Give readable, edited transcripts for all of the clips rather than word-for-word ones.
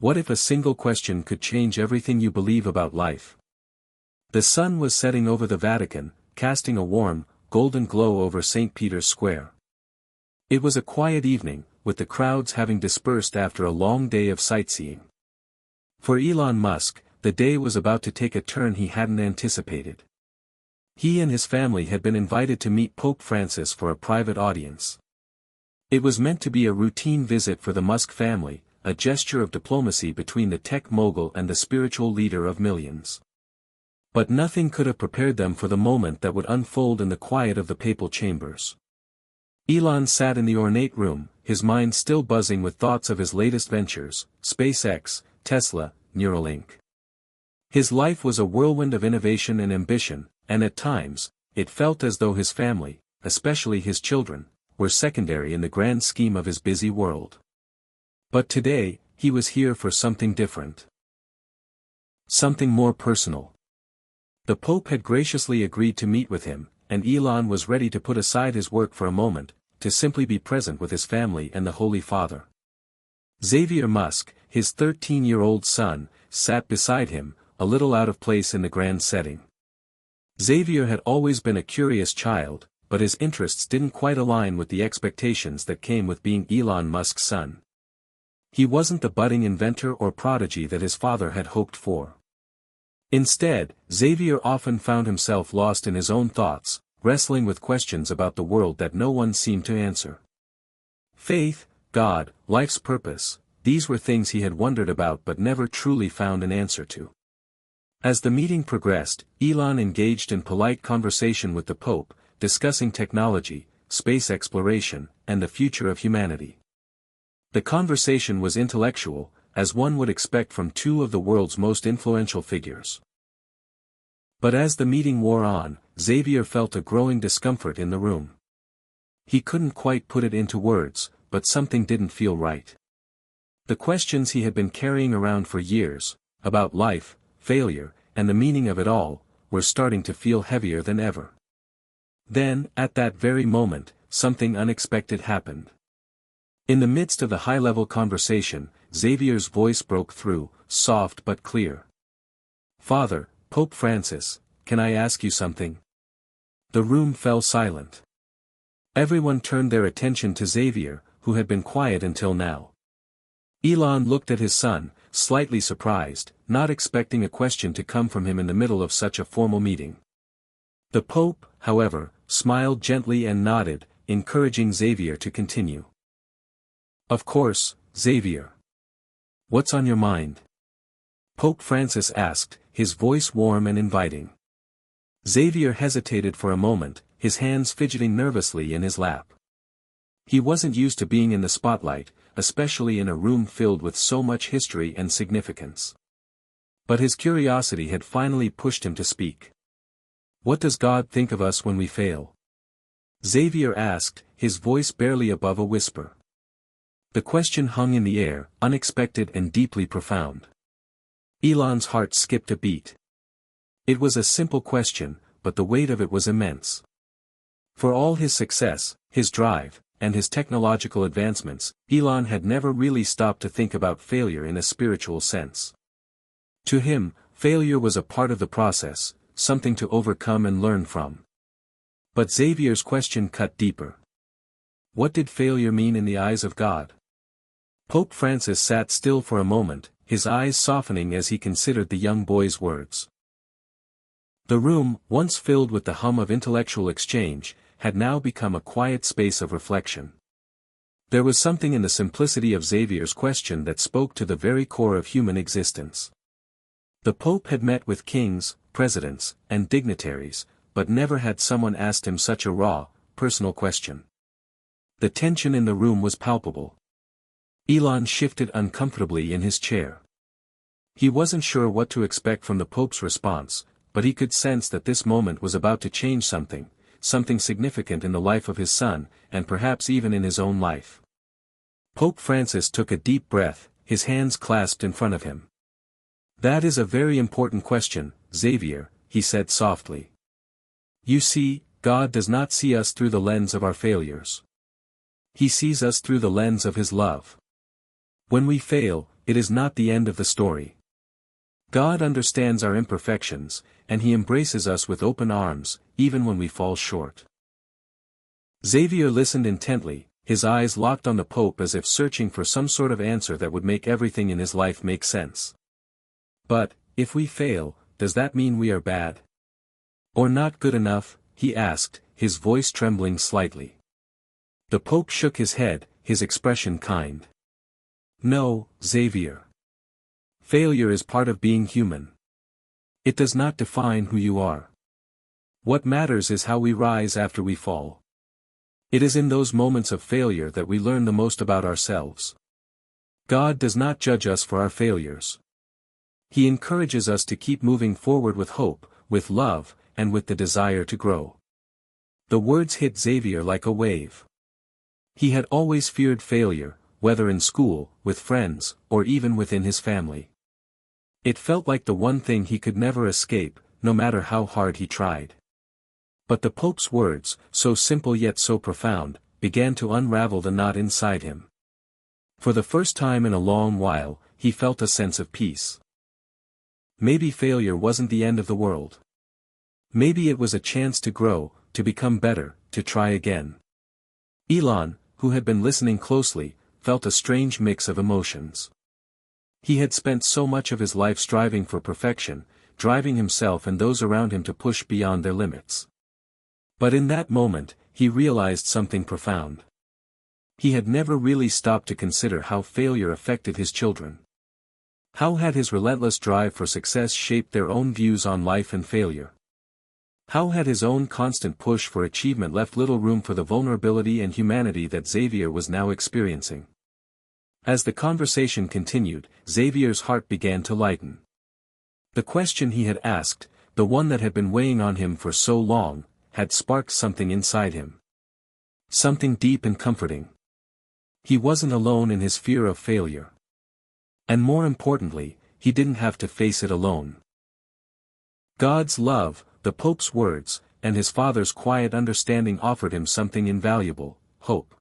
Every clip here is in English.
What if a single question could change everything you believe about life? The sun was setting over the Vatican, casting a warm, golden glow over St. Peter's Square. It was a quiet evening, with the crowds having dispersed after a long day of sightseeing. For Elon Musk, the day was about to take a turn he hadn't anticipated. He and his family had been invited to meet Pope Francis for a private audience. It was meant to be a routine visit for the Musk family, a gesture of diplomacy between the tech mogul and the spiritual leader of millions. But nothing could have prepared them for the moment that would unfold in the quiet of the papal chambers. Elon sat in the ornate room, his mind still buzzing with thoughts of his latest ventures, SpaceX, Tesla, Neuralink. His life was a whirlwind of innovation and ambition, and at times, it felt as though his family, especially his children, were secondary in the grand scheme of his busy world. But today, he was here for something different. Something more personal. The Pope had graciously agreed to meet with him, and Elon was ready to put aside his work for a moment, to simply be present with his family and the Holy Father. Xavier Musk, his 13-year-old son, sat beside him, a little out of place in the grand setting. Xavier had always been a curious child, but his interests didn't quite align with the expectations that came with being Elon Musk's son. He wasn't the budding inventor or prodigy that his father had hoped for. Instead, Xavier often found himself lost in his own thoughts, wrestling with questions about the world that no one seemed to answer. Faith, God, life's purpose, these were things he had wondered about but never truly found an answer to. As the meeting progressed, Elon engaged in polite conversation with the Pope, discussing technology, space exploration, and the future of humanity. The conversation was intellectual, as one would expect from two of the world's most influential figures. But as the meeting wore on, Xavier felt a growing discomfort in the room. He couldn't quite put it into words, but something didn't feel right. The questions he had been carrying around for years, about life, failure, and the meaning of it all, were starting to feel heavier than ever. Then, at that very moment, something unexpected happened. In the midst of the high-level conversation, Xavier's voice broke through, soft but clear. "Father, Pope Francis, can I ask you something?" The room fell silent. Everyone turned their attention to Xavier, who had been quiet until now. Elon looked at his son, slightly surprised, not expecting a question to come from him in the middle of such a formal meeting. The Pope, however, smiled gently and nodded, encouraging Xavier to continue. "Of course, Xavier. What's on your mind?" Pope Francis asked, his voice warm and inviting. Xavier hesitated for a moment, his hands fidgeting nervously in his lap. He wasn't used to being in the spotlight, especially in a room filled with so much history and significance. But his curiosity had finally pushed him to speak. "What does God think of us when we fail?" Xavier asked, his voice barely above a whisper. The question hung in the air, unexpected and deeply profound. Elon's heart skipped a beat. It was a simple question, but the weight of it was immense. For all his success, his drive, and his technological advancements, Elon had never really stopped to think about failure in a spiritual sense. To him, failure was a part of the process, something to overcome and learn from. But Xavier's question cut deeper. What did failure mean in the eyes of God? Pope Francis sat still for a moment, his eyes softening as he considered the young boy's words. The room, once filled with the hum of intellectual exchange, had now become a quiet space of reflection. There was something in the simplicity of Xavier's question that spoke to the very core of human existence. The Pope had met with kings, presidents, and dignitaries, but never had someone asked him such a raw, personal question. The tension in the room was palpable. Elon shifted uncomfortably in his chair. He wasn't sure what to expect from the Pope's response, but he could sense that this moment was about to change something significant in the life of his son, and perhaps even in his own life. Pope Francis took a deep breath, his hands clasped in front of him. "That is a very important question, Xavier," he said softly. "You see, God does not see us through the lens of our failures. He sees us through the lens of His love. When we fail, it is not the end of the story. God understands our imperfections, and He embraces us with open arms, even when we fall short. Xavier listened intently, his eyes locked on the Pope as if searching for some sort of answer that would make everything in his life make sense. But, if we fail, does that mean we are bad? Or not good enough? He asked, his voice trembling slightly. The Pope shook his head, his expression kind. No, Xavier. Failure is part of being human. It does not define who you are. What matters is how we rise after we fall. It is in those moments of failure that we learn the most about ourselves. God does not judge us for our failures. He encourages us to keep moving forward with hope, with love, and with the desire to grow. The words hit Xavier like a wave. He had always feared failure, whether in school, with friends, or even within his family. It felt like the one thing he could never escape, no matter how hard he tried. But the Pope's words, so simple yet so profound, began to unravel the knot inside him. For the first time in a long while, he felt a sense of peace. Maybe failure wasn't the end of the world. Maybe it was a chance to grow, to become better, to try again. Elon, who had been listening closely, felt a strange mix of emotions. He had spent so much of his life striving for perfection, driving himself and those around him to push beyond their limits. But in that moment, he realized something profound. He had never really stopped to consider how failure affected his children. How had his relentless drive for success shaped their own views on life and failure? How had his own constant push for achievement left little room for the vulnerability and humanity that Xavier was now experiencing? As the conversation continued, Xavier's heart began to lighten. The question he had asked, the one that had been weighing on him for so long, had sparked something inside him. Something deep and comforting. He wasn't alone in his fear of failure. And more importantly, he didn't have to face it alone. God's love, the Pope's words, and his father's quiet understanding offered him something invaluable, hope.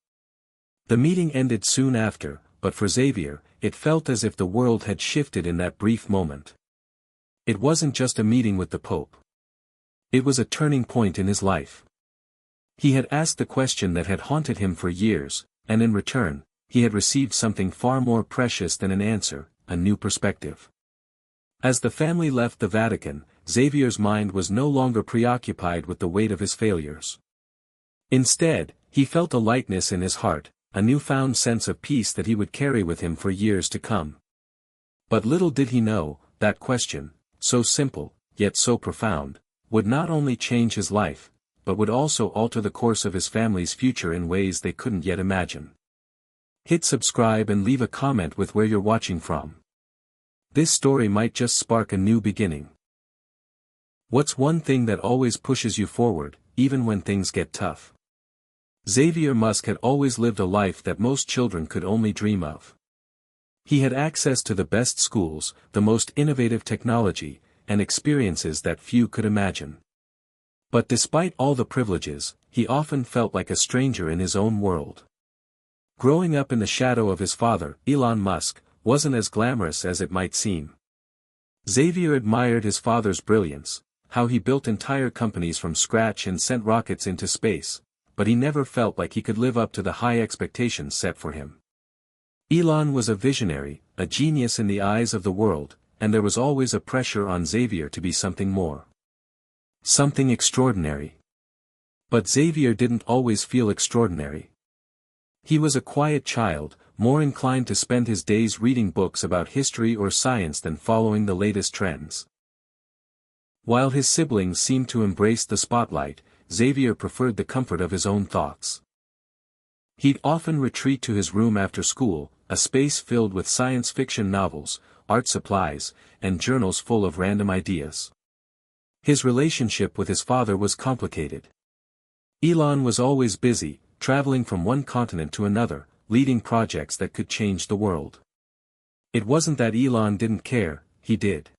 The meeting ended soon after, but for Xavier, it felt as if the world had shifted in that brief moment. It wasn't just a meeting with the Pope. It was a turning point in his life. He had asked the question that had haunted him for years, and in return, he had received something far more precious than an answer, a new perspective. As the family left the Vatican, Xavier's mind was no longer preoccupied with the weight of his failures. Instead, he felt a lightness in his heart, a newfound sense of peace that he would carry with him for years to come. But little did he know, that question, so simple, yet so profound, would not only change his life, but would also alter the course of his family's future in ways they couldn't yet imagine. Hit subscribe and leave a comment with where you're watching from. This story might just spark a new beginning. What's one thing that always pushes you forward, even when things get tough? Xavier Musk had always lived a life that most children could only dream of. He had access to the best schools, the most innovative technology, and experiences that few could imagine. But despite all the privileges, he often felt like a stranger in his own world. Growing up in the shadow of his father, Elon Musk, wasn't as glamorous as it might seem. Xavier admired his father's brilliance, how he built entire companies from scratch and sent rockets into space, but he never felt like he could live up to the high expectations set for him. Elon was a visionary, a genius in the eyes of the world, and there was always a pressure on Xavier to be something more. Something extraordinary. But Xavier didn't always feel extraordinary. He was a quiet child, more inclined to spend his days reading books about history or science than following the latest trends. While his siblings seemed to embrace the spotlight, Xavier preferred the comfort of his own thoughts. He'd often retreat to his room after school, a space filled with science fiction novels, art supplies, and journals full of random ideas. His relationship with his father was complicated. Elon was always busy, traveling from one continent to another, leading projects that could change the world. It wasn't that Elon didn't care, he did.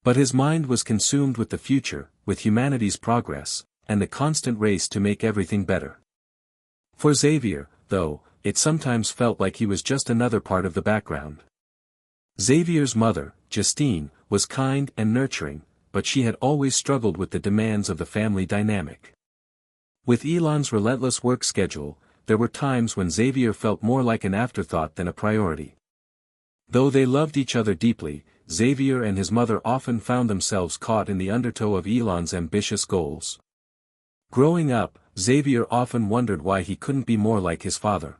But his mind was consumed with the future, with humanity's progress, and the constant race to make everything better. For Xavier, though, it sometimes felt like he was just another part of the background. Xavier's mother, Justine, was kind and nurturing, but she had always struggled with the demands of the family dynamic. With Elon's relentless work schedule, there were times when Xavier felt more like an afterthought than a priority. Though they loved each other deeply, Xavier and his mother often found themselves caught in the undertow of Elon's ambitious goals. Growing up, Xavier often wondered why he couldn't be more like his father.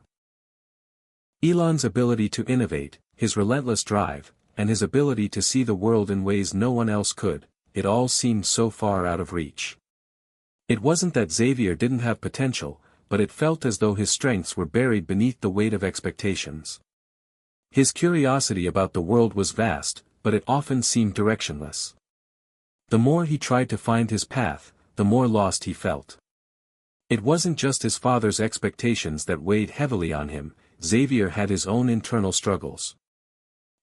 Elon's ability to innovate, his relentless drive, and his ability to see the world in ways no one else could, it all seemed so far out of reach. It wasn't that Xavier didn't have potential, but it felt as though his strengths were buried beneath the weight of expectations. His curiosity about the world was vast, but it often seemed directionless. The more he tried to find his path, the more lost he felt. It wasn't just his father's expectations that weighed heavily on him, Xavier had his own internal struggles.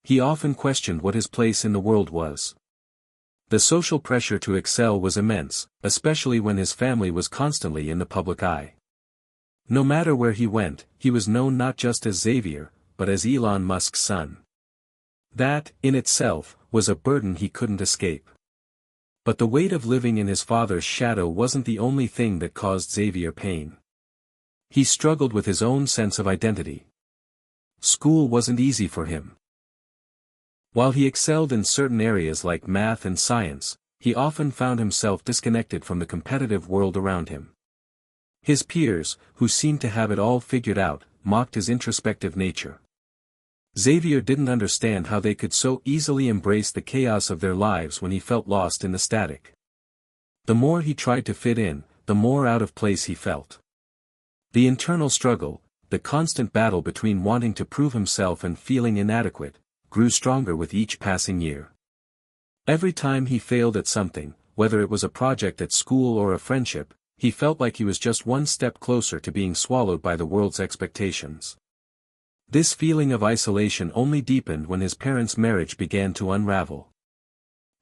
He often questioned what his place in the world was. The social pressure to excel was immense, especially when his family was constantly in the public eye. No matter where he went, he was known not just as Xavier, but as Elon Musk's son. That, in itself, was a burden he couldn't escape. But the weight of living in his father's shadow wasn't the only thing that caused Xavier pain. He struggled with his own sense of identity. School wasn't easy for him. While he excelled in certain areas like math and science, he often found himself disconnected from the competitive world around him. His peers, who seemed to have it all figured out, mocked his introspective nature. Xavier didn't understand how they could so easily embrace the chaos of their lives when he felt lost in the static. The more he tried to fit in, the more out of place he felt. The internal struggle, the constant battle between wanting to prove himself and feeling inadequate, grew stronger with each passing year. Every time he failed at something, whether it was a project at school or a friendship, he felt like he was just one step closer to being swallowed by the world's expectations. This feeling of isolation only deepened when his parents' marriage began to unravel.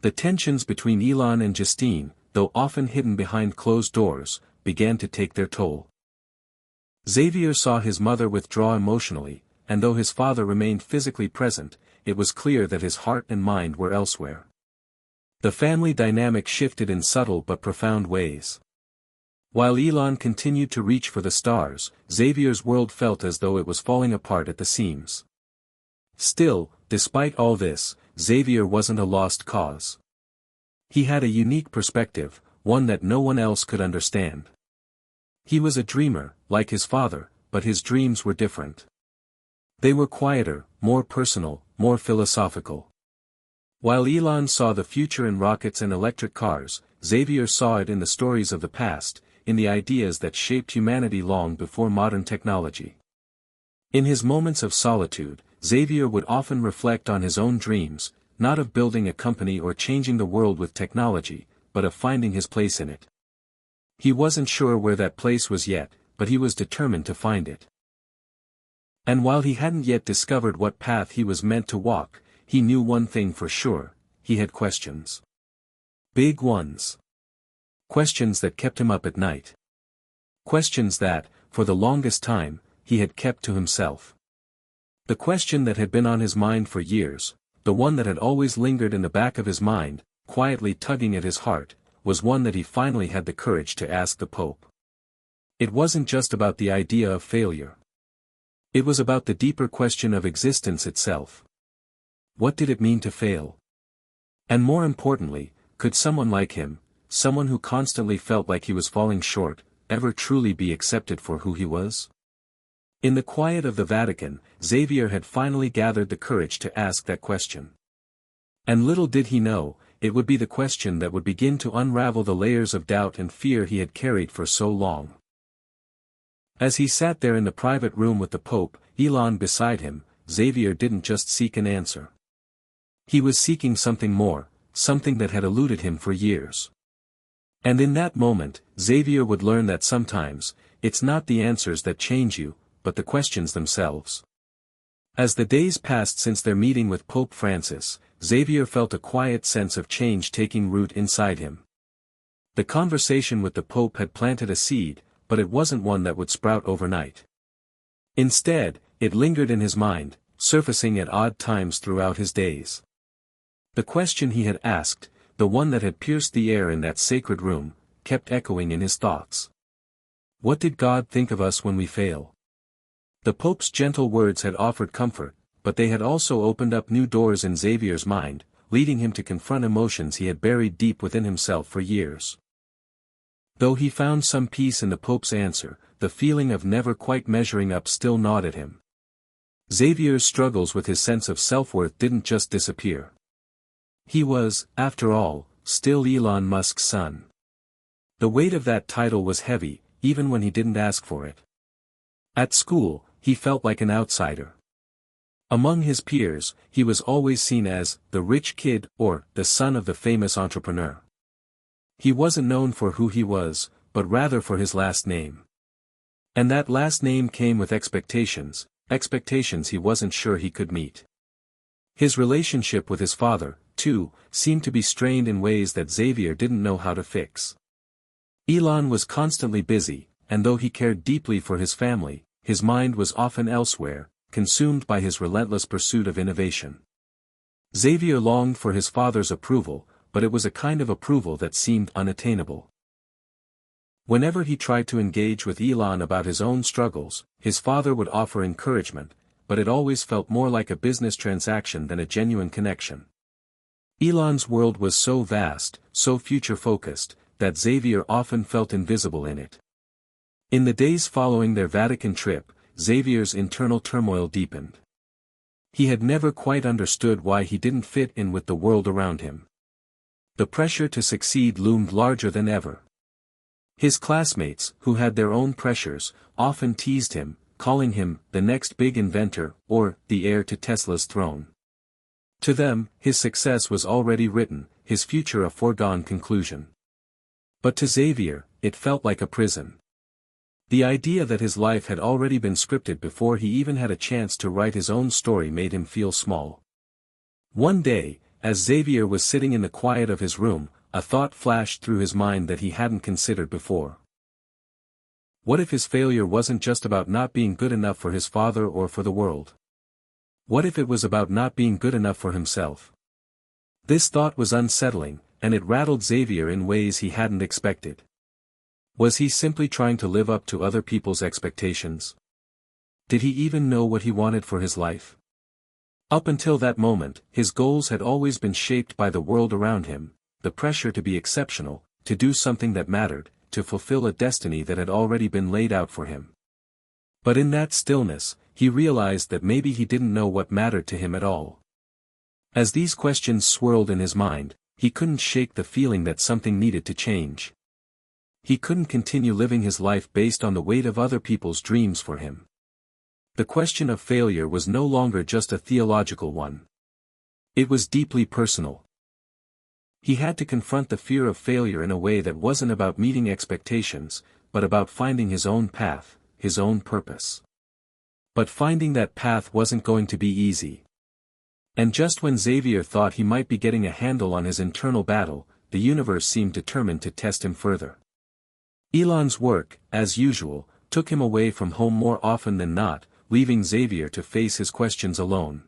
The tensions between Elon and Justine, though often hidden behind closed doors, began to take their toll. Xavier saw his mother withdraw emotionally, and though his father remained physically present, it was clear that his heart and mind were elsewhere. The family dynamic shifted in subtle but profound ways. While Elon continued to reach for the stars, Xavier's world felt as though it was falling apart at the seams. Still, despite all this, Xavier wasn't a lost cause. He had a unique perspective, one that no one else could understand. He was a dreamer, like his father, but his dreams were different. They were quieter, more personal, more philosophical. While Elon saw the future in rockets and electric cars, Xavier saw it in the stories of the past, in the ideas that shaped humanity long before modern technology. In his moments of solitude, Xavier would often reflect on his own dreams, not of building a company or changing the world with technology, but of finding his place in it. He wasn't sure where that place was yet, but he was determined to find it. And while he hadn't yet discovered what path he was meant to walk, he knew one thing for sure: he had questions. Big ones. Questions that kept him up at night. Questions that, for the longest time, he had kept to himself. The question that had been on his mind for years, the one that had always lingered in the back of his mind, quietly tugging at his heart, was one that he finally had the courage to ask the Pope. It wasn't just about the idea of failure. It was about the deeper question of existence itself. What did it mean to fail? And more importantly, could someone like him, someone who constantly felt like he was falling short, ever truly be accepted for who he was? In the quiet of the Vatican, Xavier had finally gathered the courage to ask that question. And little did he know, it would be the question that would begin to unravel the layers of doubt and fear he had carried for so long. As he sat there in the private room with the Pope, Elon beside him, Xavier didn't just seek an answer. He was seeking something more, something that had eluded him for years. And in that moment, Xavier would learn that sometimes, it's not the answers that change you, but the questions themselves. As the days passed since their meeting with Pope Francis, Xavier felt a quiet sense of change taking root inside him. The conversation with the Pope had planted a seed, but it wasn't one that would sprout overnight. Instead, it lingered in his mind, surfacing at odd times throughout his days. The question he had asked, the one that had pierced the air in that sacred room, kept echoing in his thoughts. What did God think of us when we fail? The Pope's gentle words had offered comfort, but they had also opened up new doors in Xavier's mind, leading him to confront emotions he had buried deep within himself for years. Though he found some peace in the Pope's answer, the feeling of never quite measuring up still gnawed at him. Xavier's struggles with his sense of self-worth didn't just disappear. He was, after all, still Elon Musk's son. The weight of that title was heavy, even when he didn't ask for it. At school, he felt like an outsider. Among his peers, he was always seen as the rich kid or the son of the famous entrepreneur. He wasn't known for who he was, but rather for his last name. And that last name came with expectations he wasn't sure he could meet. His relationship with his father, too, seemed to be strained in ways that Xavier didn't know how to fix. Elon was constantly busy, and though he cared deeply for his family, his mind was often elsewhere, consumed by his relentless pursuit of innovation. Xavier longed for his father's approval, but it was a kind of approval that seemed unattainable. Whenever he tried to engage with Elon about his own struggles, his father would offer encouragement, but it always felt more like a business transaction than a genuine connection. Elon's world was so vast, so future-focused, that Xavier often felt invisible in it. In the days following their Vatican trip, Xavier's internal turmoil deepened. He had never quite understood why he didn't fit in with the world around him. The pressure to succeed loomed larger than ever. His classmates, who had their own pressures, often teased him, calling him the next big inventor or the heir to Tesla's throne. To them, his success was already written, his future a foregone conclusion. But to Xavier, it felt like a prison. The idea that his life had already been scripted before he even had a chance to write his own story made him feel small. One day, as Xavier was sitting in the quiet of his room, a thought flashed through his mind that he hadn't considered before. What if his failure wasn't just about not being good enough for his father or for the world? What if it was about not being good enough for himself? This thought was unsettling, and it rattled Xavier in ways he hadn't expected. Was he simply trying to live up to other people's expectations? Did he even know what he wanted for his life? Up until that moment, his goals had always been shaped by the world around him, the pressure to be exceptional, to do something that mattered, to fulfill a destiny that had already been laid out for him. But in that stillness, he realized that maybe he didn't know what mattered to him at all. As these questions swirled in his mind, he couldn't shake the feeling that something needed to change. He couldn't continue living his life based on the weight of other people's dreams for him. The question of failure was no longer just a theological one. It was deeply personal. He had to confront the fear of failure in a way that wasn't about meeting expectations, but about finding his own path, his own purpose. But finding that path wasn't going to be easy. And just when Xavier thought he might be getting a handle on his internal battle, the universe seemed determined to test him further. Elon's work, as usual, took him away from home more often than not, leaving Xavier to face his questions alone.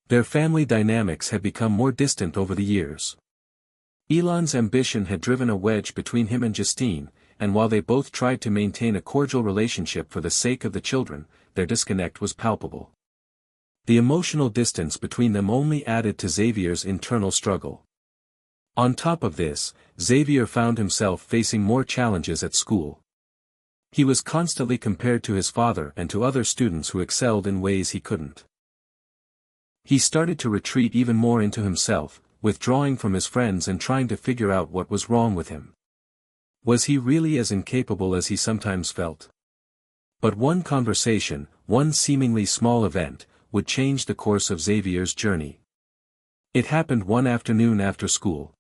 Their family dynamics had become more distant over the years. Elon's ambition had driven a wedge between him and Justine, and while they both tried to maintain a cordial relationship for the sake of the children, their disconnect was palpable. The emotional distance between them only added to Xavier's internal struggle. On top of this, Xavier found himself facing more challenges at school. He was constantly compared to his father and to other students who excelled in ways he couldn't. He started to retreat even more into himself, withdrawing from his friends and trying to figure out what was wrong with him. Was he really as incapable as he sometimes felt? But one conversation, one seemingly small event, would change the course of Xavier's journey. It happened one afternoon after school.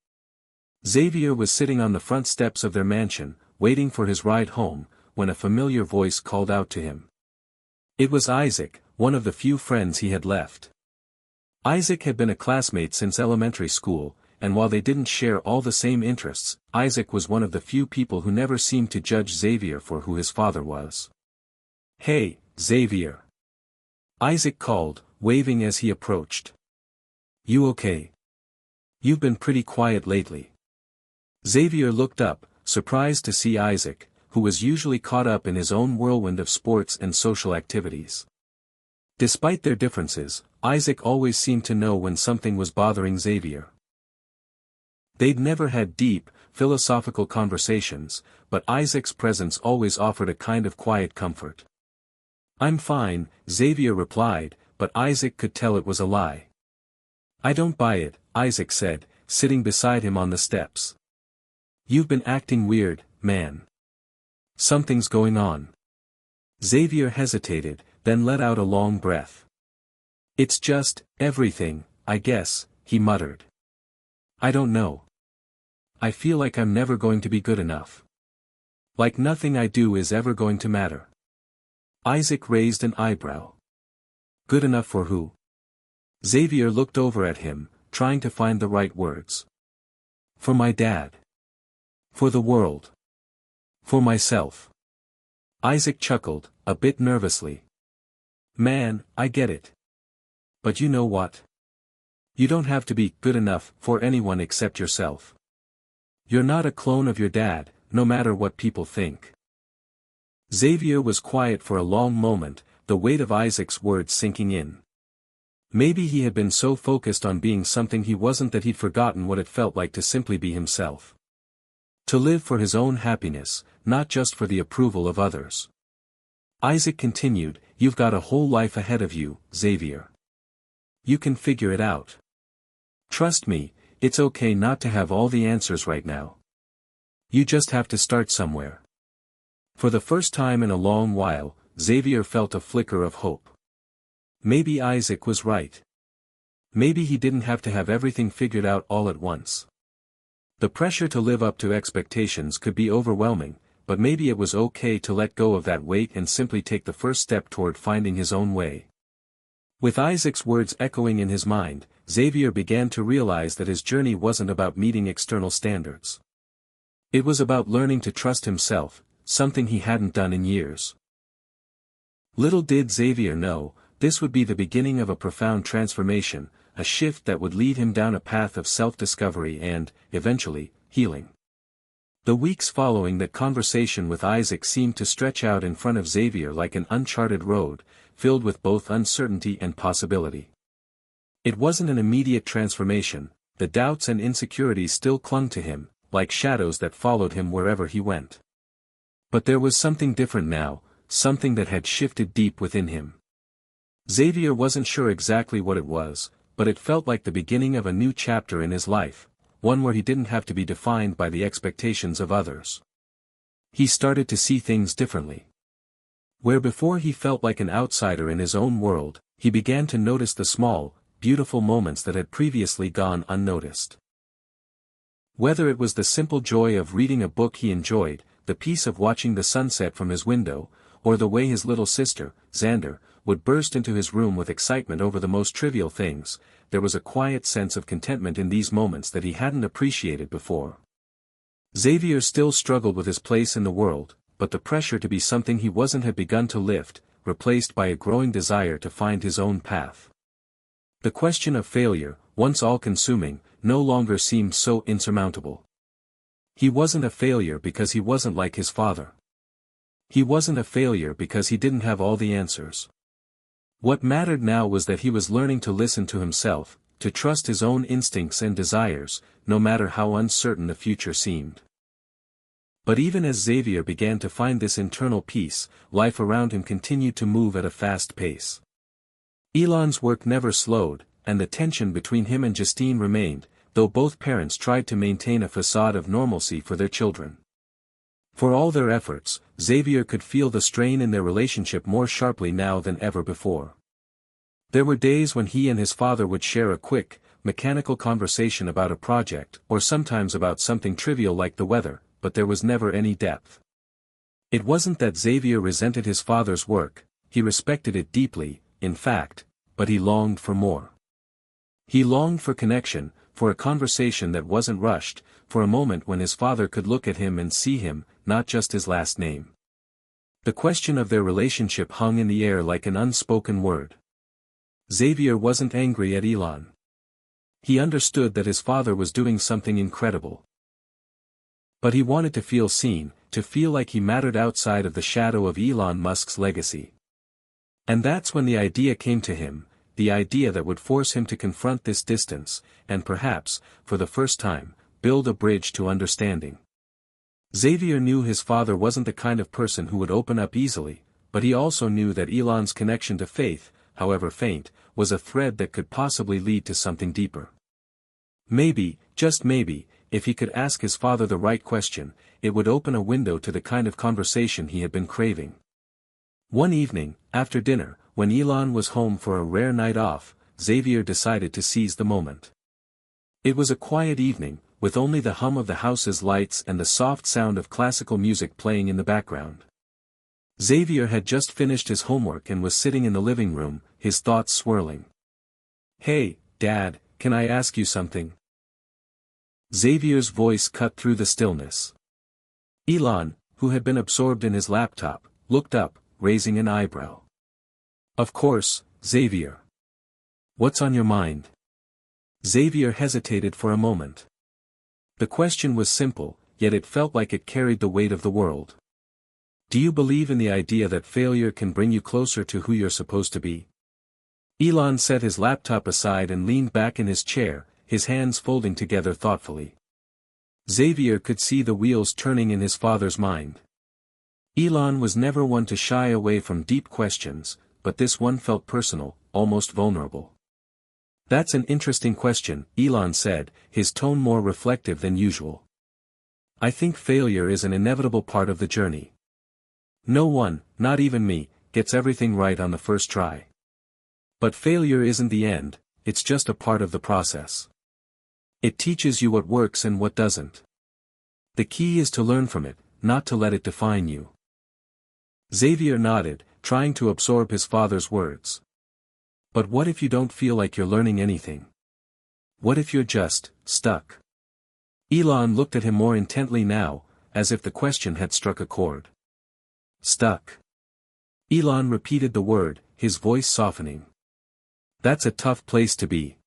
Xavier was sitting on the front steps of their mansion, waiting for his ride home, when a familiar voice called out to him. It was Isaac, one of the few friends he had left. Isaac had been a classmate since elementary school, and while they didn't share all the same interests, Isaac was one of the few people who never seemed to judge Xavier for who his father was. "Hey, Xavier." Isaac called, waving as he approached. "You okay? You've been pretty quiet lately." Xavier looked up, surprised to see Isaac, who was usually caught up in his own whirlwind of sports and social activities. Despite their differences, Isaac always seemed to know when something was bothering Xavier. They'd never had deep, philosophical conversations, but Isaac's presence always offered a kind of quiet comfort. "I'm fine," Xavier replied, but Isaac could tell it was a lie. "I don't buy it," Isaac said, sitting beside him on the steps. "You've been acting weird, man. Something's going on." Xavier hesitated, then let out a long breath. "It's just, everything, I guess," he muttered. "I don't know. I feel like I'm never going to be good enough. Like nothing I do is ever going to matter." Isaac raised an eyebrow. "Good enough for who?" Xavier looked over at him, trying to find the right words. "For my dad. For the world. For myself." Isaac chuckled, a bit nervously. "Man, I get it. But you know what? You don't have to be good enough for anyone except yourself. You're not a clone of your dad, no matter what people think." Xavier was quiet for a long moment, the weight of Isaac's words sinking in. Maybe he had been so focused on being something he wasn't that he'd forgotten what it felt like to simply be himself. To live for his own happiness, not just for the approval of others. Isaac continued, "You've got a whole life ahead of you, Xavier. You can figure it out. Trust me, it's okay not to have all the answers right now. You just have to start somewhere." For the first time in a long while, Xavier felt a flicker of hope. Maybe Isaac was right. Maybe he didn't have to have everything figured out all at once. The pressure to live up to expectations could be overwhelming, but maybe it was okay to let go of that weight and simply take the first step toward finding his own way. With Isaac's words echoing in his mind, Xavier began to realize that his journey wasn't about meeting external standards. It was about learning to trust himself, something he hadn't done in years. Little did Xavier know, this would be the beginning of a profound transformation, a shift that would lead him down a path of self-discovery and, eventually, healing. The weeks following that conversation with Isaac seemed to stretch out in front of Xavier like an uncharted road, filled with both uncertainty and possibility. It wasn't an immediate transformation, the doubts and insecurities still clung to him, like shadows that followed him wherever he went. But there was something different now, something that had shifted deep within him. Xavier wasn't sure exactly what it was, but it felt like the beginning of a new chapter in his life, one where he didn't have to be defined by the expectations of others. He started to see things differently. Where before he felt like an outsider in his own world, he began to notice the small, beautiful moments that had previously gone unnoticed. Whether it was the simple joy of reading a book he enjoyed, the peace of watching the sunset from his window, or the way his little sister, Xander, would burst into his room with excitement over the most trivial things, there was a quiet sense of contentment in these moments that he hadn't appreciated before. Xavier still struggled with his place in the world, but the pressure to be something he wasn't had begun to lift, replaced by a growing desire to find his own path. The question of failure, once all-consuming, no longer seemed so insurmountable. He wasn't a failure because he wasn't like his father. He wasn't a failure because he didn't have all the answers. What mattered now was that he was learning to listen to himself, to trust his own instincts and desires, no matter how uncertain the future seemed. But even as Xavier began to find this internal peace, life around him continued to move at a fast pace. Elon's work never slowed, and the tension between him and Justine remained, though both parents tried to maintain a facade of normalcy for their children. For all their efforts, Xavier could feel the strain in their relationship more sharply now than ever before. There were days when he and his father would share a quick, mechanical conversation about a project, or sometimes about something trivial like the weather, but there was never any depth. It wasn't that Xavier resented his father's work, he respected it deeply, in fact, but he longed for more. He longed for connection, for a conversation that wasn't rushed, for a moment when his father could look at him and see him, not just his last name. The question of their relationship hung in the air like an unspoken word. Xavier wasn't angry at Elon. He understood that his father was doing something incredible. But he wanted to feel seen, to feel like he mattered outside of the shadow of Elon Musk's legacy. And that's when the idea came to him, the idea that would force him to confront this distance, and perhaps, for the first time, build a bridge to understanding. Xavier knew his father wasn't the kind of person who would open up easily, but he also knew that Elon's connection to faith, however faint, was a thread that could possibly lead to something deeper. Maybe, just maybe, if he could ask his father the right question, it would open a window to the kind of conversation he had been craving. One evening, after dinner, when Elon was home for a rare night off, Xavier decided to seize the moment. It was a quiet evening, with only the hum of the house's lights and the soft sound of classical music playing in the background. Xavier had just finished his homework and was sitting in the living room, his thoughts swirling. "Hey, Dad, can I ask you something?" Xavier's voice cut through the stillness. Elon, who had been absorbed in his laptop, looked up, raising an eyebrow. "Of course, Xavier. What's on your mind?" Xavier hesitated for a moment. The question was simple, yet it felt like it carried the weight of the world. "Do you believe in the idea that failure can bring you closer to who you're supposed to be?" Elon set his laptop aside and leaned back in his chair, his hands folding together thoughtfully. Xavier could see the wheels turning in his father's mind. Elon was never one to shy away from deep questions, but this one felt personal, almost vulnerable. "That's an interesting question," Elon said, his tone more reflective than usual. "I think failure is an inevitable part of the journey. No one, not even me, gets everything right on the first try. But failure isn't the end, it's just a part of the process. It teaches you what works and what doesn't. The key is to learn from it, not to let it define you." Xavier nodded, trying to absorb his father's words. "But what if you don't feel like you're learning anything? What if you're just stuck?" Elon looked at him more intently now, as if the question had struck a chord. "Stuck." Elon repeated the word, his voice softening. "That's a tough place to be.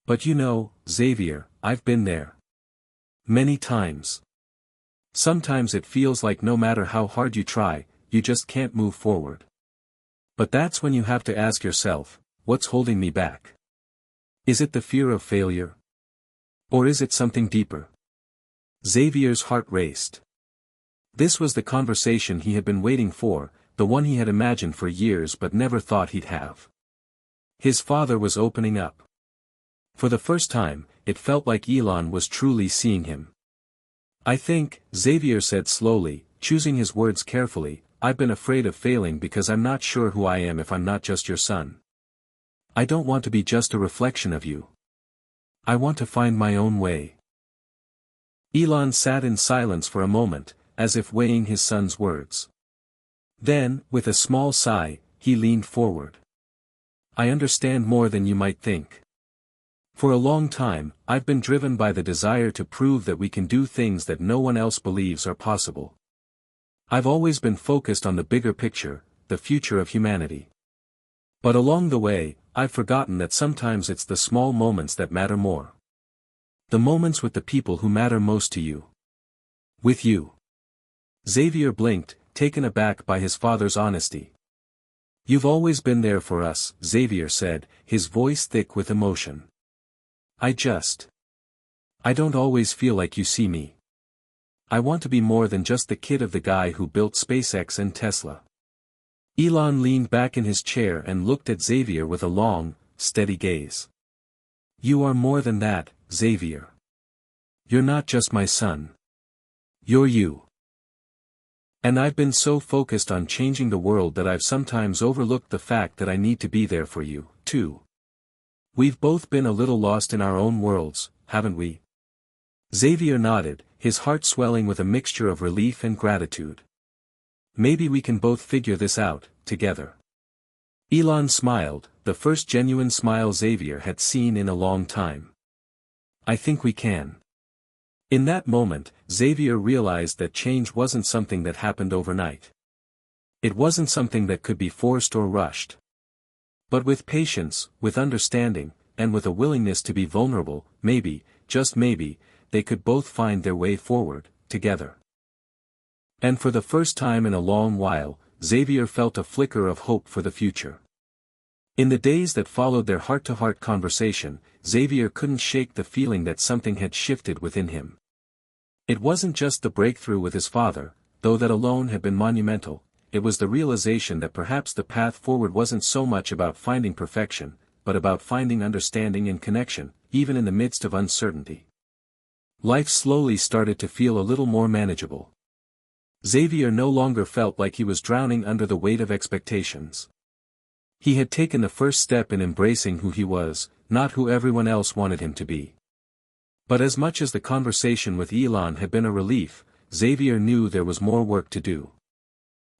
But you know, Xavier, I've been there. Many times. Sometimes it feels like no matter how hard you try, you just can't move forward. But that's when you have to ask yourself, what's holding me back? Is it the fear of failure? Or is it something deeper?" Xavier's heart raced. This was the conversation he had been waiting for, the one he had imagined for years but never thought he'd have. His father was opening up. For the first time, it felt like Elon was truly seeing him. "I think," Xavier said slowly, choosing his words carefully, "I've been afraid of failing because I'm not sure who I am if I'm not just your son. I don't want to be just a reflection of you. I want to find my own way." Elon sat in silence for a moment, as if weighing his son's words. Then, with a small sigh, he leaned forward. "I understand more than you might think. For a long time, I've been driven by the desire to prove that we can do things that no one else believes are possible. I've always been focused on the bigger picture, the future of humanity. But along the way, I've forgotten that sometimes it's the small moments that matter more. The moments with the people who matter most to you. With you." Xavier blinked, taken aback by his father's honesty. "You've always been there for us," Xavier said, his voice thick with emotion. I don't always feel like you see me. I want to be more than just the kid of the guy who built SpaceX and Tesla." Elon leaned back in his chair and looked at Xavier with a long, steady gaze. "You are more than that, Xavier. You're not just my son. You're you. And I've been so focused on changing the world that I've sometimes overlooked the fact that I need to be there for you, too. We've both been a little lost in our own worlds, haven't we?" Xavier nodded, his heart swelling with a mixture of relief and gratitude. "Maybe we can both figure this out, together." Elon smiled, the first genuine smile Xavier had seen in a long time. "I think we can." In that moment, Xavier realized that change wasn't something that happened overnight. It wasn't something that could be forced or rushed. But with patience, with understanding, and with a willingness to be vulnerable, maybe, just maybe, they could both find their way forward, together. And for the first time in a long while, Xavier felt a flicker of hope for the future. In the days that followed their heart-to-heart conversation, Xavier couldn't shake the feeling that something had shifted within him. It wasn't just the breakthrough with his father, though that alone had been monumental, it was the realization that perhaps the path forward wasn't so much about finding perfection, but about finding understanding and connection, even in the midst of uncertainty. Life slowly started to feel a little more manageable. Xavier no longer felt like he was drowning under the weight of expectations. He had taken the first step in embracing who he was, not who everyone else wanted him to be. But as much as the conversation with Elon had been a relief, Xavier knew there was more work to do.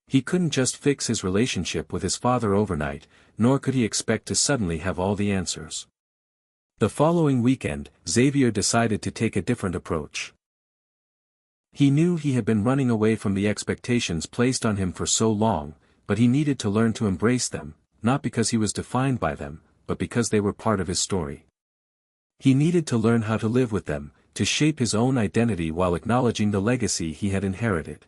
He couldn't just fix his relationship with his father overnight, nor could he expect to suddenly have all the answers. The following weekend, Xavier decided to take a different approach. He knew he had been running away from the expectations placed on him for so long, but he needed to learn to embrace them, not because he was defined by them, but because they were part of his story. He needed to learn how to live with them, to shape his own identity while acknowledging the legacy he had inherited.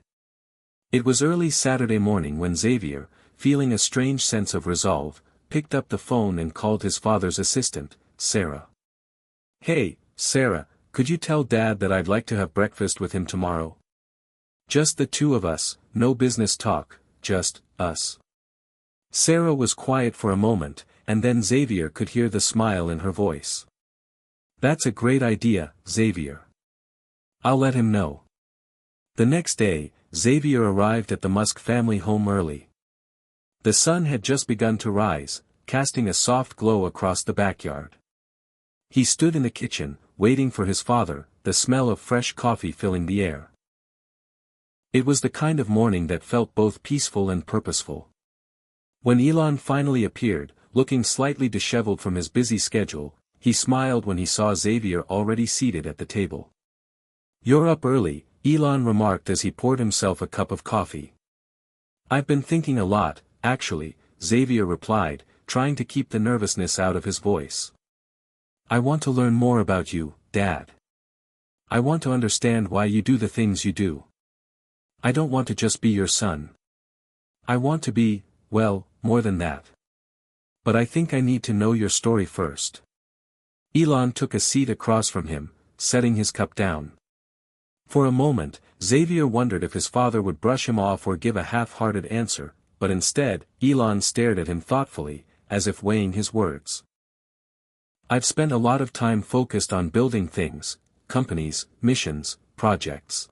It was early Saturday morning when Xavier, feeling a strange sense of resolve, picked up the phone and called his father's assistant, Sarah. "Hey, Sarah, could you tell Dad that I'd like to have breakfast with him tomorrow? Just the two of us, no business talk, just us." Sarah was quiet for a moment, and then Xavier could hear the smile in her voice. "That's a great idea, Xavier. I'll let him know." The next day, Xavier arrived at the Musk family home early. The sun had just begun to rise, casting a soft glow across the backyard. He stood in the kitchen, waiting for his father, the smell of fresh coffee filling the air. It was the kind of morning that felt both peaceful and purposeful. When Elon finally appeared, looking slightly disheveled from his busy schedule, he smiled when he saw Xavier already seated at the table. "You're up early," Elon remarked as he poured himself a cup of coffee. "I've been thinking a lot, actually," Xavier replied, trying to keep the nervousness out of his voice. "I want to learn more about you, Dad. I want to understand why you do the things you do. I don't want to just be your son. I want to be, well, more than that. But I think I need to know your story first." Elon took a seat across from him, setting his cup down. For a moment, Xavier wondered if his father would brush him off or give a half-hearted answer, but instead, Elon stared at him thoughtfully, as if weighing his words. "I've spent a lot of time focused on building things, companies, missions, projects.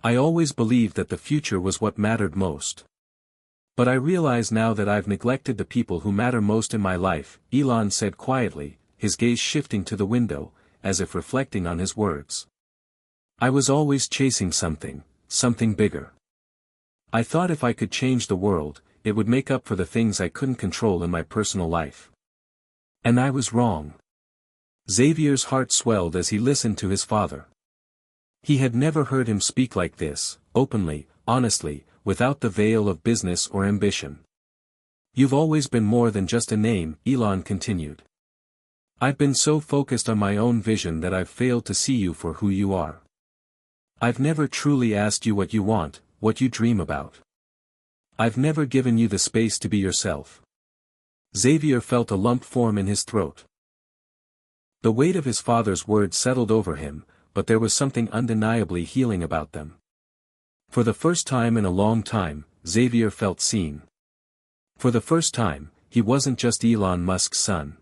I always believed that the future was what mattered most. But I realize now that I've neglected the people who matter most in my life," Elon said quietly, his gaze shifting to the window, as if reflecting on his words. "I was always chasing something bigger. I thought if I could change the world, it would make up for the things I couldn't control in my personal life. And I was wrong." Xavier's heart swelled as he listened to his father. He had never heard him speak like this, openly, honestly, without the veil of business or ambition. "You've always been more than just a name," Elon continued. "I've been so focused on my own vision that I've failed to see you for who you are. I've never truly asked you what you want, what you dream about. I've never given you the space to be yourself." Xavier felt a lump form in his throat. The weight of his father's words settled over him, but there was something undeniably healing about them. For the first time in a long time, Xavier felt seen. For the first time, he wasn't just Elon Musk's son.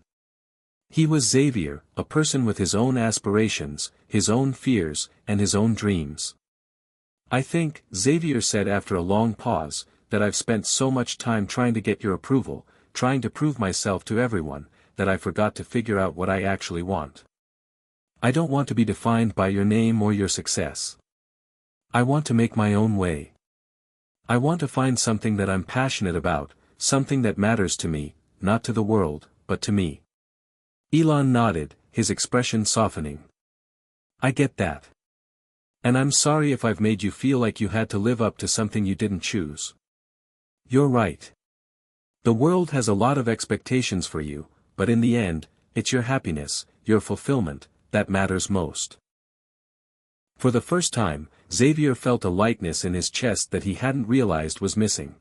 He was Xavier, a person with his own aspirations, his own fears, and his own dreams. "I think," Xavier said after a long pause, "that I've spent so much time trying to get your approval, trying to prove myself to everyone, that I forgot to figure out what I actually want. I don't want to be defined by your name or your success. I want to make my own way. I want to find something that I'm passionate about, something that matters to me, not to the world, but to me." Elon nodded, his expression softening. "I get that. And I'm sorry if I've made you feel like you had to live up to something you didn't choose." "You're right. The world has a lot of expectations for you, but in the end, it's your happiness, your fulfillment, that matters most. For the first time, Xavier felt a lightness in his chest that he hadn't realized was missing.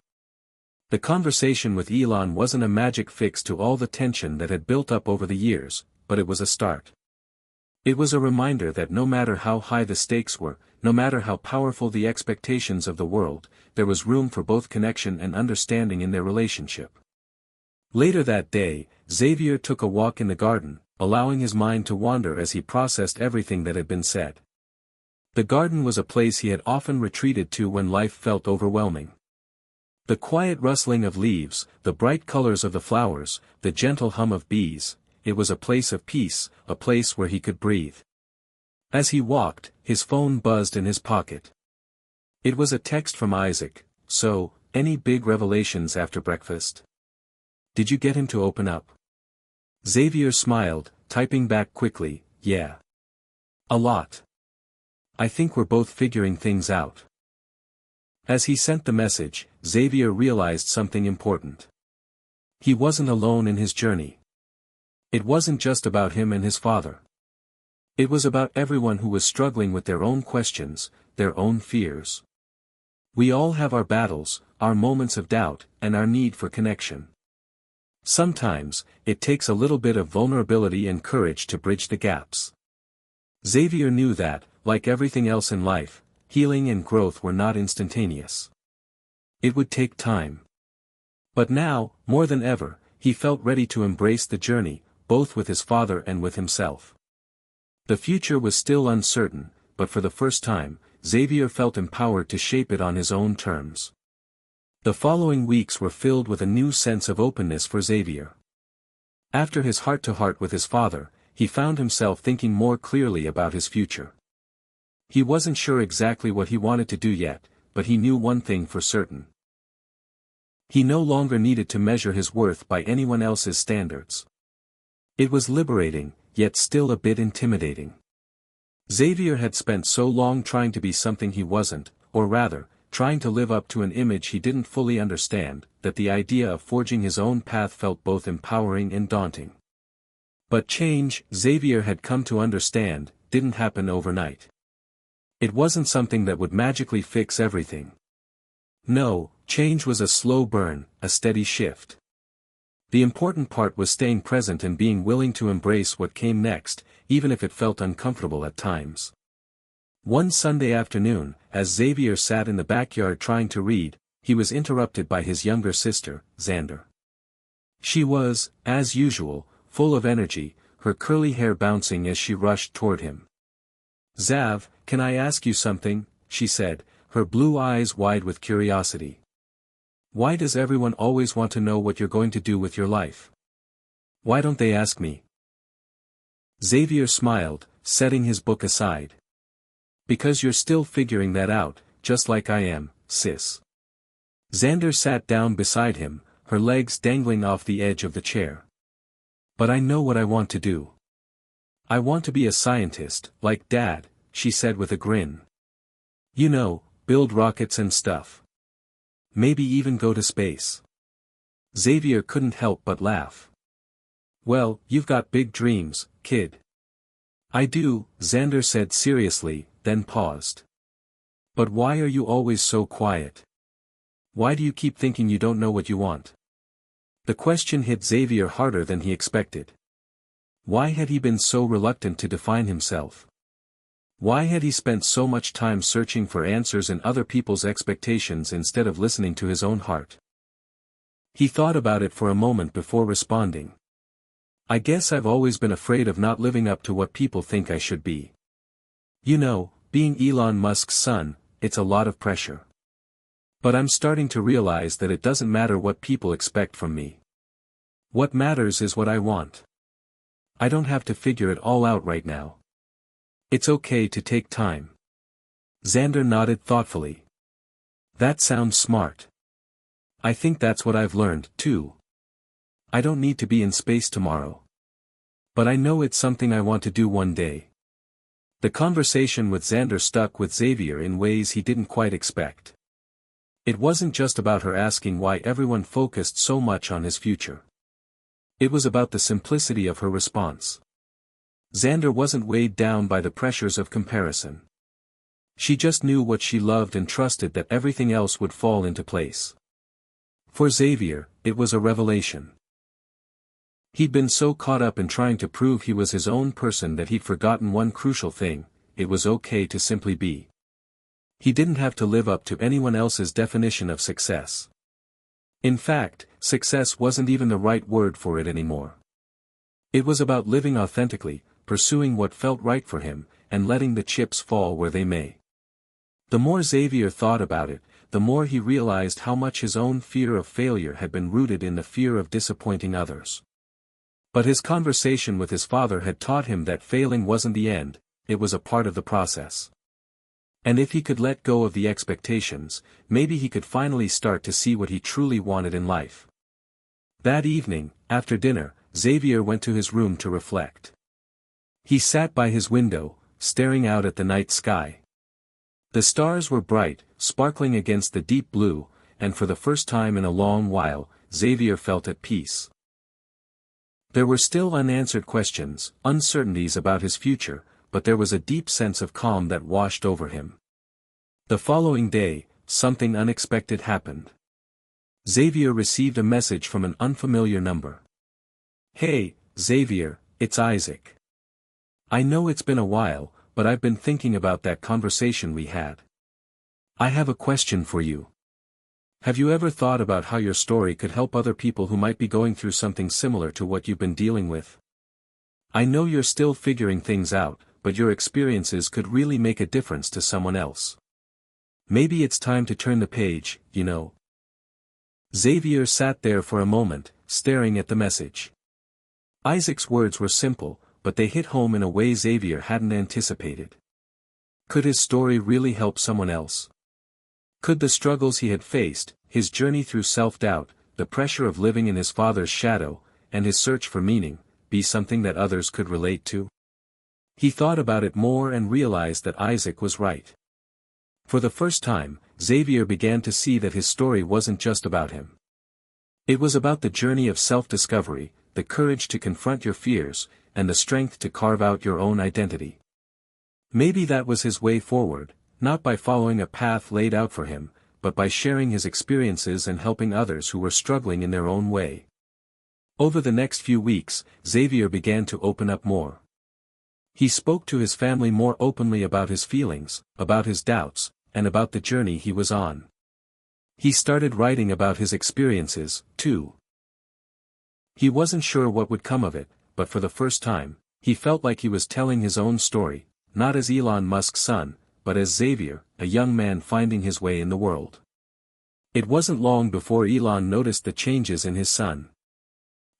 The conversation with Elon wasn't a magic fix to all the tension that had built up over the years, but it was a start. It was a reminder that no matter how high the stakes were, no matter how powerful the expectations of the world, there was room for both connection and understanding in their relationship. Later that day, Xavier took a walk in the garden, allowing his mind to wander as he processed everything that had been said. The garden was a place he had often retreated to when life felt overwhelming. The quiet rustling of leaves, the bright colors of the flowers, the gentle hum of bees, it was a place of peace, a place where he could breathe. As he walked, his phone buzzed in his pocket. It was a text from Isaac. "So, any big revelations after breakfast? Did you get him to open up?" Xavier smiled, typing back quickly, "Yeah. A lot. I think we're both figuring things out." As he sent the message, Xavier realized something important. He wasn't alone in his journey. It wasn't just about him and his father. It was about everyone who was struggling with their own questions, their own fears. We all have our battles, our moments of doubt, and our need for connection. Sometimes, it takes a little bit of vulnerability and courage to bridge the gaps. Xavier knew that, like everything else in life, healing and growth were not instantaneous. It would take time. But now, more than ever, he felt ready to embrace the journey, both with his father and with himself. The future was still uncertain, but for the first time, Xavier felt empowered to shape it on his own terms. The following weeks were filled with a new sense of openness for Xavier. After his heart-to-heart with his father, he found himself thinking more clearly about his future. He wasn't sure exactly what he wanted to do yet, but he knew one thing for certain. He no longer needed to measure his worth by anyone else's standards. It was liberating, yet still a bit intimidating. Xavier had spent so long trying to be something he wasn't, or rather, trying to live up to an image he didn't fully understand, that the idea of forging his own path felt both empowering and daunting. But change, Xavier had come to understand, didn't happen overnight. It wasn't something that would magically fix everything. No, change was a slow burn, a steady shift. The important part was staying present and being willing to embrace what came next, even if it felt uncomfortable at times. One Sunday afternoon, as Xavier sat in the backyard trying to read, he was interrupted by his younger sister, Xander. She was, as usual, full of energy, her curly hair bouncing as she rushed toward him. "Xav, can I ask you something?" she said, her blue eyes wide with curiosity. "Why does everyone always want to know what you're going to do with your life? Why don't they ask me?" Xavier smiled, setting his book aside. "Because you're still figuring that out, just like I am, sis." Xander sat down beside him, her legs dangling off the edge of the chair. "But I know what I want to do. I want to be a scientist, like Dad," she said with a grin. "You know, build rockets and stuff. Maybe even go to space." Xavier couldn't help but laugh. "Well, you've got big dreams, kid." "I do," Xander said seriously, then paused. "But why are you always so quiet? Why do you keep thinking you don't know what you want?" The question hit Xavier harder than he expected. Why had he been so reluctant to define himself? Why had he spent so much time searching for answers in other people's expectations instead of listening to his own heart? He thought about it for a moment before responding. "I guess I've always been afraid of not living up to what people think I should be. You know, being Elon Musk's son, it's a lot of pressure. But I'm starting to realize that it doesn't matter what people expect from me. What matters is what I want. I don't have to figure it all out right now. It's okay to take time." Xander nodded thoughtfully. "That sounds smart. I think that's what I've learned, too. I don't need to be in space tomorrow. But I know it's something I want to do one day." The conversation with Xander stuck with Xavier in ways he didn't quite expect. It wasn't just about her asking why everyone focused so much on his future. It was about the simplicity of her response. Xander wasn't weighed down by the pressures of comparison. She just knew what she loved and trusted that everything else would fall into place. For Xavier, it was a revelation. He'd been so caught up in trying to prove he was his own person that he'd forgotten one crucial thing: it was okay to simply be. He didn't have to live up to anyone else's definition of success. In fact, success wasn't even the right word for it anymore. It was about living authentically, pursuing what felt right for him, and letting the chips fall where they may. The more Xavier thought about it, the more he realized how much his own fear of failure had been rooted in the fear of disappointing others. But his conversation with his father had taught him that failing wasn't the end, it was a part of the process. And if he could let go of the expectations, maybe he could finally start to see what he truly wanted in life. That evening, after dinner, Xavier went to his room to reflect. He sat by his window, staring out at the night sky. The stars were bright, sparkling against the deep blue, and for the first time in a long while, Xavier felt at peace. There were still unanswered questions, uncertainties about his future, but there was a deep sense of calm that washed over him. The following day, something unexpected happened. Xavier received a message from an unfamiliar number. "Hey, Xavier, it's Isaac. I know it's been a while, but I've been thinking about that conversation we had. I have a question for you. Have you ever thought about how your story could help other people who might be going through something similar to what you've been dealing with? I know you're still figuring things out, but your experiences could really make a difference to someone else. Maybe it's time to turn the page, you know." Xavier sat there for a moment, staring at the message. Isaac's words were simple, but they hit home in a way Xavier hadn't anticipated. Could his story really help someone else? Could the struggles he had faced, his journey through self-doubt, the pressure of living in his father's shadow, and his search for meaning, be something that others could relate to? He thought about it more and realized that Isaac was right. For the first time, Xavier began to see that his story wasn't just about him. It was about the journey of self-discovery, the courage to confront your fears, and the strength to carve out your own identity. Maybe that was his way forward, not by following a path laid out for him, but by sharing his experiences and helping others who were struggling in their own way. Over the next few weeks, Xavier began to open up more. He spoke to his family more openly about his feelings, about his doubts, and about the journey he was on. He started writing about his experiences, too. He wasn't sure what would come of it, but for the first time, he felt like he was telling his own story, not as Elon Musk's son, but as Xavier, a young man finding his way in the world. It wasn't long before Elon noticed the changes in his son.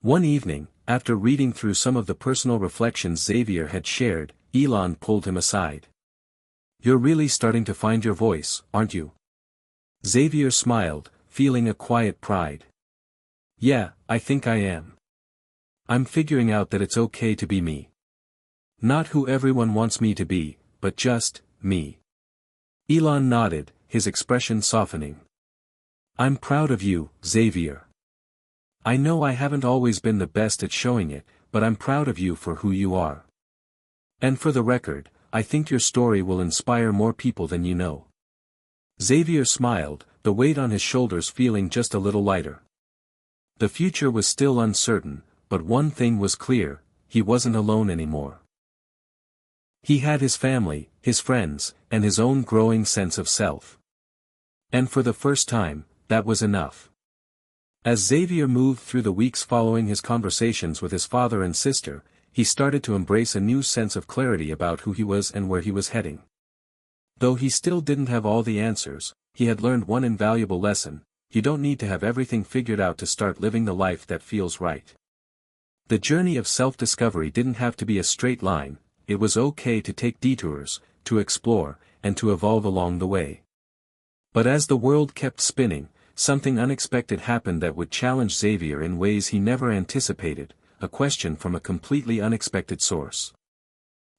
One evening, after reading through some of the personal reflections Xavier had shared, Elon pulled him aside. "You're really starting to find your voice, aren't you?" Xavier smiled, feeling a quiet pride. "Yeah, I think I am. I'm figuring out that it's okay to be me. Not who everyone wants me to be, but just me." Elon nodded, his expression softening. "I'm proud of you, Xavier. I know I haven't always been the best at showing it, but I'm proud of you for who you are. And for the record, I think your story will inspire more people than you know." Xavier smiled, the weight on his shoulders feeling just a little lighter. The future was still uncertain, but one thing was clear: he wasn't alone anymore. He had his family, his friends, and his own growing sense of self. And for the first time, that was enough. As Xavier moved through the weeks following his conversations with his father and sister, he started to embrace a new sense of clarity about who he was and where he was heading. Though he still didn't have all the answers, he had learned one invaluable lesson: you don't need to have everything figured out to start living the life that feels right. The journey of self-discovery didn't have to be a straight line. It was okay to take detours, to explore, and to evolve along the way. But as the world kept spinning, something unexpected happened that would challenge Xavier in ways he never anticipated, a question from a completely unexpected source.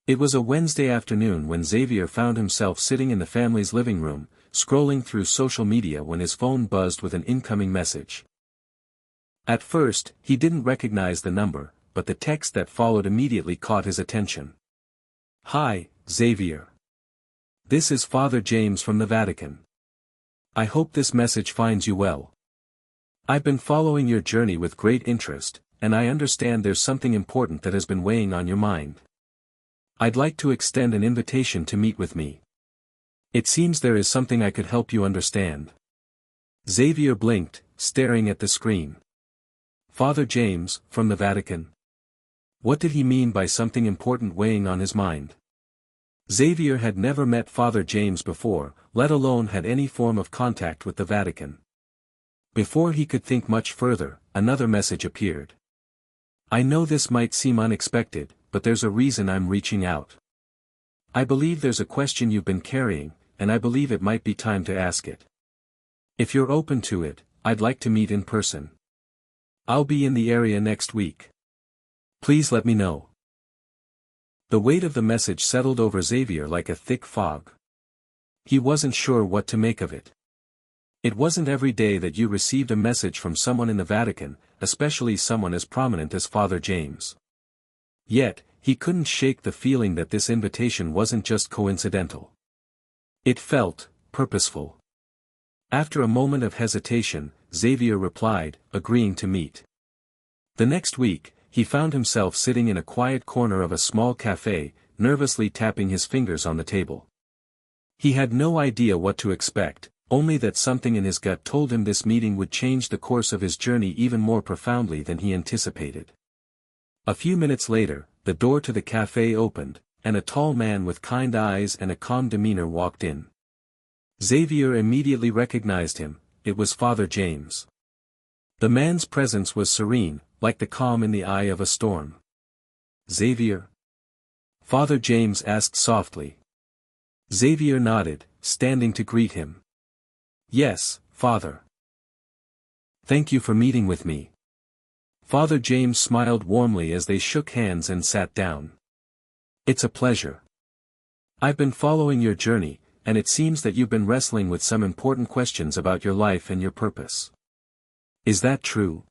It was a Wednesday afternoon when Xavier found himself sitting in the family's living room, scrolling through social media when his phone buzzed with an incoming message. At first, he didn't recognize the number, but the text that followed immediately caught his attention. "Hi, Xavier. This is Father James from the Vatican. I hope this message finds you well. I've been following your journey with great interest, and I understand there's something important that has been weighing on your mind. I'd like to extend an invitation to meet with me. It seems there is something I could help you understand." Xavier blinked, staring at the screen. Father James, from the Vatican? What did he mean by something important weighing on his mind? Xavier had never met Father James before, let alone had any form of contact with the Vatican. Before he could think much further, another message appeared. "I know this might seem unexpected, but there's a reason I'm reaching out. I believe there's a question you've been carrying, and I believe it might be time to ask it. If you're open to it, I'd like to meet in person. I'll be in the area next week. Please let me know." The weight of the message settled over Xavier like a thick fog. He wasn't sure what to make of it. It wasn't every day that you received a message from someone in the Vatican, especially someone as prominent as Father James. Yet, he couldn't shake the feeling that this invitation wasn't just coincidental. It felt purposeful. After a moment of hesitation, Xavier replied, agreeing to meet. The next week, he found himself sitting in a quiet corner of a small cafe, nervously tapping his fingers on the table. He had no idea what to expect, only that something in his gut told him this meeting would change the course of his journey even more profoundly than he anticipated. A few minutes later, the door to the cafe opened, and a tall man with kind eyes and a calm demeanor walked in. Xavier immediately recognized him. It was Father James. The man's presence was serene, like the calm in the eye of a storm. "Xavier?" Father James asked softly. Xavier nodded, standing to greet him. "Yes, Father. Thank you for meeting with me." Father James smiled warmly as they shook hands and sat down. "It's a pleasure. I've been following your journey, and it seems that you've been wrestling with some important questions about your life and your purpose. Is that true?"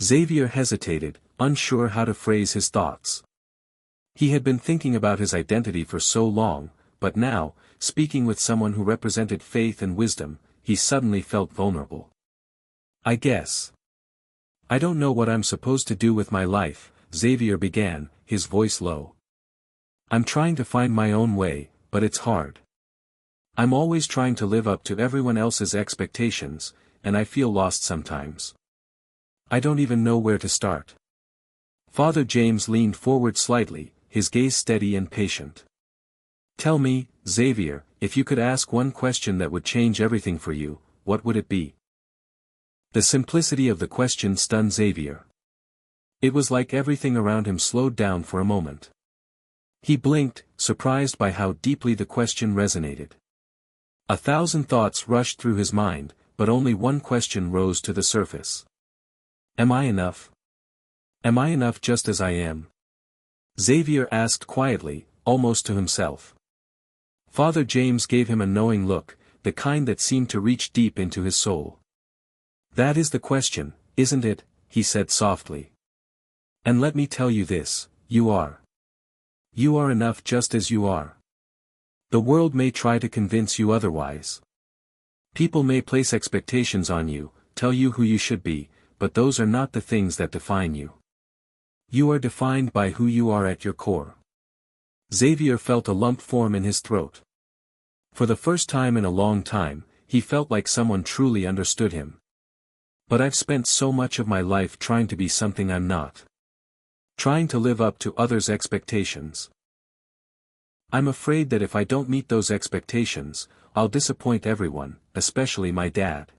Xavier hesitated, unsure how to phrase his thoughts. He had been thinking about his identity for so long, but now, speaking with someone who represented faith and wisdom, he suddenly felt vulnerable. "I guess. I don't know what I'm supposed to do with my life," Xavier began, his voice low. "I'm trying to find my own way, but it's hard. I'm always trying to live up to everyone else's expectations, and I feel lost sometimes. I don't even know where to start." Father James leaned forward slightly, his gaze steady and patient. "Tell me, Xavier, if you could ask one question that would change everything for you, what would it be?" The simplicity of the question stunned Xavier. It was like everything around him slowed down for a moment. He blinked, surprised by how deeply the question resonated. 1,000 thoughts rushed through his mind, but only one question rose to the surface. "Am I enough? Am I enough just as I am?" Xavier asked quietly, almost to himself. Father James gave him a knowing look, the kind that seemed to reach deep into his soul. "That is the question, isn't it?" he said softly. "And let me tell you this, you are. You are enough just as you are. The world may try to convince you otherwise. People may place expectations on you, tell you who you should be, but those are not the things that define you. You are defined by who you are at your core." Xavier felt a lump form in his throat. For the first time in a long time, he felt like someone truly understood him. "But I've spent so much of my life trying to be something I'm not. Trying to live up to others' expectations. I'm afraid that if I don't meet those expectations, I'll disappoint everyone, especially my dad."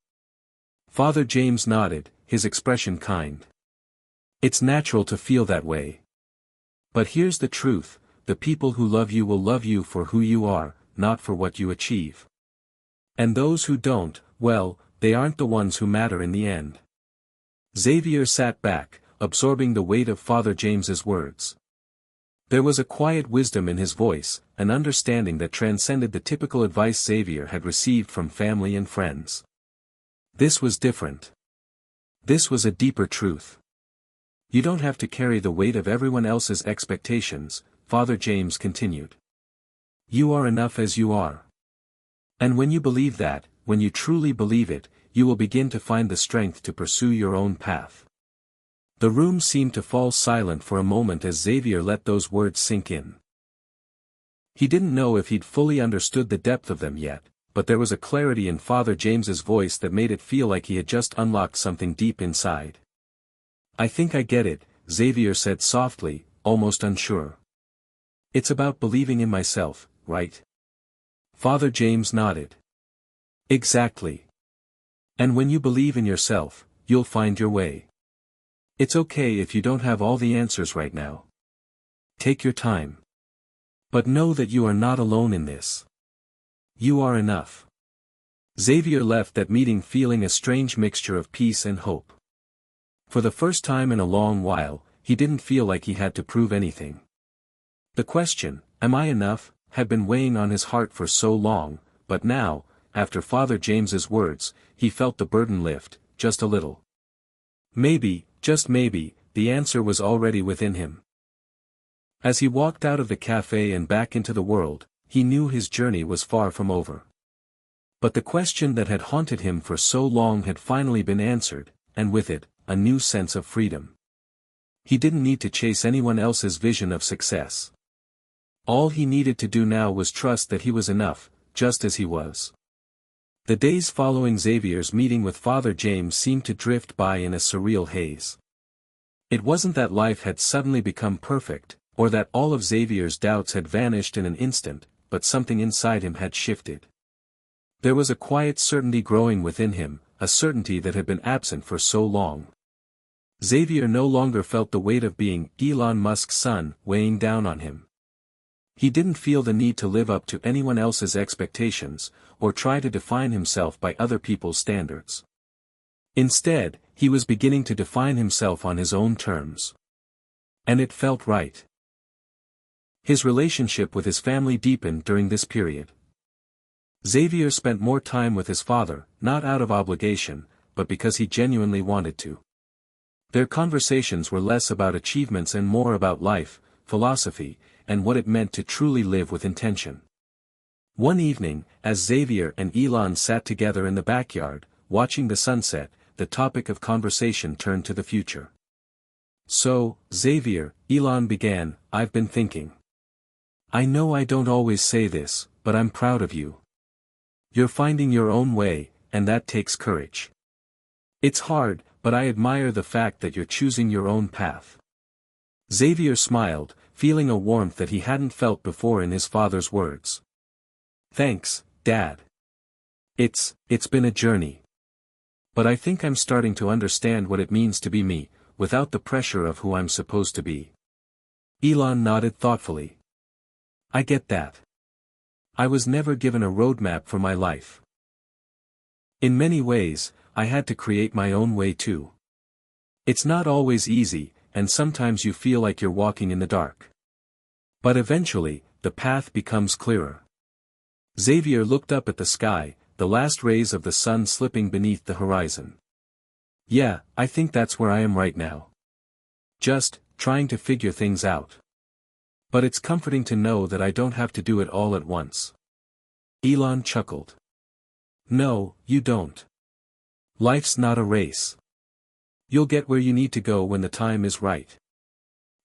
Father James nodded, his expression kind. "It's natural to feel that way. But here's the truth, the people who love you will love you for who you are, not for what you achieve. And those who don't, well, they aren't the ones who matter in the end." Xavier sat back, absorbing the weight of Father James's words. There was a quiet wisdom in his voice, an understanding that transcended the typical advice Xavier had received from family and friends. This was different. This was a deeper truth. You don't have to carry the weight of everyone else's expectations, Father James continued. You are enough as you are. And when you believe that, when you truly believe it, you will begin to find the strength to pursue your own path. The room seemed to fall silent for a moment as Xavier let those words sink in. He didn't know if he'd fully understood the depth of them yet, but there was a clarity in Father James's voice that made it feel like he had just unlocked something deep inside. I think I get it, Xavier said softly, almost unsure. It's about believing in myself, right? Father James nodded. Exactly. And when you believe in yourself, you'll find your way. It's okay if you don't have all the answers right now. Take your time. But know that you are not alone in this. You are enough. Xavier left that meeting feeling a strange mixture of peace and hope. For the first time in a long while, he didn't feel like he had to prove anything. The question, am I enough, had been weighing on his heart for so long, but now, after Father James's words, he felt the burden lift, just a little. Maybe, just maybe, the answer was already within him. As he walked out of the cafe and back into the world, he knew his journey was far from over. But the question that had haunted him for so long had finally been answered, and with it, a new sense of freedom. He didn't need to chase anyone else's vision of success. All he needed to do now was trust that he was enough, just as he was. The days following Xavier's meeting with Father James seemed to drift by in a surreal haze. It wasn't that life had suddenly become perfect, or that all of Xavier's doubts had vanished in an instant, but something inside him had shifted. There was a quiet certainty growing within him, a certainty that had been absent for so long. Xavier no longer felt the weight of being Elon Musk's son weighing down on him. He didn't feel the need to live up to anyone else's expectations, or try to define himself by other people's standards. Instead, he was beginning to define himself on his own terms. And it felt right. His relationship with his family deepened during this period. Xavier spent more time with his father, not out of obligation, but because he genuinely wanted to. Their conversations were less about achievements and more about life, philosophy, and what it meant to truly live with intention. One evening, as Xavier and Elon sat together in the backyard, watching the sunset, the topic of conversation turned to the future. So, Xavier, Elon began, I've been thinking. I know I don't always say this, but I'm proud of you. You're finding your own way, and that takes courage. It's hard, but I admire the fact that you're choosing your own path. Xavier smiled, feeling a warmth that he hadn't felt before in his father's words. Thanks, Dad. It's been a journey. But I think I'm starting to understand what it means to be me, without the pressure of who I'm supposed to be. Elon nodded thoughtfully. I get that. I was never given a roadmap for my life. In many ways, I had to create my own way too. It's not always easy, and sometimes you feel like you're walking in the dark. But eventually, the path becomes clearer. Xavier looked up at the sky, the last rays of the sun slipping beneath the horizon. Yeah, I think that's where I am right now. Just, trying to figure things out. But it's comforting to know that I don't have to do it all at once. Elon chuckled. No, you don't. Life's not a race. You'll get where you need to go when the time is right.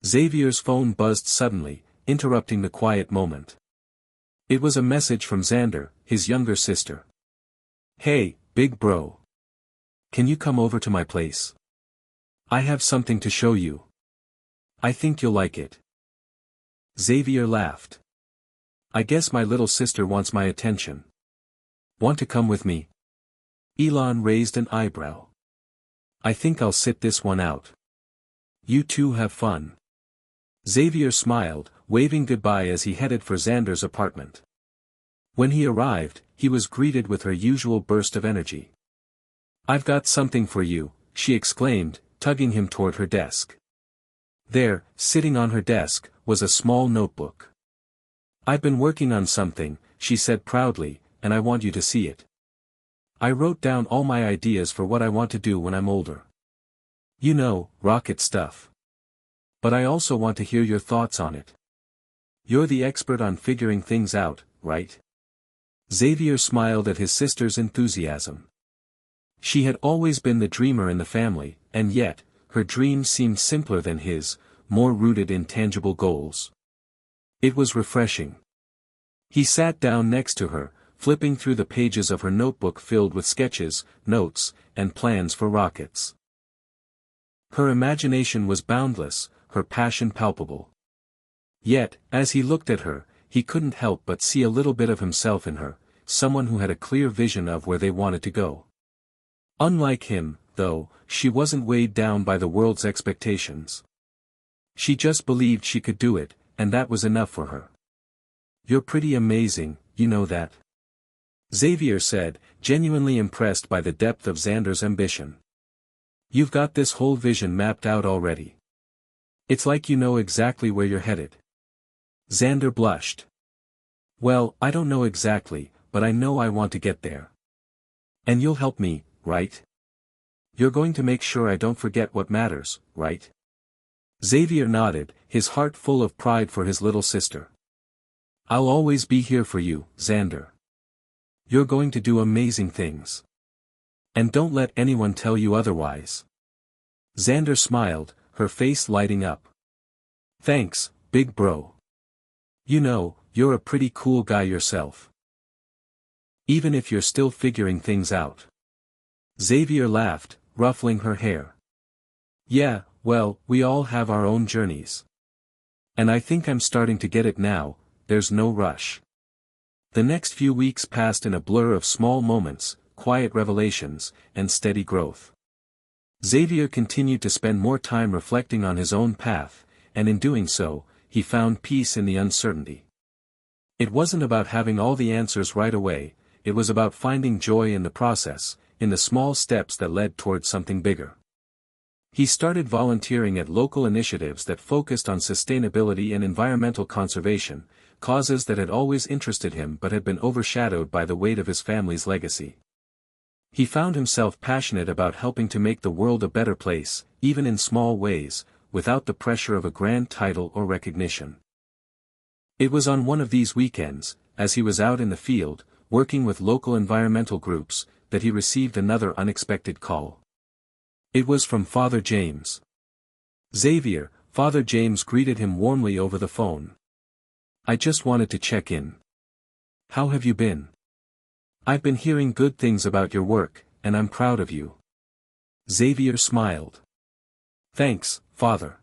Xavier's phone buzzed suddenly, interrupting the quiet moment. It was a message from Xander, his younger sister. Hey, big bro. Can you come over to my place? I have something to show you. I think you'll like it. Xavier laughed. I guess my little sister wants my attention. Want to come with me? Elon raised an eyebrow. I think I'll sit this one out. You two have fun. Xavier smiled, waving goodbye as he headed for Xander's apartment. When he arrived, he was greeted with her usual burst of energy. I've got something for you, she exclaimed, tugging him toward her desk. There, sitting on her desk, was a small notebook. "I've been working on something," she said proudly, "and I want you to see it. I wrote down all my ideas for what I want to do when I'm older. You know, rocket stuff. But I also want to hear your thoughts on it. You're the expert on figuring things out, right?" Xavier smiled at his sister's enthusiasm. She had always been the dreamer in the family, and yet, her dreams seemed simpler than his, more rooted in tangible goals. It was refreshing. He sat down next to her, flipping through the pages of her notebook filled with sketches, notes, and plans for rockets. Her imagination was boundless, her passion palpable. Yet, as he looked at her, he couldn't help but see a little bit of himself in her, someone who had a clear vision of where they wanted to go. Unlike him, though, she wasn't weighed down by the world's expectations. She just believed she could do it, and that was enough for her. "You're pretty amazing, you know that?" Xavier said, genuinely impressed by the depth of Xander's ambition. "You've got this whole vision mapped out already. It's like you know exactly where you're headed." Xander blushed. "Well, I don't know exactly, but I know I want to get there. And you'll help me, right? You're going to make sure I don't forget what matters, right?" Xavier nodded, his heart full of pride for his little sister. "I'll always be here for you, Xander. You're going to do amazing things. And don't let anyone tell you otherwise." Xander smiled, her face lighting up. "Thanks, big bro. You know, you're a pretty cool guy yourself. Even if you're still figuring things out." Xavier laughed, ruffling her hair. "Yeah, well, we all have our own journeys. And I think I'm starting to get it now, there's no rush." The next few weeks passed in a blur of small moments, quiet revelations, and steady growth. Xavier continued to spend more time reflecting on his own path, and in doing so, he found peace in the uncertainty. It wasn't about having all the answers right away, it was about finding joy in the process, in the small steps that led towards something bigger. He started volunteering at local initiatives that focused on sustainability and environmental conservation, causes that had always interested him but had been overshadowed by the weight of his family's legacy. He found himself passionate about helping to make the world a better place, even in small ways, without the pressure of a grand title or recognition. It was on one of these weekends, as he was out in the field, working with local environmental groups, that he received another unexpected call. It was from Father James. "Xavier," Father James greeted him warmly over the phone. "I just wanted to check in. How have you been? I've been hearing good things about your work, and I'm proud of you." Xavier smiled. "Thanks, Father.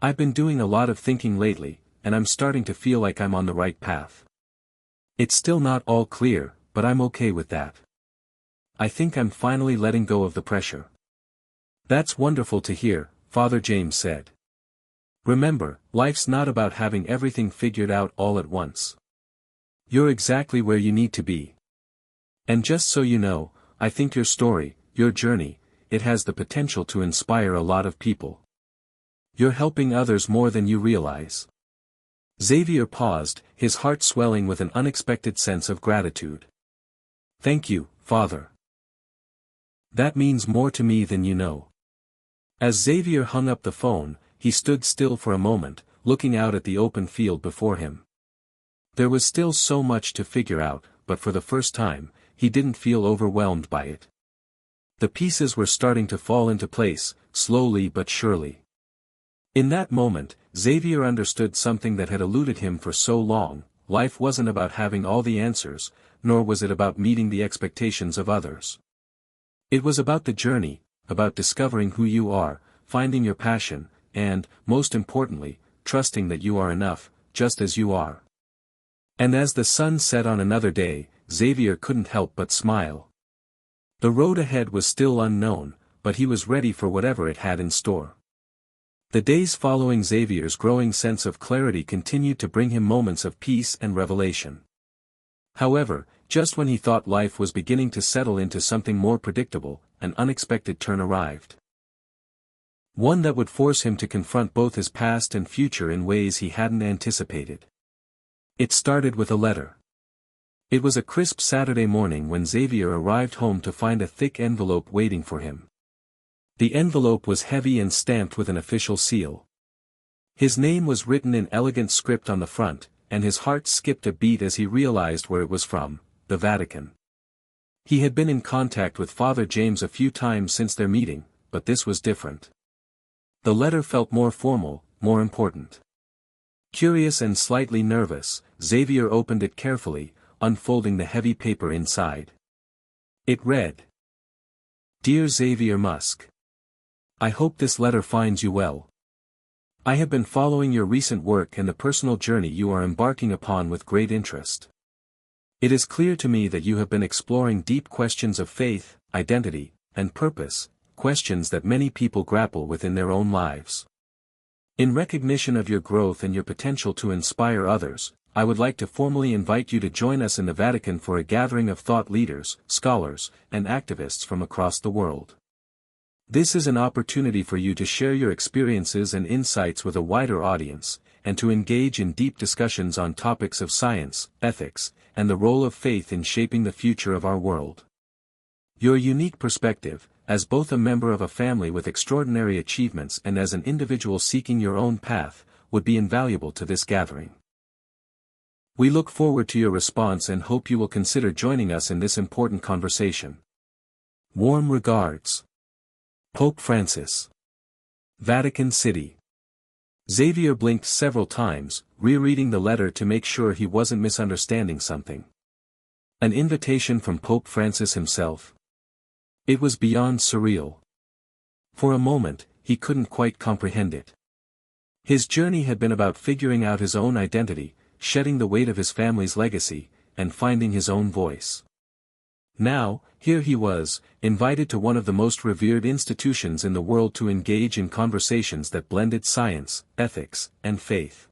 I've been doing a lot of thinking lately, and I'm starting to feel like I'm on the right path. It's still not all clear, but I'm okay with that. I think I'm finally letting go of the pressure." "That's wonderful to hear," Father James said. "Remember, life's not about having everything figured out all at once. You're exactly where you need to be. And just so you know, I think your story, your journey, it has the potential to inspire a lot of people. You're helping others more than you realize." Xavier paused, his heart swelling with an unexpected sense of gratitude. "Thank you, Father. That means more to me than you know." As Xavier hung up the phone, he stood still for a moment, looking out at the open field before him. There was still so much to figure out, but for the first time, he didn't feel overwhelmed by it. The pieces were starting to fall into place, slowly but surely. In that moment, Xavier understood something that had eluded him for so long: life wasn't about having all the answers, nor was it about meeting the expectations of others. It was about the journey, about discovering who you are, finding your passion, and, most importantly, trusting that you are enough, just as you are. And as the sun set on another day, Xavier couldn't help but smile. The road ahead was still unknown, but he was ready for whatever it had in store. The days following Xavier's growing sense of clarity continued to bring him moments of peace and revelation. However, just when he thought life was beginning to settle into something more predictable, an unexpected turn arrived. One that would force him to confront both his past and future in ways he hadn't anticipated. It started with a letter. It was a crisp Saturday morning when Xavier arrived home to find a thick envelope waiting for him. The envelope was heavy and stamped with an official seal. His name was written in elegant script on the front, and his heart skipped a beat as he realized where it was from: the Vatican. He had been in contact with Father James a few times since their meeting, but this was different. The letter felt more formal, more important. Curious and slightly nervous, Xavier opened it carefully, unfolding the heavy paper inside. It read: Dear Xavier Musk, I hope this letter finds you well. I have been following your recent work and the personal journey you are embarking upon with great interest. It is clear to me that you have been exploring deep questions of faith, identity, and purpose, questions that many people grapple with in their own lives. In recognition of your growth and your potential to inspire others, I would like to formally invite you to join us in the Vatican for a gathering of thought leaders, scholars, and activists from across the world. This is an opportunity for you to share your experiences and insights with a wider audience, and to engage in deep discussions on topics of science, ethics, and the role of faith in shaping the future of our world. Your unique perspective, as both a member of a family with extraordinary achievements and as an individual seeking your own path, would be invaluable to this gathering. We look forward to your response and hope you will consider joining us in this important conversation. Warm regards. Pope Francis. Vatican City. Xavier blinked several times, rereading the letter to make sure he wasn't misunderstanding something. An invitation from Pope Francis himself? It was beyond surreal. For a moment, he couldn't quite comprehend it. His journey had been about figuring out his own identity, shedding the weight of his family's legacy, and finding his own voice. Now, here he was, invited to one of the most revered institutions in the world to engage in conversations that blended science, ethics, and faith.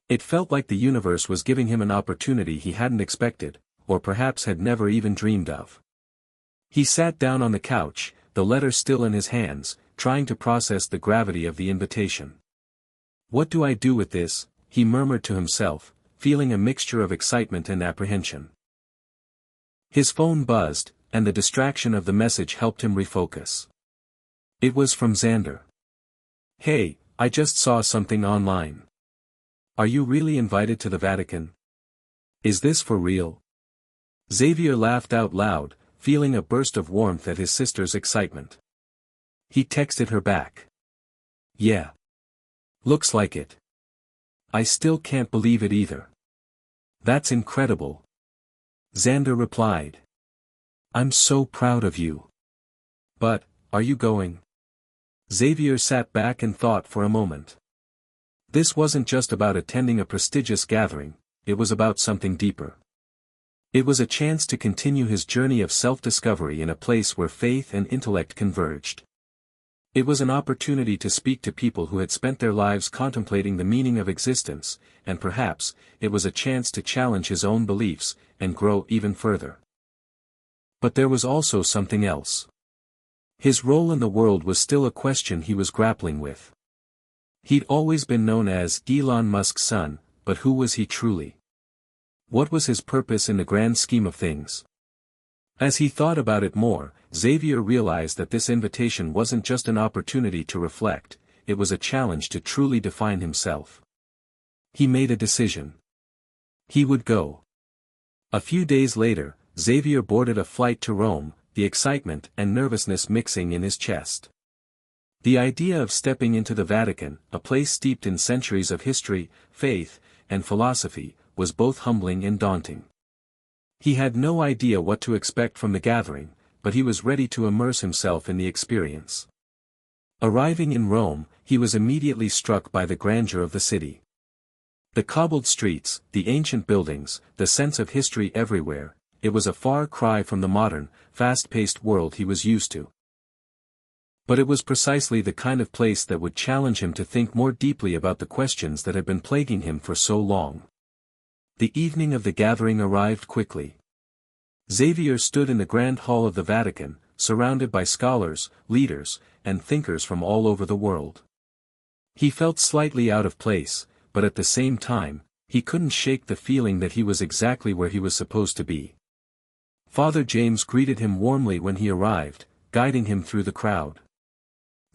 It felt like the universe was giving him an opportunity he hadn't expected, or perhaps had never even dreamed of. He sat down on the couch, the letter still in his hands, trying to process the gravity of the invitation. What do I do with this? He murmured to himself, feeling a mixture of excitement and apprehension. His phone buzzed, and the distraction of the message helped him refocus. It was from Xander. Hey, I just saw something online. Are you really invited to the Vatican? Is this for real? Xavier laughed out loud, feeling a burst of warmth at his sister's excitement. He texted her back. Yeah. Looks like it. I still can't believe it either. That's incredible. Xander replied. I'm so proud of you. But, are you going? Xavier sat back and thought for a moment. This wasn't just about attending a prestigious gathering, it was about something deeper. It was a chance to continue his journey of self-discovery in a place where faith and intellect converged. It was an opportunity to speak to people who had spent their lives contemplating the meaning of existence, and perhaps, it was a chance to challenge his own beliefs, and grow even further. But there was also something else. His role in the world was still a question he was grappling with. He'd always been known as Elon Musk's son, but who was he truly? What was his purpose in the grand scheme of things? As he thought about it more, Xavier realized that this invitation wasn't just an opportunity to reflect, it was a challenge to truly define himself. He made a decision. He would go. A few days later, Xavier boarded a flight to Rome, the excitement and nervousness mixing in his chest. The idea of stepping into the Vatican, a place steeped in centuries of history, faith, and philosophy, was both humbling and daunting. He had no idea what to expect from the gathering, but he was ready to immerse himself in the experience. Arriving in Rome, he was immediately struck by the grandeur of the city. The cobbled streets, the ancient buildings, the sense of history everywhere, it was a far cry from the modern, fast-paced world he was used to. But it was precisely the kind of place that would challenge him to think more deeply about the questions that had been plaguing him for so long. The evening of the gathering arrived quickly. Xavier stood in the Grand Hall of the Vatican, surrounded by scholars, leaders, and thinkers from all over the world. He felt slightly out of place, but at the same time, he couldn't shake the feeling that he was exactly where he was supposed to be. Father James greeted him warmly when he arrived, guiding him through the crowd.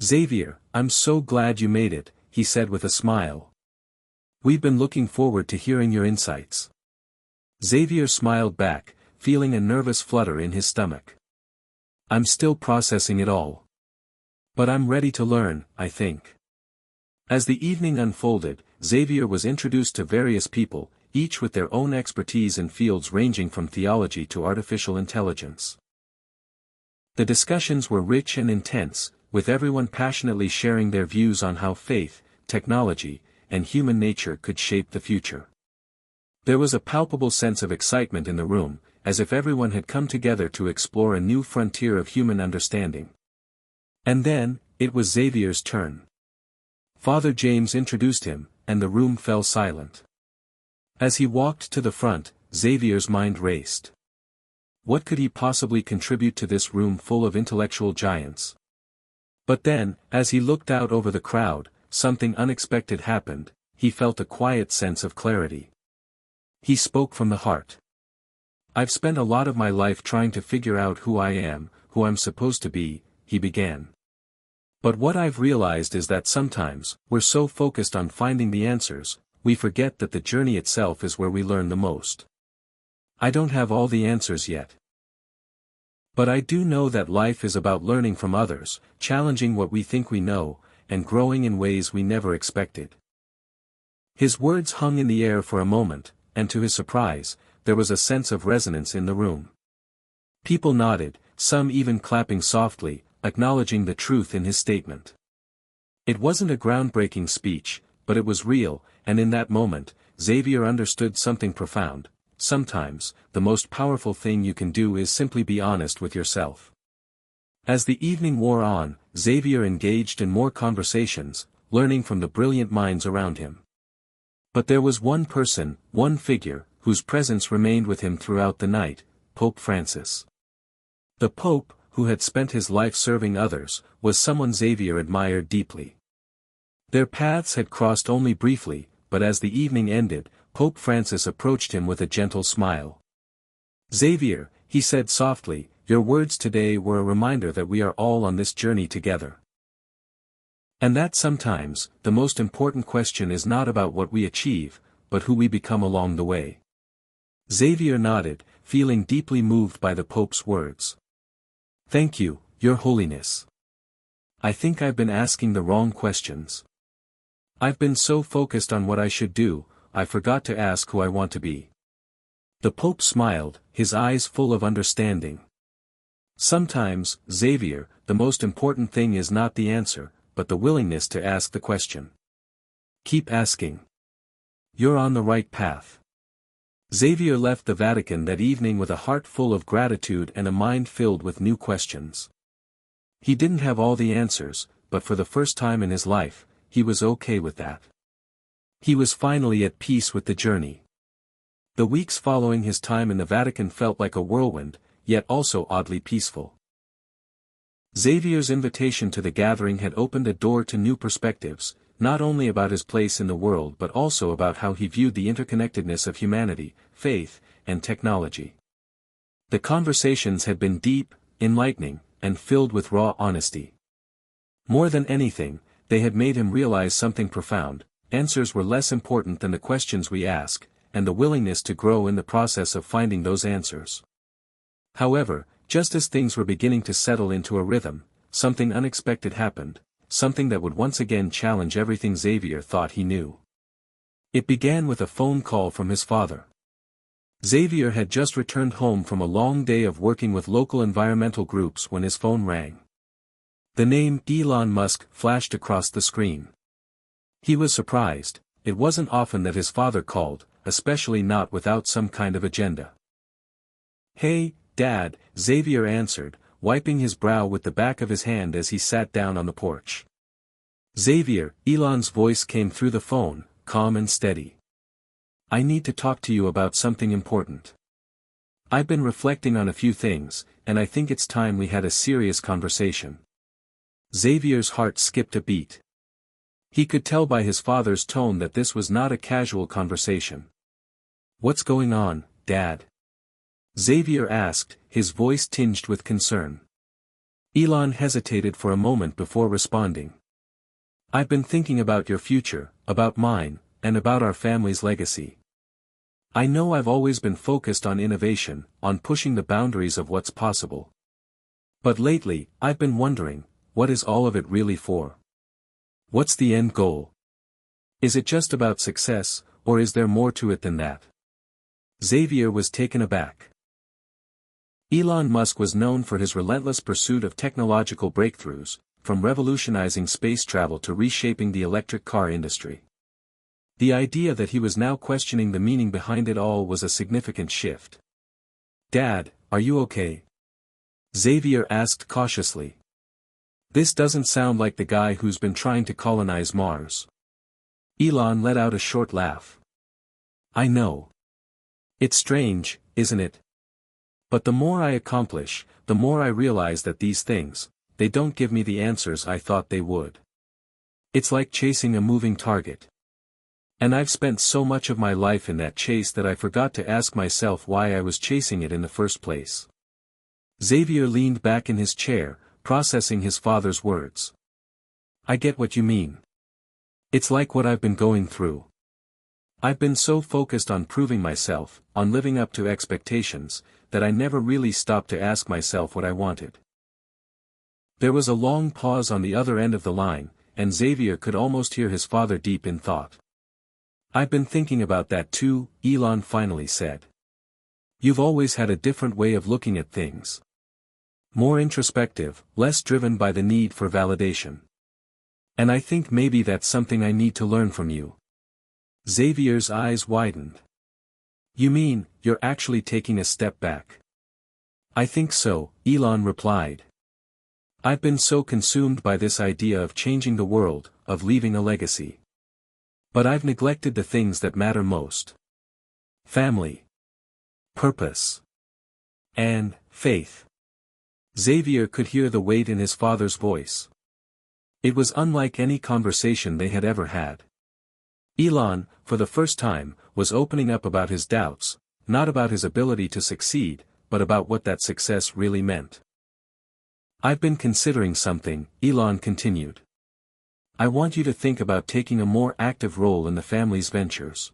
"Xavier, I'm so glad you made it," he said with a smile. "We've been looking forward to hearing your insights." Xavier smiled back, feeling a nervous flutter in his stomach. "I'm still processing it all. But I'm ready to learn, I think." As the evening unfolded, Xavier was introduced to various people, each with their own expertise in fields ranging from theology to artificial intelligence. The discussions were rich and intense, with everyone passionately sharing their views on how faith, technology, and human nature could shape the future. There was a palpable sense of excitement in the room, as if everyone had come together to explore a new frontier of human understanding. And then, it was Xavier's turn. Father James introduced him, and the room fell silent. As he walked to the front, Xavier's mind raced. What could he possibly contribute to this room full of intellectual giants? But then, as he looked out over the crowd, something unexpected happened. He felt a quiet sense of clarity. He spoke from the heart. "I've spent a lot of my life trying to figure out who I am, who I'm supposed to be," he began. "But what I've realized is that sometimes, we're so focused on finding the answers, we forget that the journey itself is where we learn the most. I don't have all the answers yet. But I do know that life is about learning from others, challenging what we think we know, and growing in ways we never expected." His words hung in the air for a moment, and to his surprise, there was a sense of resonance in the room. People nodded, some even clapping softly, acknowledging the truth in his statement. It wasn't a groundbreaking speech, but it was real, and in that moment, Xavier understood something profound. Sometimes, the most powerful thing you can do is simply be honest with yourself. As the evening wore on, Xavier engaged in more conversations, learning from the brilliant minds around him. But there was one person, one figure, whose presence remained with him throughout the night: Pope Francis. The Pope, who had spent his life serving others, was someone Xavier admired deeply. Their paths had crossed only briefly, but as the evening ended, Pope Francis approached him with a gentle smile. "Xavier," he said softly, "your words today were a reminder that we are all on this journey together. And that sometimes, the most important question is not about what we achieve, but who we become along the way." Xavier nodded, feeling deeply moved by the Pope's words. "Thank you, Your Holiness. I think I've been asking the wrong questions. I've been so focused on what I should do, I forgot to ask who I want to be." The Pope smiled, his eyes full of understanding. "Sometimes, Xavier, the most important thing is not the answer, but the willingness to ask the question. Keep asking. You're on the right path." Xavier left the Vatican that evening with a heart full of gratitude and a mind filled with new questions. He didn't have all the answers, but for the first time in his life, he was okay with that. He was finally at peace with the journey. The weeks following his time in the Vatican felt like a whirlwind, yet also oddly peaceful. Xavier's invitation to the gathering had opened a door to new perspectives, not only about his place in the world but also about how he viewed the interconnectedness of humanity, faith, and technology. The conversations had been deep, enlightening, and filled with raw honesty. More than anything, they had made him realize something profound: answers were less important than the questions we ask, and the willingness to grow in the process of finding those answers. However, just as things were beginning to settle into a rhythm, something unexpected happened, something that would once again challenge everything Xavier thought he knew. It began with a phone call from his father. Xavier had just returned home from a long day of working with local environmental groups when his phone rang. The name Elon Musk flashed across the screen. He was surprised. It wasn't often that his father called, especially not without some kind of agenda. "Hey, Dad," Xavier answered, wiping his brow with the back of his hand as he sat down on the porch. "Xavier," Elon's voice came through the phone, calm and steady. "I need to talk to you about something important. I've been reflecting on a few things, and I think it's time we had a serious conversation. Xavier's heart skipped a beat. He could tell by his father's tone that this was not a casual conversation. "What's going on, Dad?" Xavier asked, his voice tinged with concern. Elon hesitated for a moment before responding. "I've been thinking about your future, about mine, and about our family's legacy. I know I've always been focused on innovation, on pushing the boundaries of what's possible. But lately, I've been wondering, what is all of it really for? What's the end goal? Is it just about success, or is there more to it than that?" Xavier was taken aback. Elon Musk was known for his relentless pursuit of technological breakthroughs, from revolutionizing space travel to reshaping the electric car industry. The idea that he was now questioning the meaning behind it all was a significant shift. "Dad, are you okay?" Xavier asked cautiously. "This doesn't sound like the guy who's been trying to colonize Mars." Elon let out a short laugh. "I know. It's strange, isn't it? But the more I accomplish, the more I realize that these things, they don't give me the answers I thought they would. It's like chasing a moving target. And I've spent so much of my life in that chase that I forgot to ask myself why I was chasing it in the first place." Xavier leaned back in his chair, processing his father's words. "I get what you mean. It's like what I've been going through. I've been so focused on proving myself, on living up to expectations, that I never really stopped to ask myself what I wanted." There was a long pause on the other end of the line, and Xavier could almost hear his father deep in thought. "I've been thinking about that too," Elon finally said. "You've always had a different way of looking at things. More introspective, less driven by the need for validation. And I think maybe that's something I need to learn from you." Xavier's eyes widened. "You mean, you're actually taking a step back?" "I think so," Elon replied. "I've been so consumed by this idea of changing the world, of leaving a legacy. But I've neglected the things that matter most. Family. Purpose. And faith." Xavier could hear the weight in his father's voice. It was unlike any conversation they had ever had. Elon, for the first time, was opening up about his doubts, not about his ability to succeed, but about what that success really meant. "I've been considering something," Elon continued. "I want you to think about taking a more active role in the family's ventures.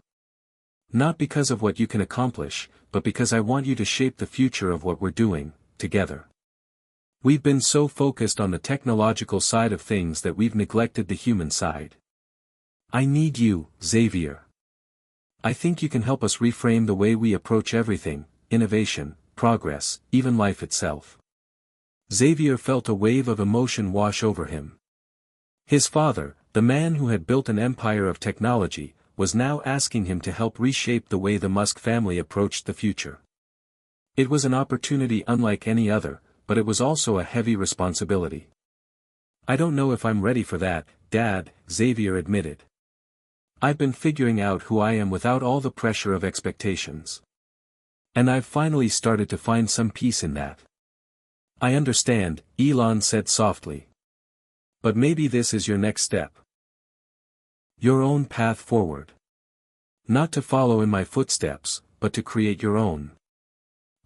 Not because of what you can accomplish, but because I want you to shape the future of what we're doing, together. We've been so focused on the technological side of things that we've neglected the human side. I need you, Xavier. I think you can help us reframe the way we approach everything, innovation, progress, even life itself." Xavier felt a wave of emotion wash over him. His father, the man who had built an empire of technology, was now asking him to help reshape the way the Musk family approached the future. It was an opportunity unlike any other, but it was also a heavy responsibility. "I don't know if I'm ready for that, Dad," Xavier admitted. "I've been figuring out who I am without all the pressure of expectations. And I've finally started to find some peace in that." "I understand," Elon said softly. "But maybe this is your next step. Your own path forward. Not to follow in my footsteps, but to create your own.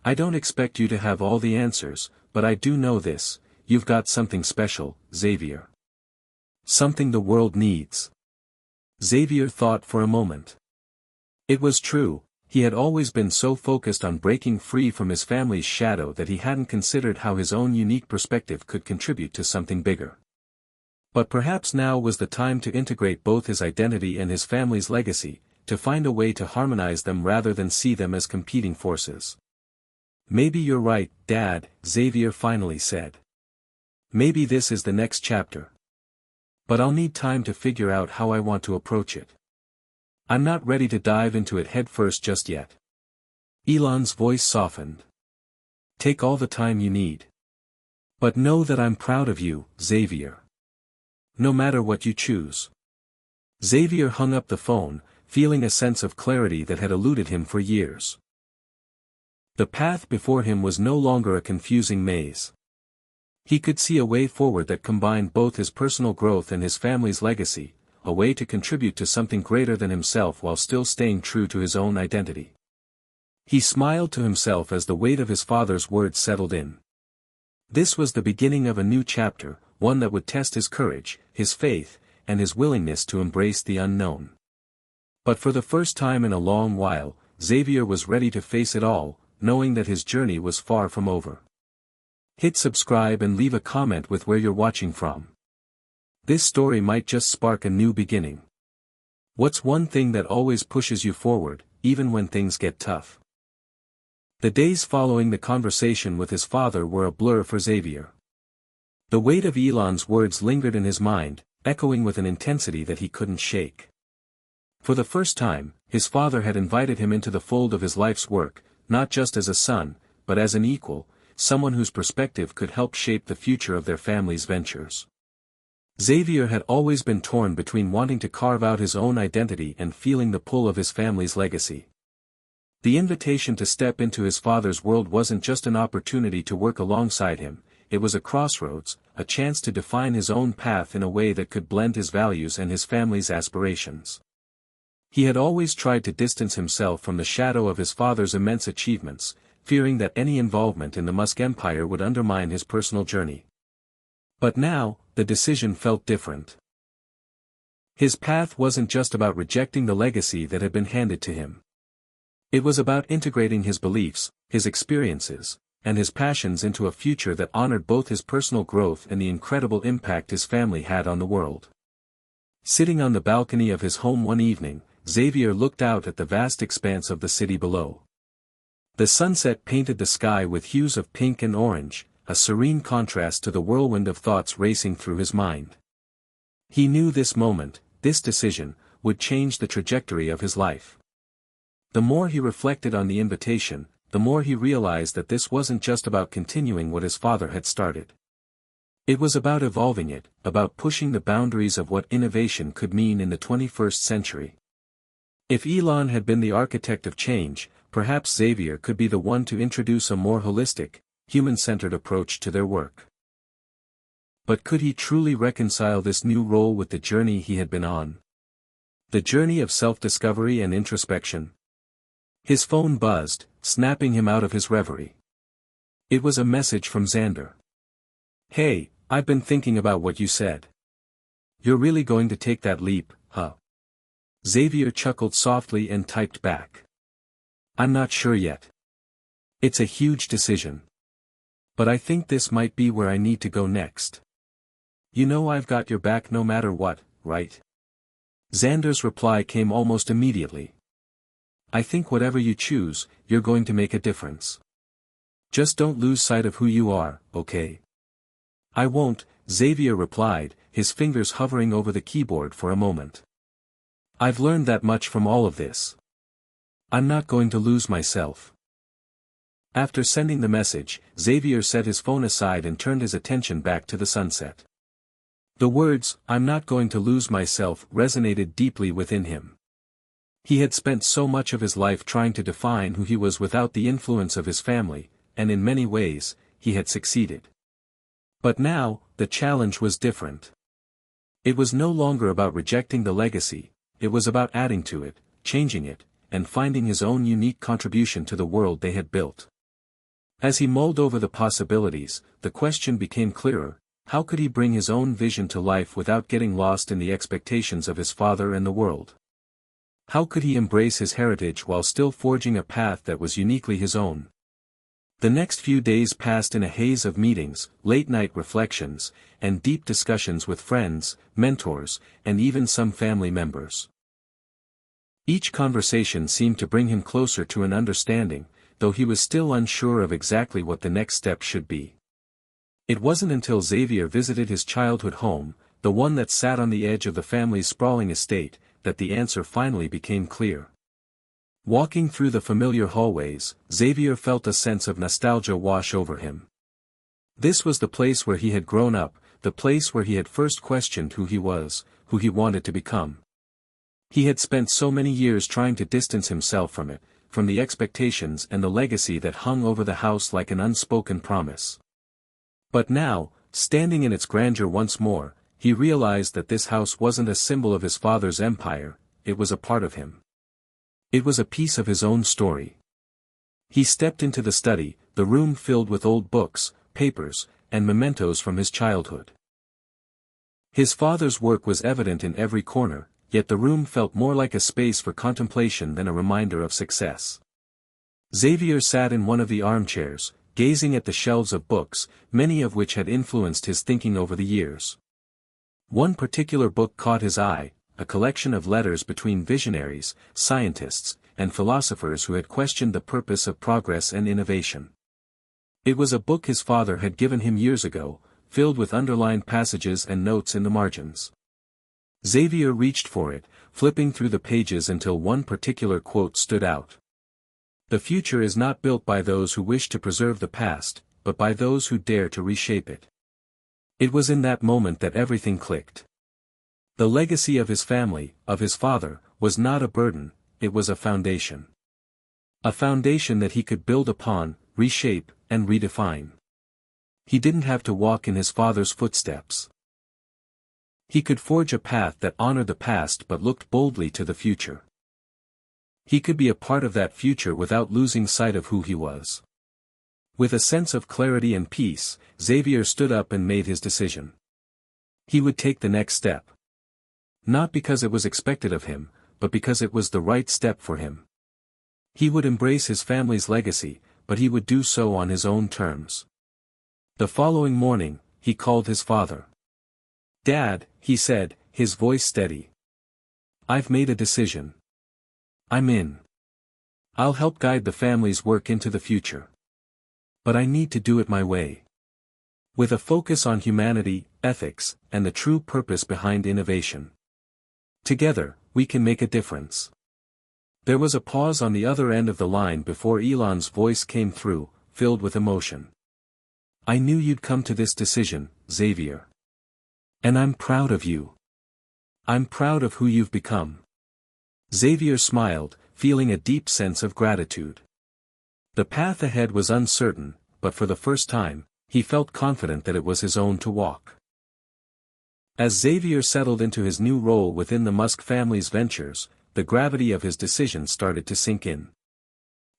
I don't expect you to have all the answers, but I do know this, you've got something special, Xavier. Something the world needs." Xavier thought for a moment. It was true, he had always been so focused on breaking free from his family's shadow that he hadn't considered how his own unique perspective could contribute to something bigger. But perhaps now was the time to integrate both his identity and his family's legacy, to find a way to harmonize them rather than see them as competing forces. "Maybe you're right, Dad," Xavier finally said. "Maybe this is the next chapter. But I'll need time to figure out how I want to approach it. I'm not ready to dive into it headfirst just yet." Elon's voice softened. "Take all the time you need. But know that I'm proud of you, Xavier. No matter what you choose." Xavier hung up the phone, feeling a sense of clarity that had eluded him for years. The path before him was no longer a confusing maze. He could see a way forward that combined both his personal growth and his family's legacy, a way to contribute to something greater than himself while still staying true to his own identity. He smiled to himself as the weight of his father's words settled in. This was the beginning of a new chapter, one that would test his courage, his faith, and his willingness to embrace the unknown. But for the first time in a long while, Xavier was ready to face it all, knowing that his journey was far from over. Hit subscribe and leave a comment with where you're watching from. This story might just spark a new beginning. What's one thing that always pushes you forward, even when things get tough? The days following the conversation with his father were a blur for Xavier. The weight of Elon's words lingered in his mind, echoing with an intensity that he couldn't shake. For the first time, his father had invited him into the fold of his life's work, not just as a son, but as an equal, someone whose perspective could help shape the future of their family's ventures. Xavier had always been torn between wanting to carve out his own identity and feeling the pull of his family's legacy. The invitation to step into his father's world wasn't just an opportunity to work alongside him, it was a crossroads, a chance to define his own path in a way that could blend his values and his family's aspirations. He had always tried to distance himself from the shadow of his father's immense achievements, fearing that any involvement in the Musk empire would undermine his personal journey. But now, the decision felt different. His path wasn't just about rejecting the legacy that had been handed to him. It was about integrating his beliefs, his experiences, and his passions into a future that honored both his personal growth and the incredible impact his family had on the world. Sitting on the balcony of his home one evening, Xavier looked out at the vast expanse of the city below. The sunset painted the sky with hues of pink and orange, a serene contrast to the whirlwind of thoughts racing through his mind. He knew this moment, this decision, would change the trajectory of his life. The more he reflected on the invitation, the more he realized that this wasn't just about continuing what his father had started. It was about evolving it, about pushing the boundaries of what innovation could mean in the 21st century. If Elon had been the architect of change, perhaps Xavier could be the one to introduce a more holistic, human-centered approach to their work. But could he truly reconcile this new role with the journey he had been on? The journey of self-discovery and introspection? His phone buzzed, snapping him out of his reverie. It was a message from Xander. "Hey, I've been thinking about what you said. You're really going to take that leap, huh?" Xavier chuckled softly and typed back. "I'm not sure yet. It's a huge decision. But I think this might be where I need to go next. You know I've got your back no matter what, right?" Xander's reply came almost immediately. "I think whatever you choose, you're going to make a difference. Just don't lose sight of who you are, okay?" "I won't," Xavier replied, his fingers hovering over the keyboard for a moment. "I've learned that much from all of this. I'm not going to lose myself." After sending the message, Xavier set his phone aside and turned his attention back to the sunset. The words, "I'm not going to lose myself," resonated deeply within him. He had spent so much of his life trying to define who he was without the influence of his family, and in many ways, he had succeeded. But now, the challenge was different. It was no longer about rejecting the legacy, it was about adding to it, changing it, and finding his own unique contribution to the world they had built. As he mulled over the possibilities, the question became clearer: how could he bring his own vision to life without getting lost in the expectations of his father and the world? How could he embrace his heritage while still forging a path that was uniquely his own? The next few days passed in a haze of meetings, late-night reflections, and deep discussions with friends, mentors, and even some family members. Each conversation seemed to bring him closer to an understanding, though he was still unsure of exactly what the next step should be. It wasn't until Xavier visited his childhood home, the one that sat on the edge of the family's sprawling estate, that the answer finally became clear. Walking through the familiar hallways, Xavier felt a sense of nostalgia wash over him. This was the place where he had grown up, the place where he had first questioned who he was, who he wanted to become. He had spent so many years trying to distance himself from it, from the expectations and the legacy that hung over the house like an unspoken promise. But now, standing in its grandeur once more, he realized that this house wasn't a symbol of his father's empire, it was a part of him. It was a piece of his own story. He stepped into the study, the room filled with old books, papers, and mementos from his childhood. His father's work was evident in every corner, yet the room felt more like a space for contemplation than a reminder of success. Xavier sat in one of the armchairs, gazing at the shelves of books, many of which had influenced his thinking over the years. One particular book caught his eye, a collection of letters between visionaries, scientists, and philosophers who had questioned the purpose of progress and innovation. It was a book his father had given him years ago, filled with underlined passages and notes in the margins. Xavier reached for it, flipping through the pages until one particular quote stood out. "The future is not built by those who wish to preserve the past, but by those who dare to reshape it." It was in that moment that everything clicked. The legacy of his family, of his father, was not a burden, it was a foundation. A foundation that he could build upon, reshape, and redefine. He didn't have to walk in his father's footsteps. He could forge a path that honored the past but looked boldly to the future. He could be a part of that future without losing sight of who he was. With a sense of clarity and peace, Xavier stood up and made his decision. He would take the next step. Not because it was expected of him, but because it was the right step for him. He would embrace his family's legacy, but he would do so on his own terms. The following morning, he called his father. "Dad," he said, his voice steady. "I've made a decision. I'm in. I'll help guide the family's work into the future. But I need to do it my way. With a focus on humanity, ethics, and the true purpose behind innovation. Together, we can make a difference." There was a pause on the other end of the line before Elon's voice came through, filled with emotion. "I knew you'd come to this decision, Xavier. And I'm proud of you. I'm proud of who you've become." Xavier smiled, feeling a deep sense of gratitude. The path ahead was uncertain, but for the first time, he felt confident that it was his own to walk. As Xavier settled into his new role within the Musk family's ventures, the gravity of his decision started to sink in.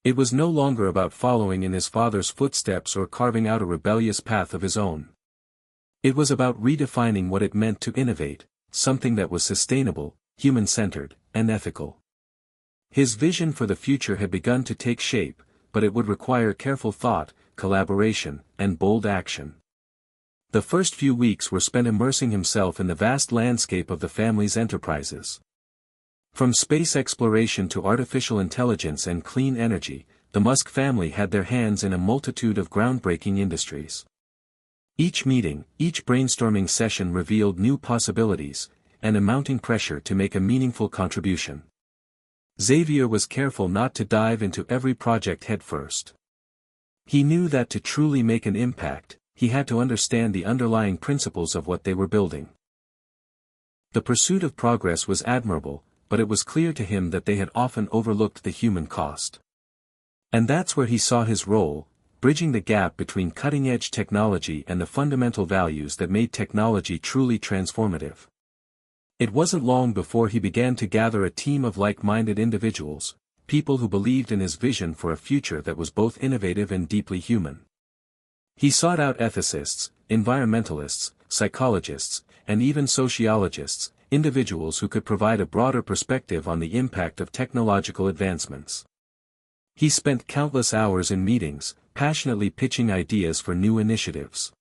It was no longer about following in his father's footsteps or carving out a rebellious path of his own. It was about redefining what it meant to innovate, something that was sustainable, human-centered, and ethical. His vision for the future had begun to take shape, but it would require careful thought, collaboration, and bold action. The first few weeks were spent immersing himself in the vast landscape of the family's enterprises. From space exploration to artificial intelligence and clean energy, the Musk family had their hands in a multitude of groundbreaking industries. Each meeting, each brainstorming session revealed new possibilities, and a mounting pressure to make a meaningful contribution. Xavier was careful not to dive into every project headfirst. He knew that to truly make an impact, he had to understand the underlying principles of what they were building. The pursuit of progress was admirable, but it was clear to him that they had often overlooked the human cost. And that's where he saw his role, bridging the gap between cutting-edge technology and the fundamental values that made technology truly transformative. It wasn't long before he began to gather a team of like-minded individuals, people who believed in his vision for a future that was both innovative and deeply human. He sought out ethicists, environmentalists, psychologists, and even sociologists, individuals who could provide a broader perspective on the impact of technological advancements. He spent countless hours in meetings, passionately pitching ideas for new initiatives.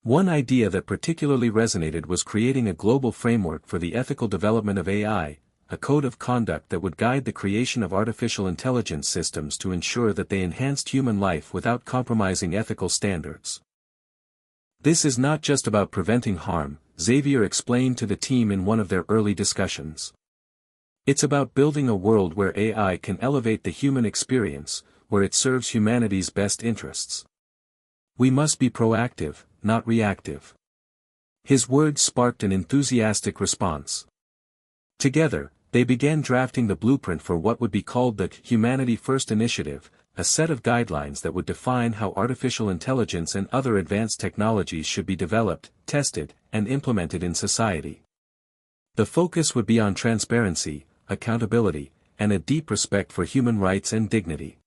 One idea that particularly resonated was creating a global framework for the ethical development of AI, a code of conduct that would guide the creation of artificial intelligence systems to ensure that they enhanced human life without compromising ethical standards. "This is not just about preventing harm," Xavier explained to the team in one of their early discussions. "It's about building a world where AI can elevate the human experience, where it serves humanity's best interests. We must be proactive, not reactive." His words sparked an enthusiastic response. Together, They began drafting the blueprint for what would be called the Humanity First Initiative, a set of guidelines that would define how artificial intelligence and other advanced technologies should be developed, tested, and implemented in society. The focus would be on transparency, accountability, and a deep respect for human rights and dignity.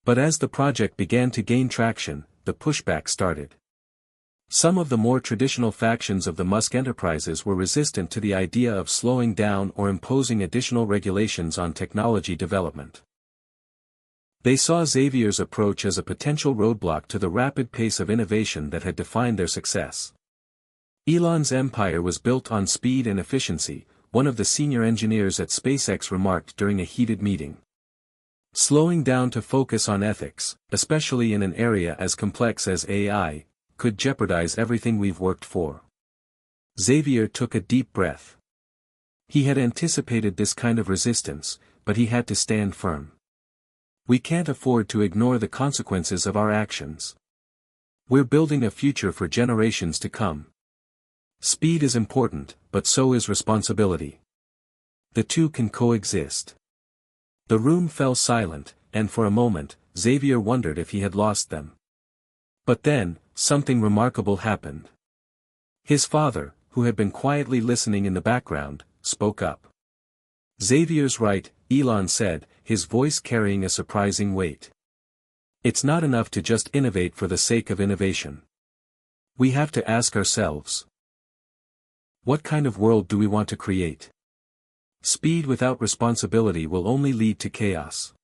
But as the project began to gain traction, the pushback started. Some of the more traditional factions of the Musk enterprises were resistant to the idea of slowing down or imposing additional regulations on technology development. They saw Xavier's approach as a potential roadblock to the rapid pace of innovation that had defined their success. Elon's empire was built on speed and efficiency, one of the senior engineers at SpaceX remarked during a heated meeting. Slowing down to focus on ethics, especially in an area as complex as AI, could jeopardize everything we've worked for. Xavier took a deep breath. He had anticipated this kind of resistance, but he had to stand firm. We can't afford to ignore the consequences of our actions. We're building a future for generations to come. Speed is important, but so is responsibility. The two can coexist. The room fell silent, and for a moment, Xavier wondered if he had lost them. But then, something remarkable happened. His father, who had been quietly listening in the background, spoke up. "Xavier's right," Elon said, his voice carrying a surprising weight. "It's not enough to just innovate for the sake of innovation. We have to ask ourselves, what kind of world do we want to create? Speed without responsibility will only lead to chaos.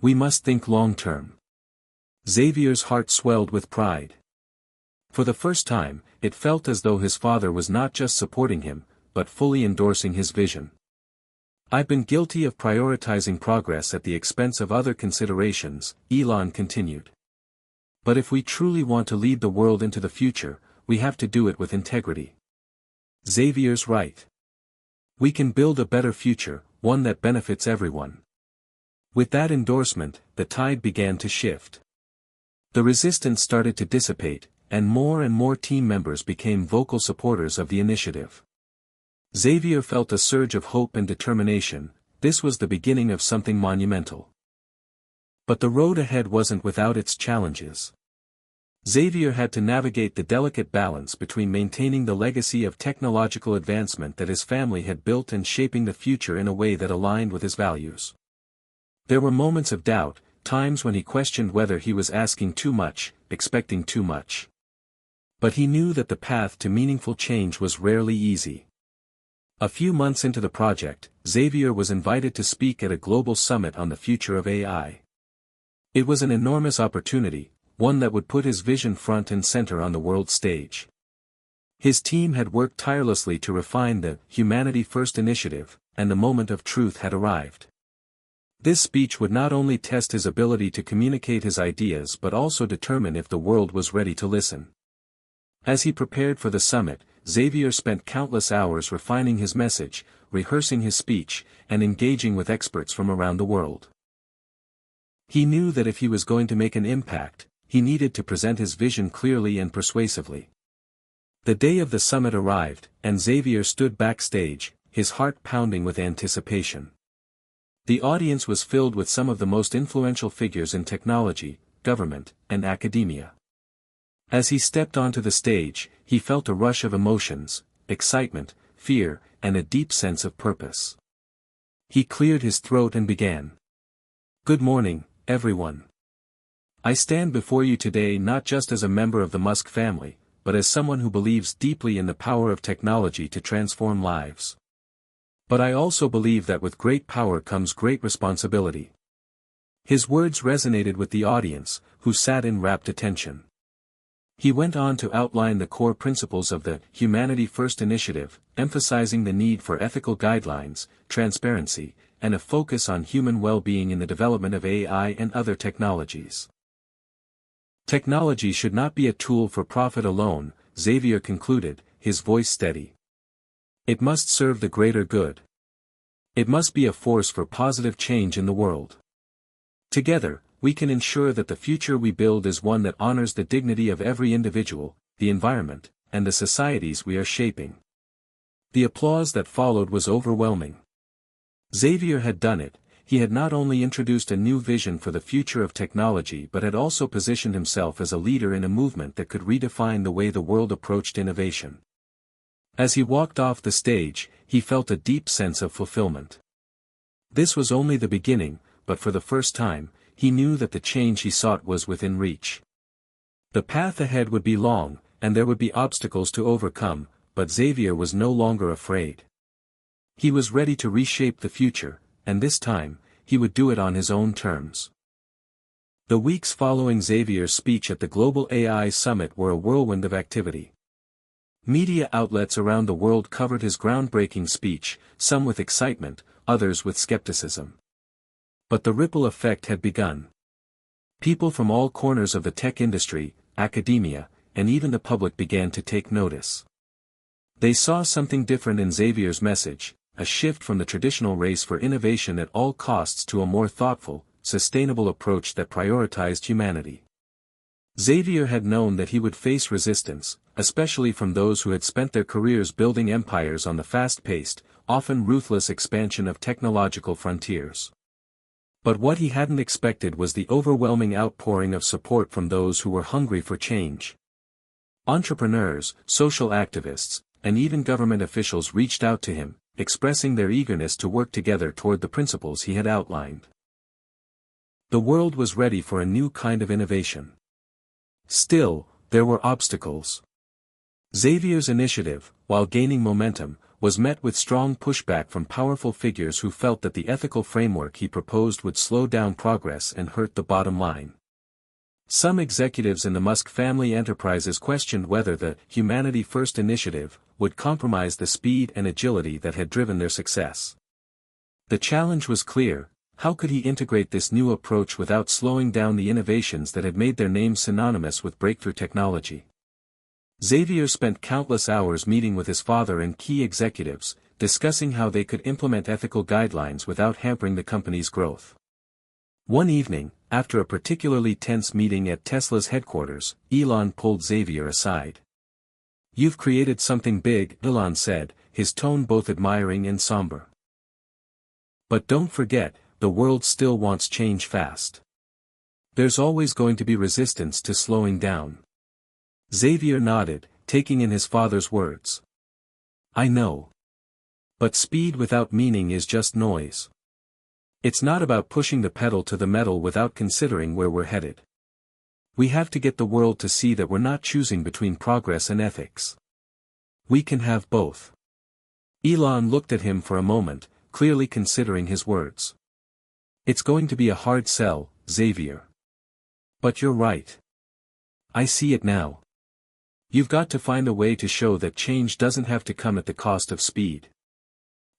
We must think long-term." Xavier's heart swelled with pride. For the first time, it felt as though his father was not just supporting him, but fully endorsing his vision. "I've been guilty of prioritizing progress at the expense of other considerations," Elon continued. "But if we truly want to lead the world into the future, we have to do it with integrity." Xavier's right. We can build a better future, one that benefits everyone. With that endorsement, the tide began to shift. The resistance started to dissipate, and more team members became vocal supporters of the initiative. Xavier felt a surge of hope and determination. This was the beginning of something monumental. But the road ahead wasn't without its challenges. Xavier had to navigate the delicate balance between maintaining the legacy of technological advancement that his family had built and shaping the future in a way that aligned with his values. There were moments of doubt, times when he questioned whether he was asking too much, expecting too much. But he knew that the path to meaningful change was rarely easy. A few months into the project, Xavier was invited to speak at a global summit on the future of AI. It was an enormous opportunity, one that would put his vision front and center on the world stage. His team had worked tirelessly to refine the Humanity First Initiative, and the moment of truth had arrived. This speech would not only test his ability to communicate his ideas but also determine if the world was ready to listen. As he prepared for the summit, Xavier spent countless hours refining his message, rehearsing his speech, and engaging with experts from around the world. He knew that if he was going to make an impact, he needed to present his vision clearly and persuasively. The day of the summit arrived, and Xavier stood backstage, his heart pounding with anticipation. The audience was filled with some of the most influential figures in technology, government, and academia. As he stepped onto the stage, he felt a rush of emotions, excitement, fear, and a deep sense of purpose. He cleared his throat and began. "Good morning, everyone. I stand before you today not just as a member of the Musk family, but as someone who believes deeply in the power of technology to transform lives. But I also believe that with great power comes great responsibility." His words resonated with the audience, who sat in rapt attention. He went on to outline the core principles of the Humanity First Initiative, emphasizing the need for ethical guidelines, transparency, and a focus on human well-being in the development of AI and other technologies. Technology should not be a tool for profit alone, Xavier concluded, his voice steady. It must serve the greater good. It must be a force for positive change in the world. Together, we can ensure that the future we build is one that honors the dignity of every individual, the environment, and the societies we are shaping. The applause that followed was overwhelming. Xavier had done it. He had not only introduced a new vision for the future of technology but had also positioned himself as a leader in a movement that could redefine the way the world approached innovation. As he walked off the stage, he felt a deep sense of fulfillment. This was only the beginning, but for the first time, he knew that the change he sought was within reach. The path ahead would be long, and there would be obstacles to overcome, but Xavier was no longer afraid. He was ready to reshape the future, and this time, he would do it on his own terms. The weeks following Xavier's speech at the Global AI Summit were a whirlwind of activity. Media outlets around the world covered his groundbreaking speech, some with excitement, others with skepticism. But the ripple effect had begun. People from all corners of the tech industry, academia, and even the public began to take notice. They saw something different in Xavier's message, a shift from the traditional race for innovation at all costs to a more thoughtful, sustainable approach that prioritized humanity. Xavier had known that he would face resistance, especially from those who had spent their careers building empires on the fast-paced, often ruthless expansion of technological frontiers. But what he hadn't expected was the overwhelming outpouring of support from those who were hungry for change. Entrepreneurs, social activists, and even government officials reached out to him, expressing their eagerness to work together toward the principles he had outlined. The world was ready for a new kind of innovation. Still, there were obstacles. Xavier's initiative, while gaining momentum, was met with strong pushback from powerful figures who felt that the ethical framework he proposed would slow down progress and hurt the bottom line. Some executives in the Musk family enterprises questioned whether the Humanity First initiative would compromise the speed and agility that had driven their success. The challenge was clear: how could he integrate this new approach without slowing down the innovations that had made their names synonymous with breakthrough technology? Xavier spent countless hours meeting with his father and key executives, discussing how they could implement ethical guidelines without hampering the company's growth. One evening, after a particularly tense meeting at Tesla's headquarters, Elon pulled Xavier aside. "You've created something big," Elon said, his tone both admiring and somber. "But don't forget, the world still wants change fast. There's always going to be resistance to slowing down." Xavier nodded, taking in his father's words. "I know. But speed without meaning is just noise. It's not about pushing the pedal to the metal without considering where we're headed. We have to get the world to see that we're not choosing between progress and ethics. We can have both." Elon looked at him for a moment, clearly considering his words. "It's going to be a hard sell, Xavier. But you're right. I see it now. You've got to find a way to show that change doesn't have to come at the cost of speed."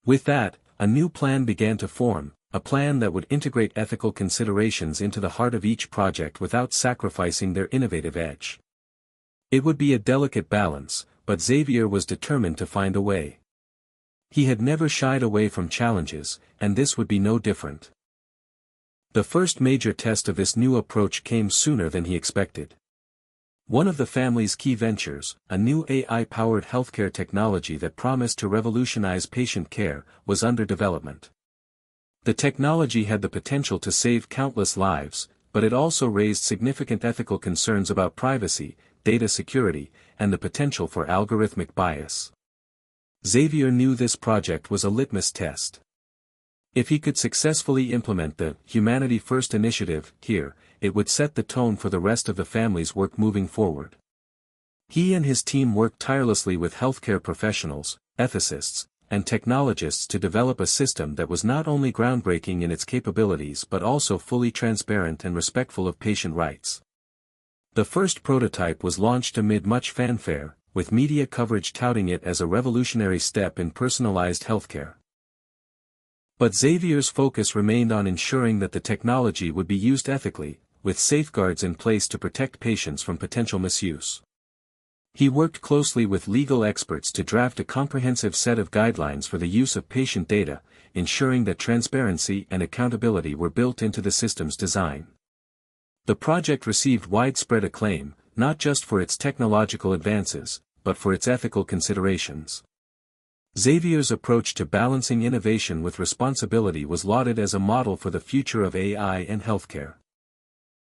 With that, a new plan began to form, a plan that would integrate ethical considerations into the heart of each project without sacrificing their innovative edge. It would be a delicate balance, but Xavier was determined to find a way. He had never shied away from challenges, and this would be no different. The first major test of this new approach came sooner than he expected. One of the family's key ventures, a new AI-powered healthcare technology that promised to revolutionize patient care, was under development. The technology had the potential to save countless lives, but it also raised significant ethical concerns about privacy, data security, and the potential for algorithmic bias. Xavier knew this project was a litmus test. If he could successfully implement the Humanity First initiative here, it would set the tone for the rest of the family's work moving forward. He and his team worked tirelessly with healthcare professionals, ethicists, and technologists to develop a system that was not only groundbreaking in its capabilities but also fully transparent and respectful of patient rights. The first prototype was launched amid much fanfare, with media coverage touting it as a revolutionary step in personalized healthcare. But Xavier's focus remained on ensuring that the technology would be used ethically, with safeguards in place to protect patients from potential misuse. He worked closely with legal experts to draft a comprehensive set of guidelines for the use of patient data, ensuring that transparency and accountability were built into the system's design. The project received widespread acclaim, not just for its technological advances, but for its ethical considerations. Xavier's approach to balancing innovation with responsibility was lauded as a model for the future of AI and healthcare.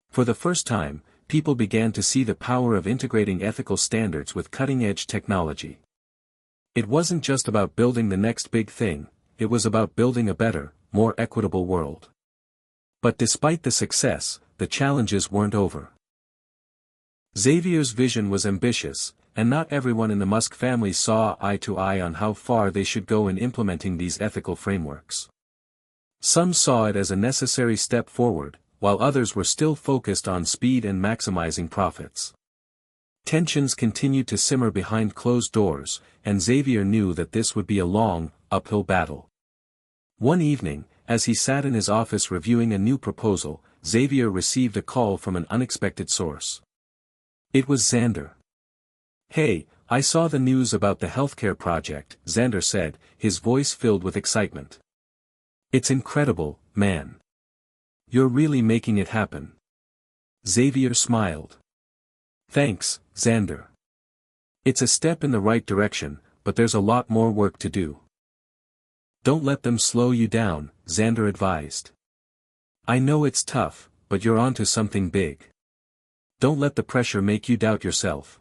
For the first time, people began to see the power of integrating ethical standards with cutting-edge technology. It wasn't just about building the next big thing, it was about building a better, more equitable world. But despite the success, the challenges weren't over. Xavier's vision was ambitious, and not everyone in the Musk family saw eye to eye on how far they should go in implementing these ethical frameworks. Some saw it as a necessary step forward, while others were still focused on speed and maximizing profits. Tensions continued to simmer behind closed doors, and Xavier knew that this would be a long, uphill battle. One evening, as he sat in his office reviewing a new proposal, Xavier received a call from an unexpected source. It was Xander. "Hey, I saw the news about the healthcare project," Xander said, his voice filled with excitement. "It's incredible, man. You're really making it happen." Xavier smiled. "Thanks, Xander. It's a step in the right direction, but there's a lot more work to do." "Don't let them slow you down," Xander advised. "I know it's tough, but you're onto something big. Don't let the pressure make you doubt yourself.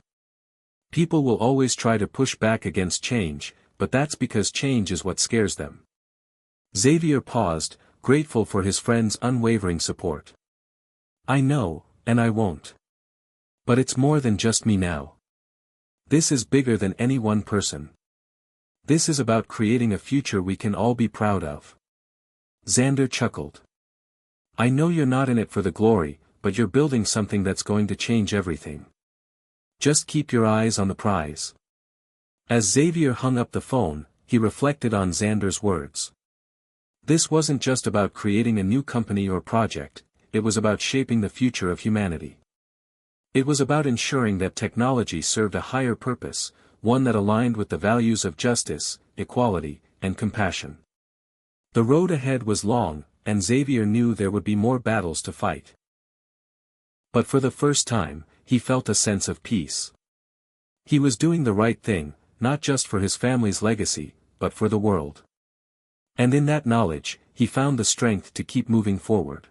People will always try to push back against change, but that's because change is what scares them." Xavier paused, grateful for his friend's unwavering support. "I know, and I won't. But it's more than just me now. This is bigger than any one person. This is about creating a future we can all be proud of." Xander chuckled. "I know you're not in it for the glory, but you're building something that's going to change everything. Just keep your eyes on the prize." As Xavier hung up the phone, he reflected on Xander's words. This wasn't just about creating a new company or project, it was about shaping the future of humanity. It was about ensuring that technology served a higher purpose, one that aligned with the values of justice, equality, and compassion. The road ahead was long, and Xavier knew there would be more battles to fight. But for the first time, he felt a sense of peace. He was doing the right thing, not just for his family's legacy, but for the world. And in that knowledge, he found the strength to keep moving forward.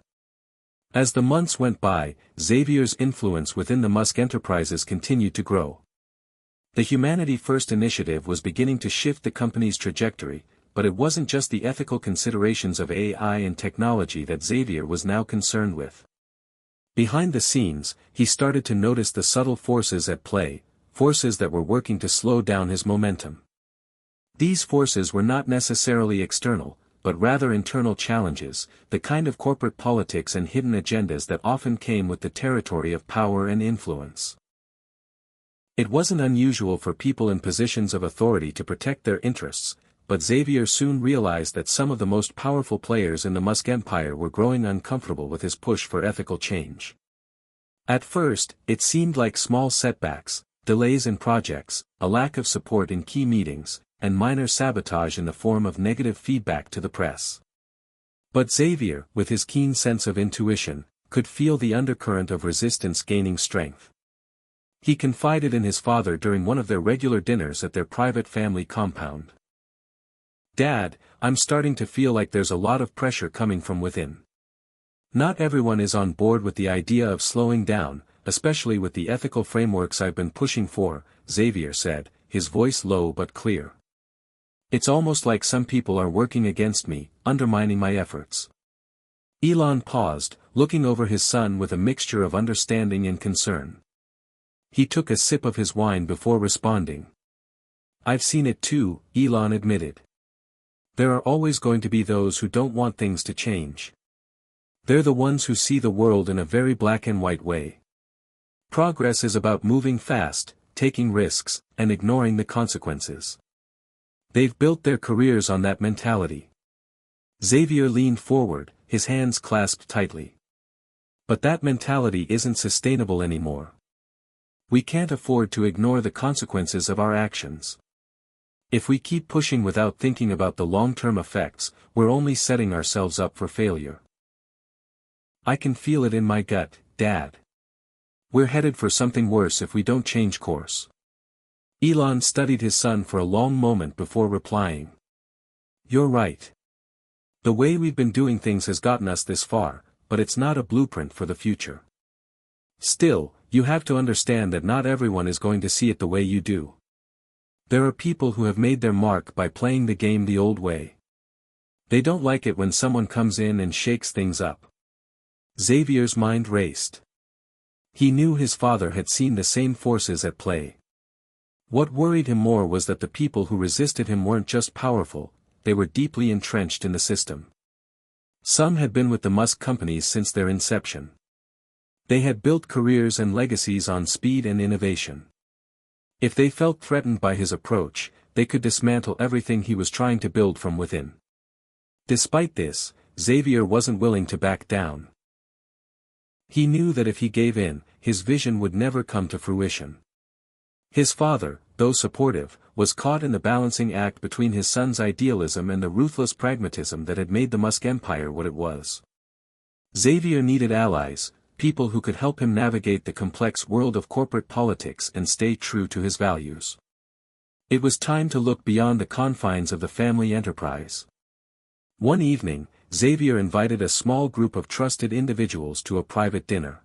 As the months went by, Xavier's influence within the Musk enterprises continued to grow. The Humanity First initiative was beginning to shift the company's trajectory, but it wasn't just the ethical considerations of AI and technology that Xavier was now concerned with. Behind the scenes, he started to notice the subtle forces at play, forces that were working to slow down his momentum. These forces were not necessarily external, but rather internal challenges, the kind of corporate politics and hidden agendas that often came with the territory of power and influence. It wasn't unusual for people in positions of authority to protect their interests, but Xavier soon realized that some of the most powerful players in the Musk empire were growing uncomfortable with his push for ethical change. At first, it seemed like small setbacks, delays in projects, a lack of support in key meetings, and minor sabotage in the form of negative feedback to the press. But Xavier, with his keen sense of intuition, could feel the undercurrent of resistance gaining strength. He confided in his father during one of their regular dinners at their private family compound. "Dad, I'm starting to feel like there's a lot of pressure coming from within. Not everyone is on board with the idea of slowing down, especially with the ethical frameworks I've been pushing for," Xavier said, his voice low but clear. "It's almost like some people are working against me, undermining my efforts." Elon paused, looking over his son with a mixture of understanding and concern. He took a sip of his wine before responding. "I've seen it too," Elon admitted. "There are always going to be those who don't want things to change. They're the ones who see the world in a very black and white way. Progress is about moving fast, taking risks, and ignoring the consequences. They've built their careers on that mentality." Xavier leaned forward, his hands clasped tightly. "But that mentality isn't sustainable anymore. We can't afford to ignore the consequences of our actions. If we keep pushing without thinking about the long-term effects, we're only setting ourselves up for failure." "I can feel it in my gut, Dad. We're headed for something worse if we don't change course." Elon studied his son for a long moment before replying. You're right. The way we've been doing things has gotten us this far, but it's not a blueprint for the future. Still, you have to understand that not everyone is going to see it the way you do. There are people who have made their mark by playing the game the old way. They don't like it when someone comes in and shakes things up. Xavier's mind raced. He knew his father had seen the same forces at play. What worried him more was that the people who resisted him weren't just powerful, they were deeply entrenched in the system. Some had been with the Musk companies since their inception. They had built careers and legacies on speed and innovation. If they felt threatened by his approach, they could dismantle everything he was trying to build from within. Despite this, Xavier wasn't willing to back down. He knew that if he gave in, his vision would never come to fruition. His father, though supportive, was caught in the balancing act between his son's idealism and the ruthless pragmatism that had made the Musk empire what it was. Xavier needed allies, people who could help him navigate the complex world of corporate politics and stay true to his values. It was time to look beyond the confines of the family enterprise. One evening, Xavier invited a small group of trusted individuals to a private dinner.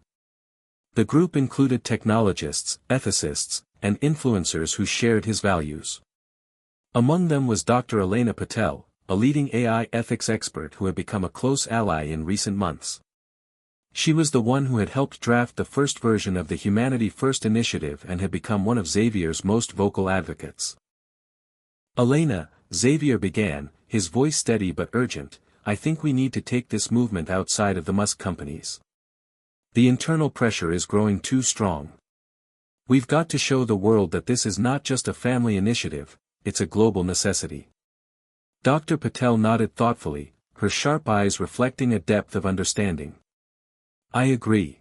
The group included technologists, ethicists, and influencers who shared his values. Among them was Dr. Elena Patel, a leading AI ethics expert who had become a close ally in recent months. She was the one who had helped draft the first version of the Humanity First initiative and had become one of Xavier's most vocal advocates. Elena, Xavier began, his voice steady but urgent, I think we need to take this movement outside of the Musk companies. The internal pressure is growing too strong. We've got to show the world that this is not just a family initiative, it's a global necessity. Dr. Patel nodded thoughtfully, her sharp eyes reflecting a depth of understanding. I agree.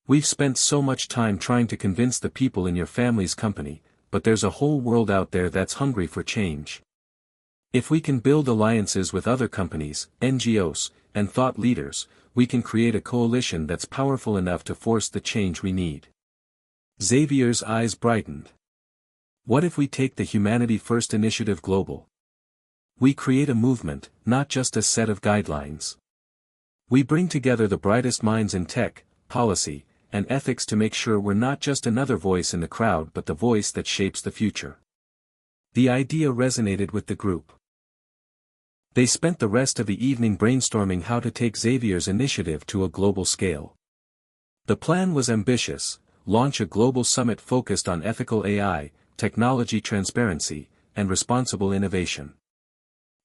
We've spent so much time trying to convince the people in your family's company, but there's a whole world out there that's hungry for change. If we can build alliances with other companies, NGOs, and thought leaders, we can create a coalition that's powerful enough to force the change we need. Xavier's eyes brightened. What if we take the Humanity First initiative global? We create a movement, not just a set of guidelines. We bring together the brightest minds in tech, policy, and ethics to make sure we're not just another voice in the crowd but the voice that shapes the future. The idea resonated with the group. They spent the rest of the evening brainstorming how to take Xavier's initiative to a global scale. The plan was ambitious: launch a global summit focused on ethical AI, technology transparency, and responsible innovation.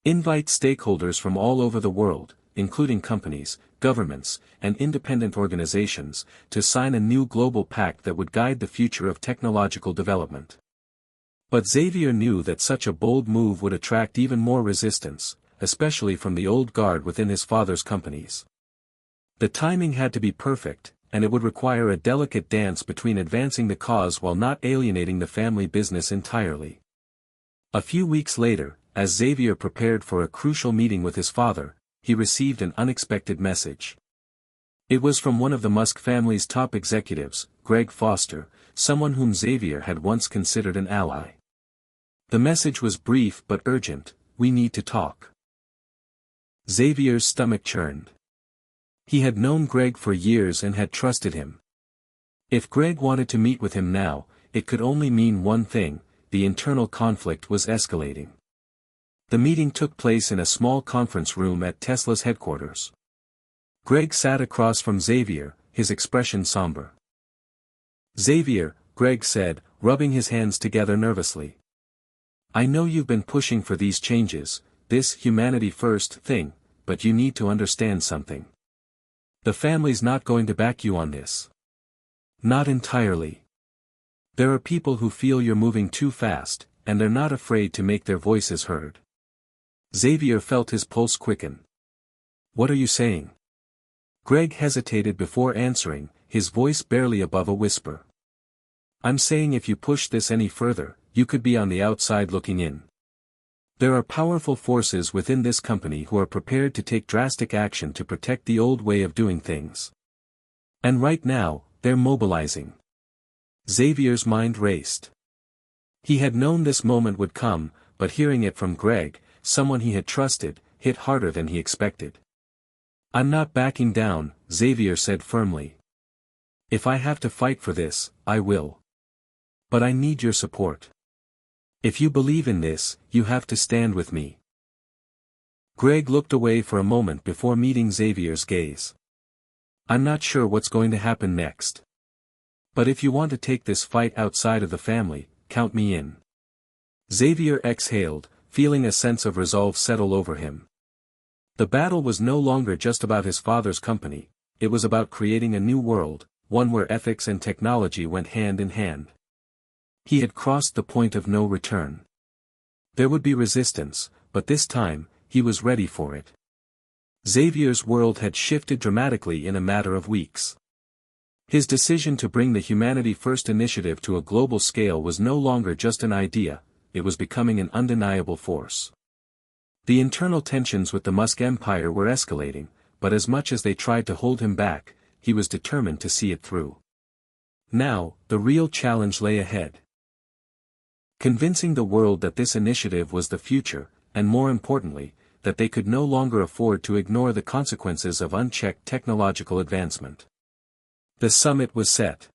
Invite stakeholders from all over the world, including companies, governments, and independent organizations, to sign a new global pact that would guide the future of technological development. But Xavier knew that such a bold move would attract even more resistance, especially from the old guard within his father's companies. The timing had to be perfect, and it would require a delicate dance between advancing the cause while not alienating the family business entirely. A few weeks later, as Xavier prepared for a crucial meeting with his father, he received an unexpected message. It was from one of the Musk family's top executives, Greg Foster, someone whom Xavier had once considered an ally. The message was brief but urgent: we need to talk. Xavier's stomach churned. He had known Greg for years and had trusted him. If Greg wanted to meet with him now, it could only mean one thing: the internal conflict was escalating. The meeting took place in a small conference room at Tesla's headquarters. Greg sat across from Xavier, his expression somber. Xavier, Greg said, rubbing his hands together nervously. I know you've been pushing for these changes, this Humanity First thing, but you need to understand something. The family's not going to back you on this. Not entirely. There are people who feel you're moving too fast, and they're not afraid to make their voices heard. Xavier felt his pulse quicken. What are you saying? Greg hesitated before answering, his voice barely above a whisper. I'm saying if you push this any further, you could be on the outside looking in. There are powerful forces within this company who are prepared to take drastic action to protect the old way of doing things. And right now, they're mobilizing. Xavier's mind raced. He had known this moment would come, but hearing it from Greg, someone he had trusted, hit harder than he expected. "I'm not backing down," Xavier said firmly. "If I have to fight for this, I will. But I need your support. If you believe in this, you have to stand with me." Greg looked away for a moment before meeting Xavier's gaze. "I'm not sure what's going to happen next. But if you want to take this fight outside of the family, count me in." Xavier exhaled, feeling a sense of resolve settle over him. The battle was no longer just about his father's company, it was about creating a new world, one where ethics and technology went hand in hand. He had crossed the point of no return. There would be resistance, but this time, he was ready for it. Xavier's world had shifted dramatically in a matter of weeks. His decision to bring the Humanity First initiative to a global scale was no longer just an idea, it was becoming an undeniable force. The internal tensions with the Musk empire were escalating, but as much as they tried to hold him back, he was determined to see it through. Now, the real challenge lay ahead. Convincing the world that this initiative was the future, and more importantly, that they could no longer afford to ignore the consequences of unchecked technological advancement. The summit was set.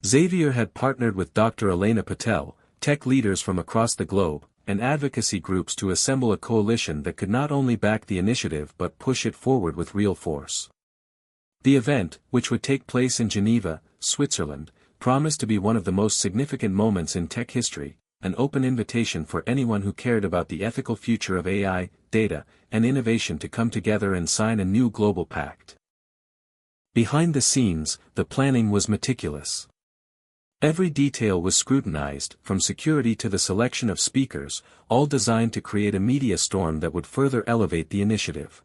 Xavier had partnered with Dr. Elena Patel, tech leaders from across the globe, and advocacy groups to assemble a coalition that could not only back the initiative but push it forward with real force. The event, which would take place in Geneva, Switzerland, promised to be one of the most significant moments in tech history, an open invitation for anyone who cared about the ethical future of AI, data, and innovation to come together and sign a new global pact. Behind the scenes, the planning was meticulous. Every detail was scrutinized, from security to the selection of speakers, all designed to create a media storm that would further elevate the initiative.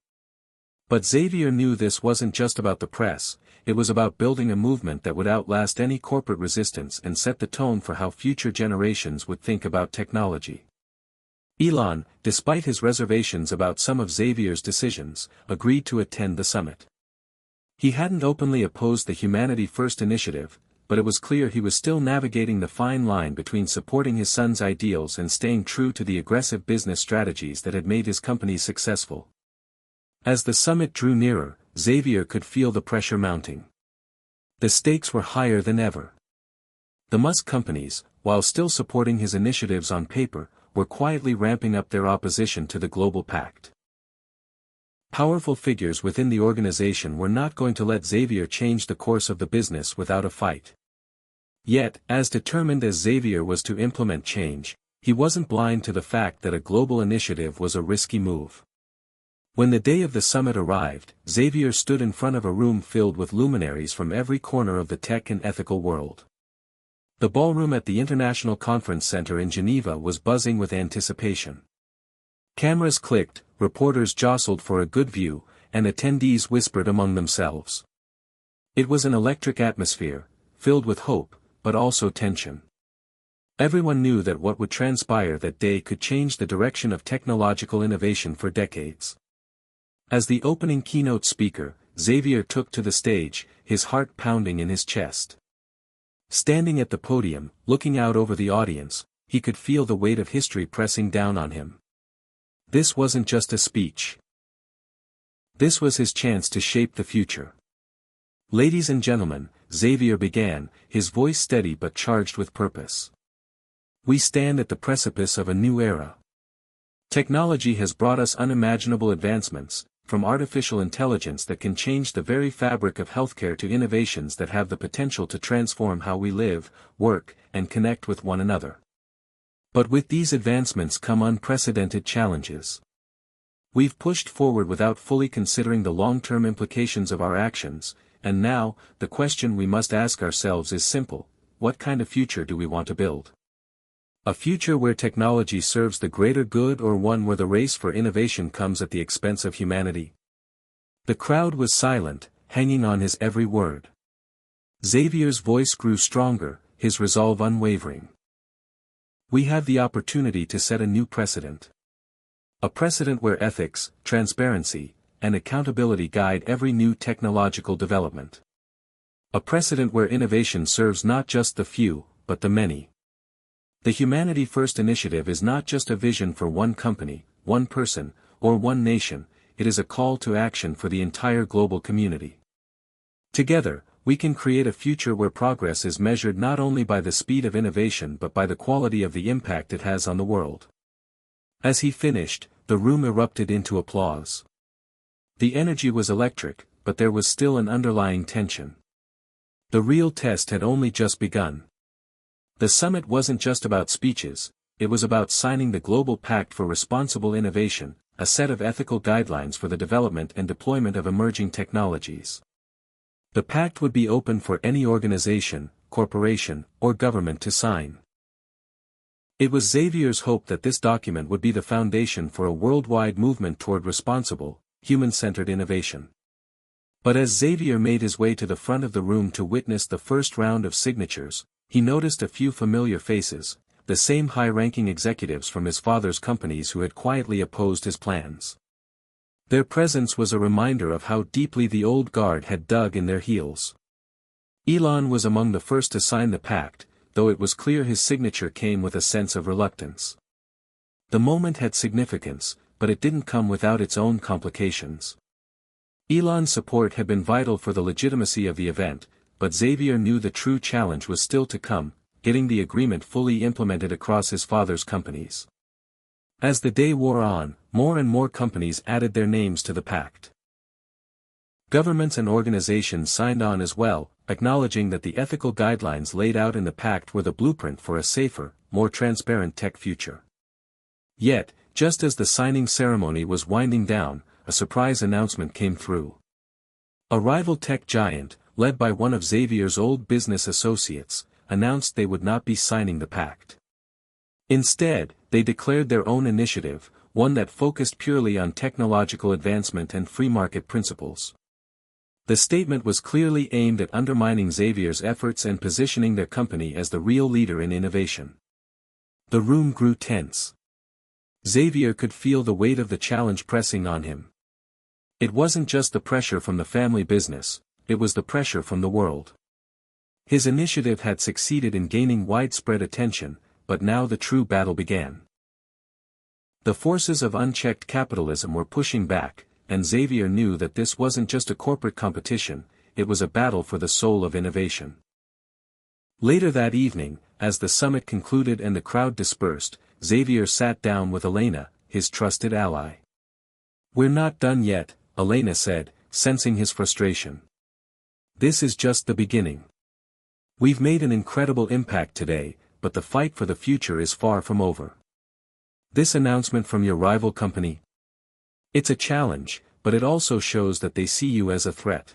But Xavier knew this wasn't just about the press, it was about building a movement that would outlast any corporate resistance and set the tone for how future generations would think about technology. Elon, despite his reservations about some of Xavier's decisions, agreed to attend the summit. He hadn't openly opposed the Humanity First initiative, but it was clear he was still navigating the fine line between supporting his son's ideals and staying true to the aggressive business strategies that had made his company successful. As the summit drew nearer, Xavier could feel the pressure mounting. The stakes were higher than ever. The Musk companies, while still supporting his initiatives on paper, were quietly ramping up their opposition to the global pact. Powerful figures within the organization were not going to let Xavier change the course of the business without a fight. Yet, as determined as Xavier was to implement change, he wasn't blind to the fact that a global initiative was a risky move. When the day of the summit arrived, Xavier stood in front of a room filled with luminaries from every corner of the tech and ethical world. The ballroom at the International Conference Center in Geneva was buzzing with anticipation. Cameras clicked, reporters jostled for a good view, and attendees whispered among themselves. It was an electric atmosphere, filled with hope, but also tension. Everyone knew that what would transpire that day could change the direction of technological innovation for decades. As the opening keynote speaker, Xavier took to the stage, his heart pounding in his chest. Standing at the podium, looking out over the audience, he could feel the weight of history pressing down on him. This wasn't just a speech. This was his chance to shape the future. "Ladies and gentlemen," Xavier began, his voice steady but charged with purpose. "We stand at the precipice of a new era. Technology has brought us unimaginable advancements, from artificial intelligence that can change the very fabric of healthcare to innovations that have the potential to transform how we live, work, and connect with one another. But with these advancements come unprecedented challenges. We've pushed forward without fully considering the long-term implications of our actions, and now, the question we must ask ourselves is simple: what kind of future do we want to build? A future where technology serves the greater good, or one where the race for innovation comes at the expense of humanity?" The crowd was silent, hanging on his every word. Xavier's voice grew stronger, his resolve unwavering. "We have the opportunity to set a new precedent. A precedent where ethics, transparency, and accountability guide every new technological development. A precedent where innovation serves not just the few, but the many. The Humanity First initiative is not just a vision for one company, one person, or one nation, it is a call to action for the entire global community. Together, we can create a future where progress is measured not only by the speed of innovation but by the quality of the impact it has on the world. As he finished, the room erupted into applause. The energy was electric, but there was still an underlying tension. The real test had only just begun. The summit wasn't just about speeches, it was about signing the Global Pact for Responsible Innovation, a set of ethical guidelines for the development and deployment of emerging technologies. The pact would be open for any organization, corporation, or government to sign. It was Xavier's hope that this document would be the foundation for a worldwide movement toward responsible, human-centered innovation. But as Xavier made his way to the front of the room to witness the first round of signatures, he noticed a few familiar faces, the same high-ranking executives from his father's companies who had quietly opposed his plans. Their presence was a reminder of how deeply the old guard had dug in their heels. Elon was among the first to sign the pact, though it was clear his signature came with a sense of reluctance. The moment had significance, but it didn't come without its own complications. Elon's support had been vital for the legitimacy of the event, but Xavier knew the true challenge was still to come, getting the agreement fully implemented across his father's companies. As the day wore on, more and more companies added their names to the pact. Governments and organizations signed on as well, acknowledging that the ethical guidelines laid out in the pact were the blueprint for a safer, more transparent tech future. Yet, just as the signing ceremony was winding down, a surprise announcement came through. A rival tech giant, led by one of Xavier's old business associates, announced they would not be signing the pact. Instead, they declared their own initiative, one that focused purely on technological advancement and free market principles. The statement was clearly aimed at undermining Xavier's efforts and positioning their company as the real leader in innovation. The room grew tense. Xavier could feel the weight of the challenge pressing on him. It wasn't just the pressure from the family business, it was the pressure from the world. His initiative had succeeded in gaining widespread attention, but now the true battle began. The forces of unchecked capitalism were pushing back, and Xavier knew that this wasn't just a corporate competition, it was a battle for the soul of innovation. Later that evening, as the summit concluded and the crowd dispersed, Xavier sat down with Elena, his trusted ally. "We're not done yet," Elena said, sensing his frustration. "This is just the beginning. We've made an incredible impact today, but the fight for the future is far from over. This announcement from your rival company? It's a challenge, but it also shows that they see you as a threat.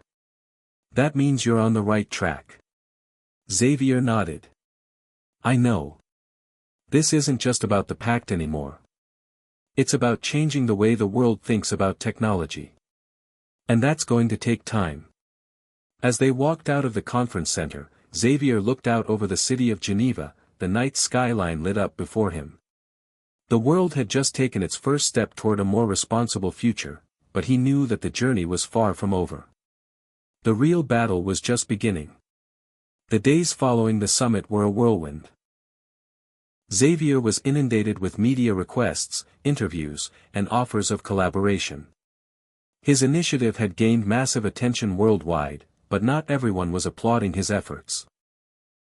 That means you're on the right track." Xavier nodded. "I know. This isn't just about the pact anymore. It's about changing the way the world thinks about technology. And that's going to take time." As they walked out of the conference center, Xavier looked out over the city of Geneva, the night skyline lit up before him. The world had just taken its first step toward a more responsible future, but he knew that the journey was far from over. The real battle was just beginning. The days following the summit were a whirlwind. Xavier was inundated with media requests, interviews, and offers of collaboration. His initiative had gained massive attention worldwide, but not everyone was applauding his efforts.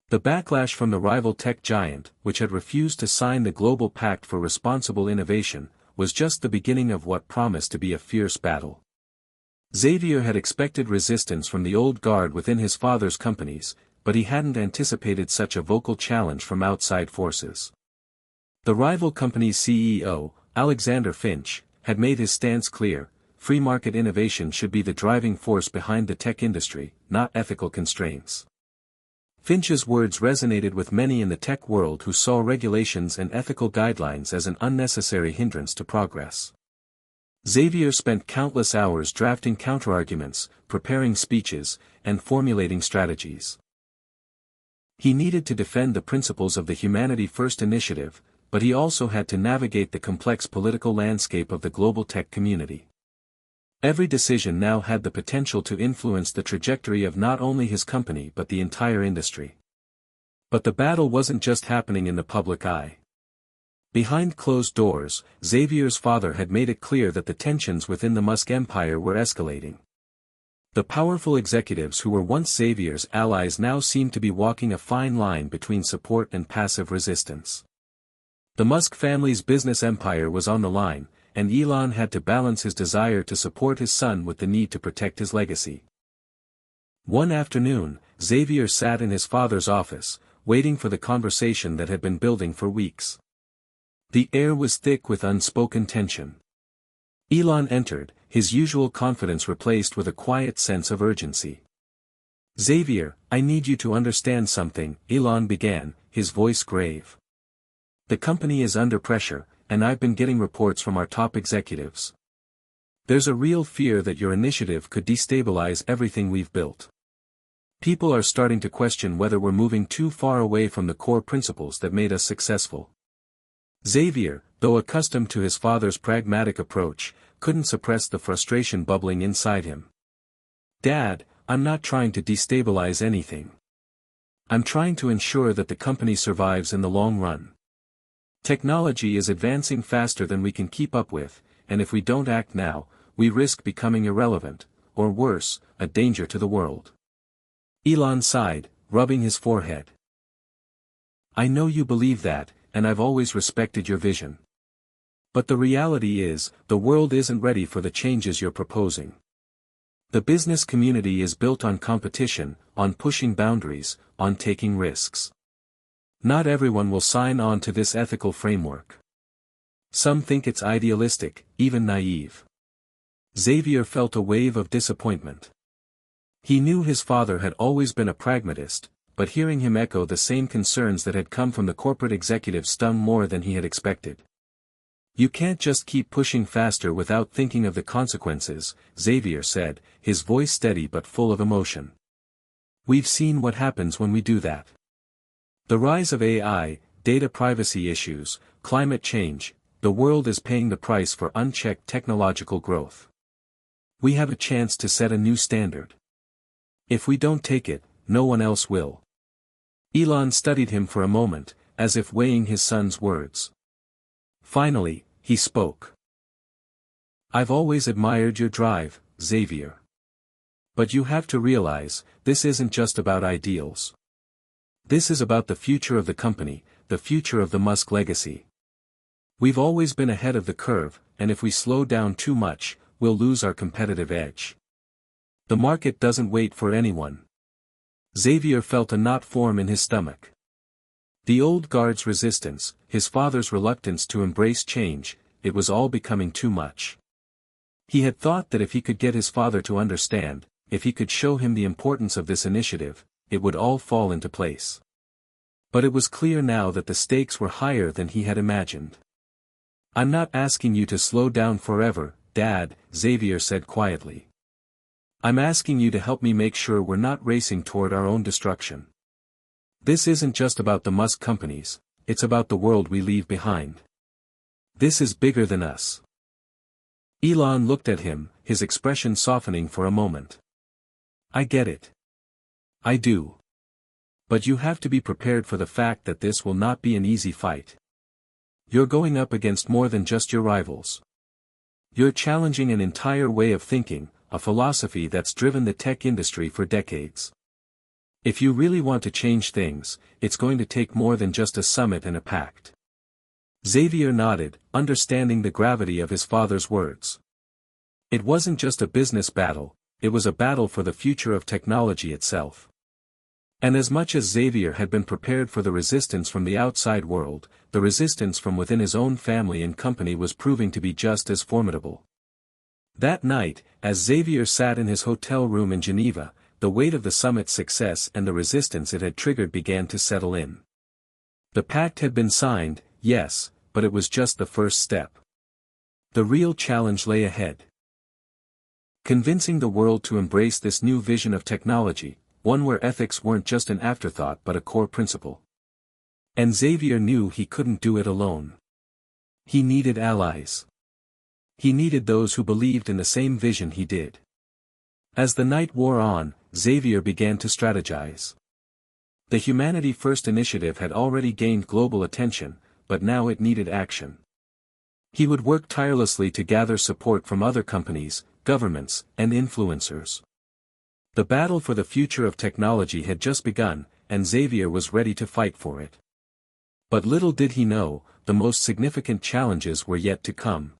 The backlash from the rival tech giant, which had refused to sign the Global Pact for Responsible Innovation, was just the beginning of what promised to be a fierce battle. Xavier had expected resistance from the old guard within his father's companies, but he hadn't anticipated such a vocal challenge from outside forces. The rival company's CEO, Alexander Finch, had made his stance clear: free market innovation should be the driving force behind the tech industry, not ethical constraints. Finch's words resonated with many in the tech world who saw regulations and ethical guidelines as an unnecessary hindrance to progress. Xavier spent countless hours drafting counterarguments, preparing speeches, and formulating strategies. He needed to defend the principles of the Humanity First initiative, but he also had to navigate the complex political landscape of the global tech community. Every decision now had the potential to influence the trajectory of not only his company but the entire industry. But the battle wasn't just happening in the public eye. Behind closed doors, Xavier's father had made it clear that the tensions within the Musk empire were escalating. The powerful executives who were once Xavier's allies now seemed to be walking a fine line between support and passive resistance. The Musk family's business empire was on the line, and Elon had to balance his desire to support his son with the need to protect his legacy. One afternoon, Xavier sat in his father's office, waiting for the conversation that had been building for weeks. The air was thick with unspoken tension. Elon entered, his usual confidence replaced with a quiet sense of urgency. "Xavier, I need you to understand something," Elon began, his voice grave. "The company is under pressure, and I've been getting reports from our top executives. There's a real fear that your initiative could destabilize everything we've built. People are starting to question whether we're moving too far away from the core principles that made us successful." Xavier, though accustomed to his father's pragmatic approach, couldn't suppress the frustration bubbling inside him. "Dad, I'm not trying to destabilize anything. I'm trying to ensure that the company survives in the long run. Technology is advancing faster than we can keep up with, and if we don't act now, we risk becoming irrelevant, or worse, a danger to the world." Elon sighed, rubbing his forehead. "I know you believe that, and I've always respected your vision. But the reality is, the world isn't ready for the changes you're proposing. The business community is built on competition, on pushing boundaries, on taking risks. Not everyone will sign on to this ethical framework. Some think it's idealistic, even naive." Xavier felt a wave of disappointment. He knew his father had always been a pragmatist, but hearing him echo the same concerns that had come from the corporate executives stung more than he had expected. "You can't just keep pushing faster without thinking of the consequences," Xavier said, his voice steady but full of emotion. "We've seen what happens when we do that. The rise of AI, data privacy issues, climate change, the world is paying the price for unchecked technological growth. We have a chance to set a new standard. If we don't take it, no one else will." Elon studied him for a moment, as if weighing his son's words. Finally, he spoke. "I've always admired your drive, Xavier. But you have to realize, this isn't just about ideals. This is about the future of the company, the future of the Musk legacy. We've always been ahead of the curve, and if we slow down too much, we'll lose our competitive edge. The market doesn't wait for anyone." Xavier felt a knot form in his stomach. The old guard's resistance, his father's reluctance to embrace change, it was all becoming too much. He had thought that if he could get his father to understand, if he could show him the importance of this initiative, it would all fall into place. But it was clear now that the stakes were higher than he had imagined. "I'm not asking you to slow down forever, Dad," Xavier said quietly. "I'm asking you to help me make sure we're not racing toward our own destruction. This isn't just about the Musk companies, it's about the world we leave behind. This is bigger than us." Elon looked at him, his expression softening for a moment. "I get it. I do. But you have to be prepared for the fact that this will not be an easy fight. You're going up against more than just your rivals. You're challenging an entire way of thinking, a philosophy that's driven the tech industry for decades. If you really want to change things, it's going to take more than just a summit and a pact." Xavier nodded, understanding the gravity of his father's words. It wasn't just a business battle, it was a battle for the future of technology itself. And as much as Xavier had been prepared for the resistance from the outside world, the resistance from within his own family and company was proving to be just as formidable. That night, as Xavier sat in his hotel room in Geneva, the weight of the summit's success and the resistance it had triggered began to settle in. The pact had been signed, yes, but it was just the first step. The real challenge lay ahead. Convincing the world to embrace this new vision of technology, one where ethics weren't just an afterthought but a core principle. And Xavier knew he couldn't do it alone. He needed allies. He needed those who believed in the same vision he did. As the night wore on, Xavier began to strategize. The Humanity First initiative had already gained global attention, but now it needed action. He would work tirelessly to gather support from other companies, governments, and influencers. The battle for the future of technology had just begun, and Xavier was ready to fight for it. But little did he know, the most significant challenges were yet to come.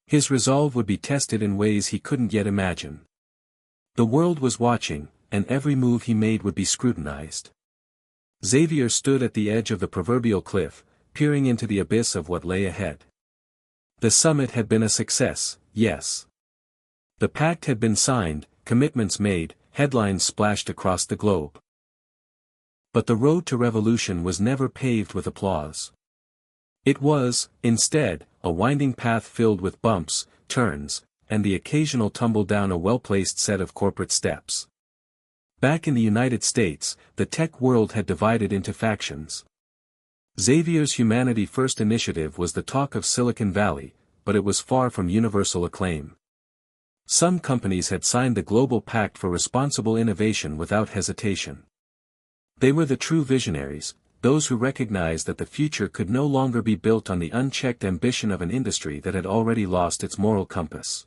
His resolve would be tested in ways he couldn't yet imagine. The world was watching, and every move he made would be scrutinized. Xavier stood at the edge of the proverbial cliff, peering into the abyss of what lay ahead. The summit had been a success, yes. The pact had been signed, commitments made, headlines splashed across the globe. But the road to revolution was never paved with applause. It was, instead, a winding path filled with bumps, turns, and the occasional tumble down a well-placed set of corporate steps. Back in the United States, the tech world had divided into factions. Xavier's Humanity First initiative was the talk of Silicon Valley, but it was far from universal acclaim. Some companies had signed the Global Pact for Responsible Innovation without hesitation. They were the true visionaries, those who recognized that the future could no longer be built on the unchecked ambition of an industry that had already lost its moral compass.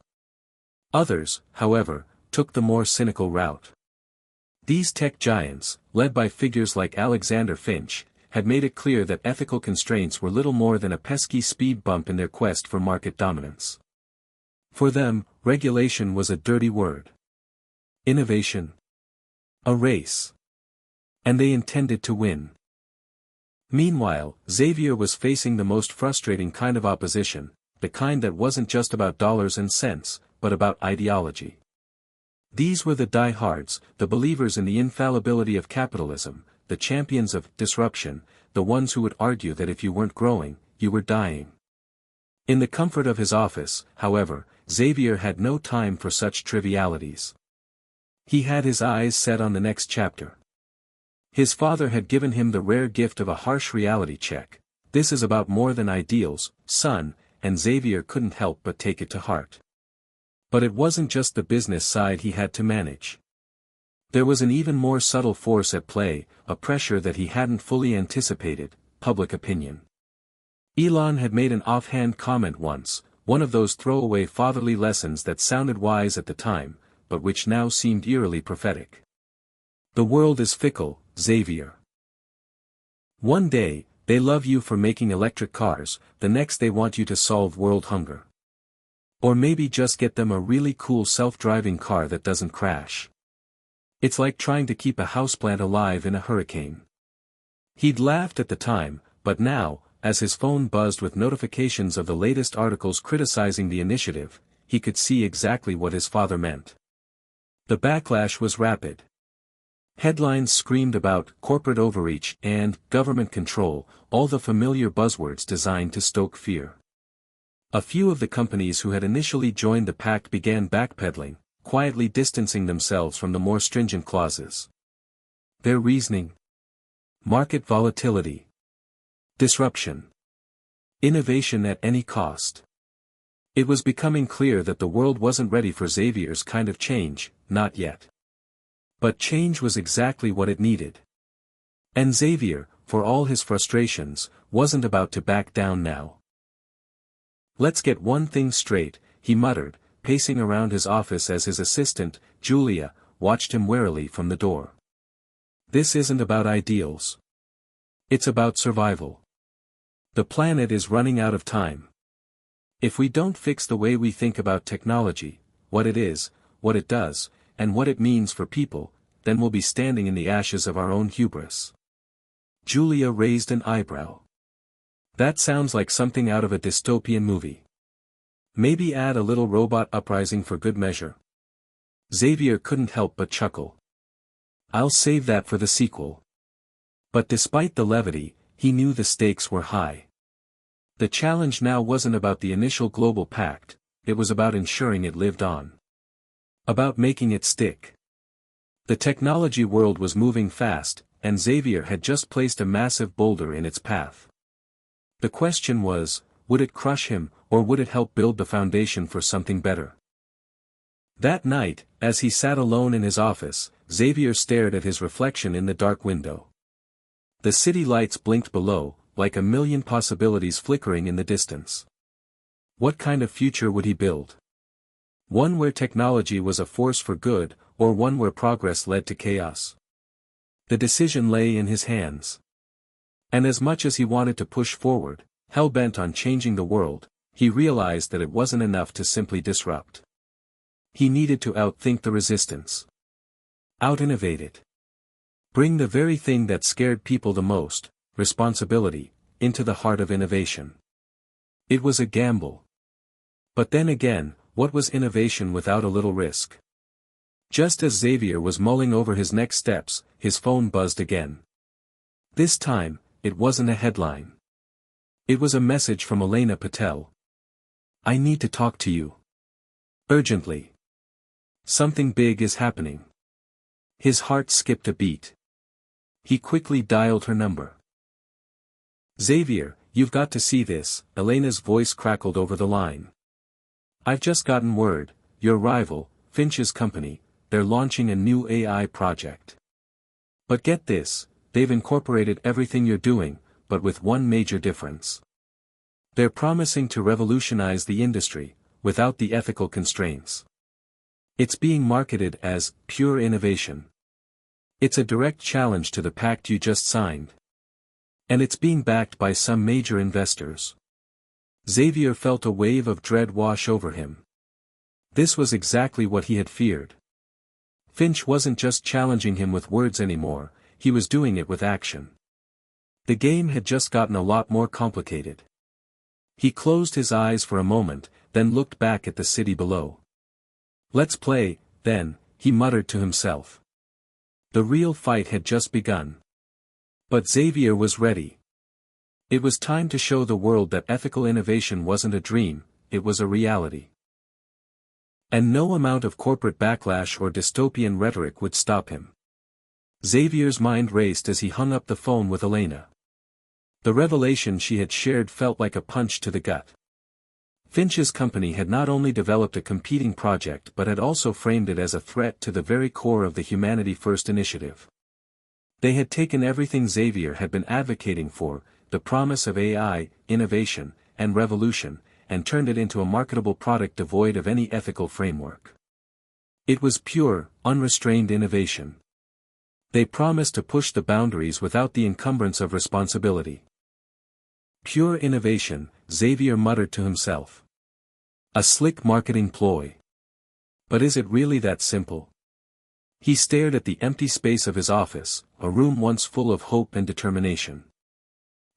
Others, however, took the more cynical route. These tech giants, led by figures like Alexander Finch, had made it clear that ethical constraints were little more than a pesky speed bump in their quest for market dominance. For them, regulation was a dirty word. Innovation? A race. And they intended to win. Meanwhile, Xavier was facing the most frustrating kind of opposition, the kind that wasn't just about dollars and cents, but about ideology. These were the diehards, the believers in the infallibility of capitalism, the champions of disruption, the ones who would argue that if you weren't growing, you were dying. In the comfort of his office, however, Xavier had no time for such trivialities. He had his eyes set on the next chapter. His father had given him the rare gift of a harsh reality check. This is about more than ideals, son, and Xavier couldn't help but take it to heart. But it wasn't just the business side he had to manage. There was an even more subtle force at play, a pressure that he hadn't fully anticipated: public opinion. Elon had made an offhand comment once, one of those throwaway fatherly lessons that sounded wise at the time, but which now seemed eerily prophetic. The world is fickle, Xavier. One day, they love you for making electric cars, the next they want you to solve world hunger. Or maybe just get them a really cool self-driving car that doesn't crash. It's like trying to keep a houseplant alive in a hurricane. He'd laughed at the time, but now, as his phone buzzed with notifications of the latest articles criticizing the initiative, he could see exactly what his father meant. The backlash was rapid. Headlines screamed about corporate overreach and government control, all the familiar buzzwords designed to stoke fear. A few of the companies who had initially joined the pact began backpedaling, quietly distancing themselves from the more stringent clauses. Their reasoning? Market volatility. Disruption. Innovation at any cost. It was becoming clear that the world wasn't ready for Xavier's kind of change, not yet. But change was exactly what it needed. And Xavier, for all his frustrations, wasn't about to back down now. "Let's get one thing straight," he muttered, pacing around his office as his assistant, Julia, watched him warily from the door. "This isn't about ideals. It's about survival. The planet is running out of time. If we don't fix the way we think about technology, what it is, what it does, and what it means for people, then we'll be standing in the ashes of our own hubris." Julia raised an eyebrow. "That sounds like something out of a dystopian movie. Maybe add a little robot uprising for good measure." Xavier couldn't help but chuckle. "I'll save that for the sequel." But despite the levity, he knew the stakes were high. The challenge now wasn't about the initial global pact, it was about ensuring it lived on. About making it stick. The technology world was moving fast, and Xavier had just placed a massive boulder in its path. The question was, would it crush him, or would it help build the foundation for something better? That night, as he sat alone in his office, Xavier stared at his reflection in the dark window. The city lights blinked below, like a million possibilities flickering in the distance. What kind of future would he build? One where technology was a force for good, or one where progress led to chaos? The decision lay in his hands. And as much as he wanted to push forward, hell-bent on changing the world, he realized that it wasn't enough to simply disrupt. He needed to outthink the resistance. Out-innovate it. Bring the very thing that scared people the most, responsibility, into the heart of innovation. It was a gamble. But then again, what was innovation without a little risk? Just as Xavier was mulling over his next steps, his phone buzzed again. This time, it wasn't a headline. It was a message from Elena Patel. "I need to talk to you. Urgently. Something big is happening." His heart skipped a beat. He quickly dialed her number. "Xavier, you've got to see this," Elena's voice crackled over the line. "I've just gotten word, your rival, Finch's company, they're launching a new AI project. But get this, they've incorporated everything you're doing, but with one major difference. They're promising to revolutionize the industry, without the ethical constraints. It's being marketed as pure innovation. It's a direct challenge to the pact you just signed. And it's being backed by some major investors." Xavier felt a wave of dread wash over him. This was exactly what he had feared. Finch wasn't just challenging him with words anymore, he was doing it with action. The game had just gotten a lot more complicated. He closed his eyes for a moment, then looked back at the city below. "Let's play, then," he muttered to himself. The real fight had just begun. But Xavier was ready. It was time to show the world that ethical innovation wasn't a dream, it was a reality. And no amount of corporate backlash or dystopian rhetoric would stop him. Xavier's mind raced as he hung up the phone with Elena. The revelation she had shared felt like a punch to the gut. Finch's company had not only developed a competing project but had also framed it as a threat to the very core of the Humanity First initiative. They had taken everything Xavier had been advocating for, the promise of AI, innovation, and revolution, and turned it into a marketable product devoid of any ethical framework. It was pure, unrestrained innovation. They promised to push the boundaries without the encumbrance of responsibility. Pure innovation, Xavier muttered to himself. A slick marketing ploy. But is it really that simple? He stared at the empty space of his office, a room once full of hope and determination.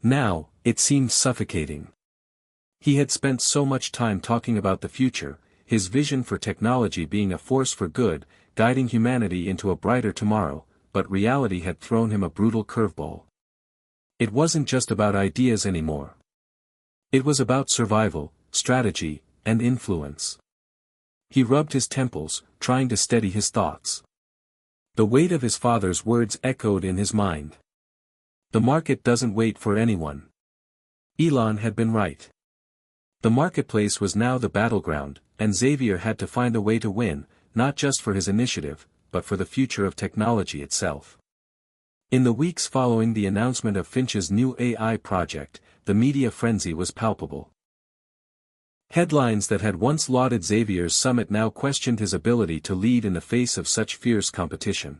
Now, it seemed suffocating. He had spent so much time talking about the future, his vision for technology being a force for good, guiding humanity into a brighter tomorrow, but reality had thrown him a brutal curveball. It wasn't just about ideas anymore. It was about survival, strategy, and influence. He rubbed his temples, trying to steady his thoughts. The weight of his father's words echoed in his mind. The market doesn't wait for anyone. Elon had been right. The marketplace was now the battleground, and Xavier had to find a way to win, not just for his initiative, but for the future of technology itself. In the weeks following the announcement of Finch's new AI project, the media frenzy was palpable. Headlines that had once lauded Xavier's summit now questioned his ability to lead in the face of such fierce competition.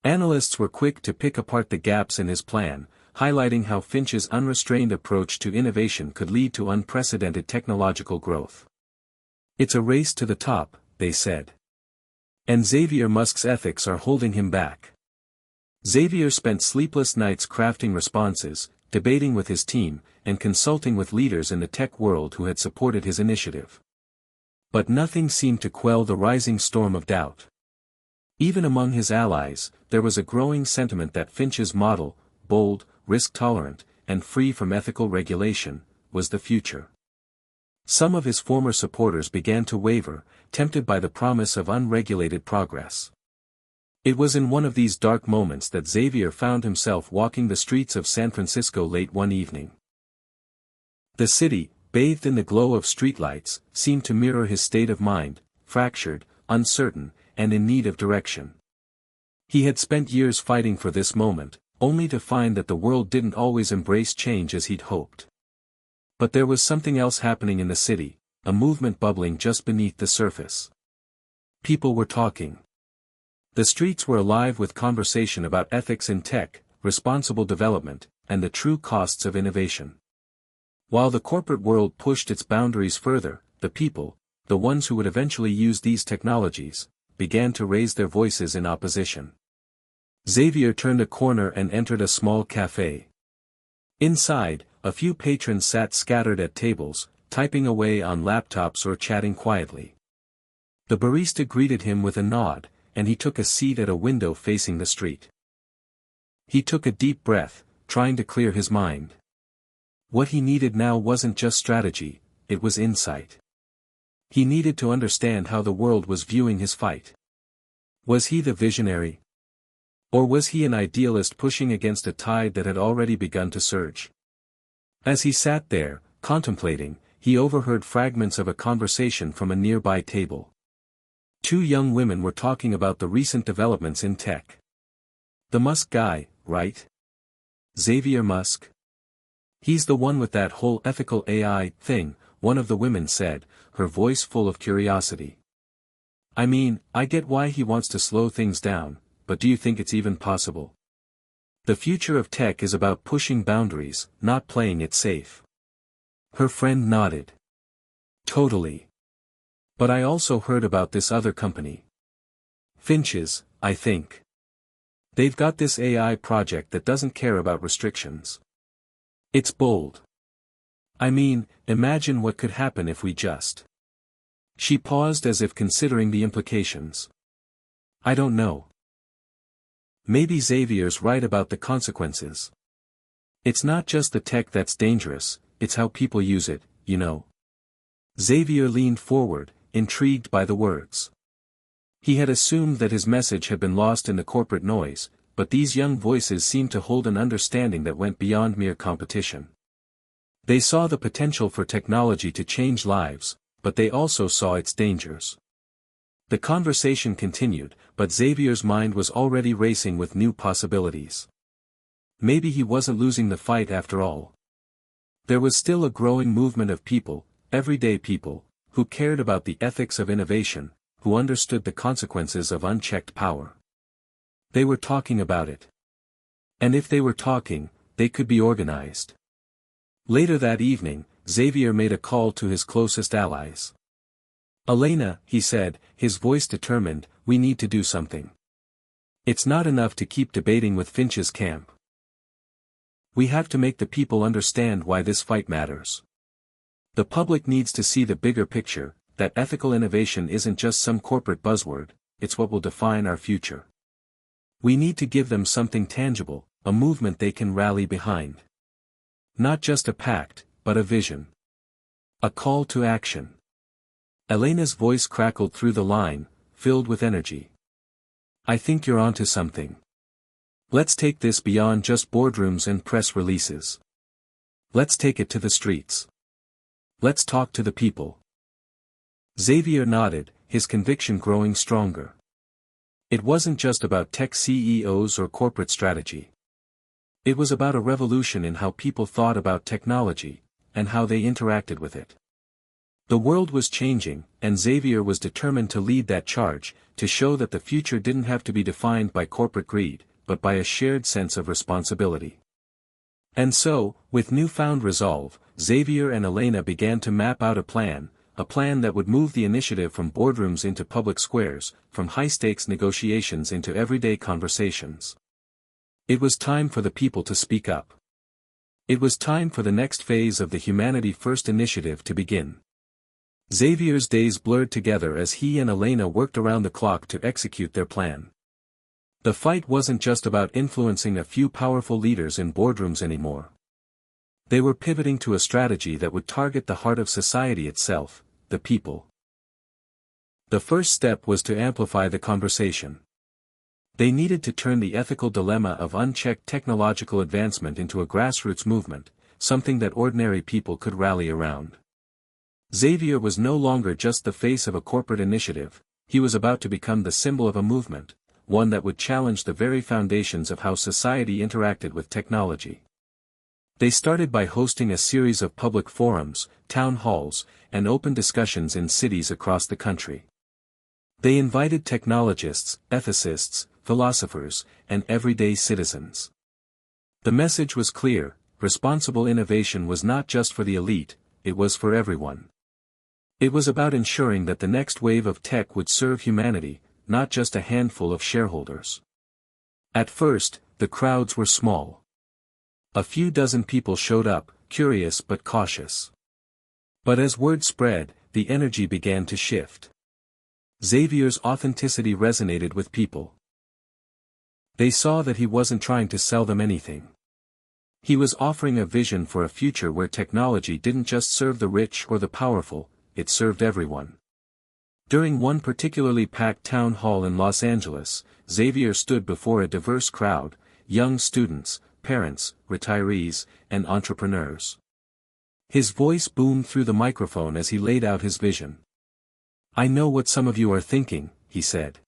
Analysts were quick to pick apart the gaps in his plan, highlighting how Finch's unrestrained approach to innovation could lead to unprecedented technological growth. It's a race to the top, they said. And Xavier Musk's ethics are holding him back. Xavier spent sleepless nights crafting responses, debating with his team, and consulting with leaders in the tech world who had supported his initiative. But nothing seemed to quell the rising storm of doubt. Even among his allies, there was a growing sentiment that Finch's model, bold, risk-tolerant, and free from ethical regulation, was the future. Some of his former supporters began to waver, tempted by the promise of unregulated progress. It was in one of these dark moments that Xavier found himself walking the streets of San Francisco late one evening. The city, bathed in the glow of streetlights, seemed to mirror his state of mind, fractured, uncertain, and in need of direction. He had spent years fighting for this moment, only to find that the world didn't always embrace change as he'd hoped. But there was something else happening in the city, a movement bubbling just beneath the surface. People were talking. The streets were alive with conversation about ethics in tech, responsible development, and the true costs of innovation. While the corporate world pushed its boundaries further, the people, the ones who would eventually use these technologies, began to raise their voices in opposition. Xavier turned a corner and entered a small cafe. Inside, a few patrons sat scattered at tables, typing away on laptops or chatting quietly. The barista greeted him with a nod, and he took a seat at a window facing the street. He took a deep breath, trying to clear his mind. What he needed now wasn't just strategy, it was insight. He needed to understand how the world was viewing his fight. Was he the visionary? Or was he an idealist pushing against a tide that had already begun to surge? As he sat there, contemplating, he overheard fragments of a conversation from a nearby table. Two young women were talking about the recent developments in tech. The Musk guy, right? Xavier Musk? He's the one with that whole ethical AI thing, one of the women said, her voice full of curiosity. I mean, I get why he wants to slow things down, but do you think it's even possible? The future of tech is about pushing boundaries, not playing it safe. Her friend nodded. Totally. But I also heard about this other company. Finch's, I think. They've got this AI project that doesn't care about restrictions. It's bold. I mean, imagine what could happen if we just. She paused as if considering the implications. I don't know. Maybe Xavier's right about the consequences. It's not just the tech that's dangerous, it's how people use it, you know. Xavier leaned forward, intrigued by the words. He had assumed that his message had been lost in the corporate noise, but these young voices seemed to hold an understanding that went beyond mere competition. They saw the potential for technology to change lives, but they also saw its dangers. The conversation continued, but Xavier's mind was already racing with new possibilities. Maybe he wasn't losing the fight after all. There was still a growing movement of people, everyday people, who cared about the ethics of innovation, who understood the consequences of unchecked power. They were talking about it. And if they were talking, they could be organized. Later that evening, Xavier made a call to his closest allies. Elena, he said, his voice determined, we need to do something. It's not enough to keep debating with Finch's camp. We have to make the people understand why this fight matters. The public needs to see the bigger picture, that ethical innovation isn't just some corporate buzzword, it's what will define our future. We need to give them something tangible, a movement they can rally behind. Not just a pact, but a vision. A call to action. Elena's voice crackled through the line, filled with energy. I think you're onto something. Let's take this beyond just boardrooms and press releases. Let's take it to the streets. Let's talk to the people. Xavier nodded, his conviction growing stronger. It wasn't just about tech CEOs or corporate strategy. It was about a revolution in how people thought about technology, and how they interacted with it. The world was changing, and Xavier was determined to lead that charge, to show that the future didn't have to be defined by corporate greed, but by a shared sense of responsibility. And so, with newfound resolve, Xavier and Elena began to map out a plan that would move the initiative from boardrooms into public squares, from high-stakes negotiations into everyday conversations. It was time for the people to speak up. It was time for the next phase of the Humanity First initiative to begin. Xavier's days blurred together as he and Elena worked around the clock to execute their plan. The fight wasn't just about influencing a few powerful leaders in boardrooms anymore. They were pivoting to a strategy that would target the heart of society itself, the people. The first step was to amplify the conversation. They needed to turn the ethical dilemma of unchecked technological advancement into a grassroots movement, something that ordinary people could rally around. Xavier was no longer just the face of a corporate initiative, he was about to become the symbol of a movement, one that would challenge the very foundations of how society interacted with technology. They started by hosting a series of public forums, town halls, and open discussions in cities across the country. They invited technologists, ethicists, philosophers, and everyday citizens. The message was clear: responsible innovation was not just for the elite, it was for everyone. It was about ensuring that the next wave of tech would serve humanity, not just a handful of shareholders. At first, the crowds were small. A few dozen people showed up, curious but cautious. But as word spread, the energy began to shift. Xavier's authenticity resonated with people. They saw that he wasn't trying to sell them anything. He was offering a vision for a future where technology didn't just serve the rich or the powerful, it served everyone. During one particularly packed town hall in Los Angeles, Xavier stood before a diverse crowd: young students, parents, retirees, and entrepreneurs. His voice boomed through the microphone as he laid out his vision. "I know what some of you are thinking," he said.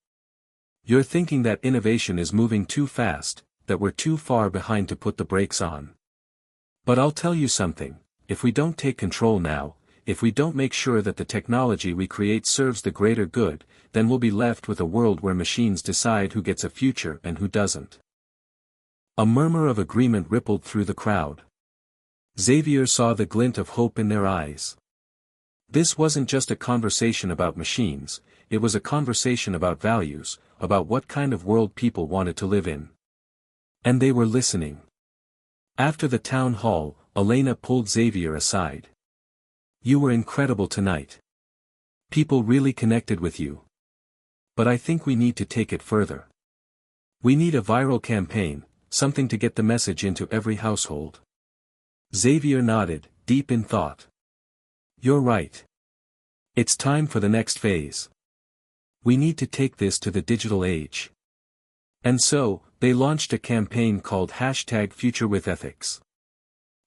"You're thinking that innovation is moving too fast, that we're too far behind to put the brakes on. But I'll tell you something: if we don't take control now, if we don't make sure that the technology we create serves the greater good, then we'll be left with a world where machines decide who gets a future and who doesn't." A murmur of agreement rippled through the crowd. Xavier saw the glint of hope in their eyes. This wasn't just a conversation about machines, it was a conversation about values, about what kind of world people wanted to live in. And they were listening. After the town hall, Elena pulled Xavier aside. "You were incredible tonight. People really connected with you. But I think we need to take it further. We need a viral campaign, something to get the message into every household." Xavier nodded, deep in thought. "You're right. It's time for the next phase. We need to take this to the digital age." And so, they launched a campaign called #FutureWithEthics.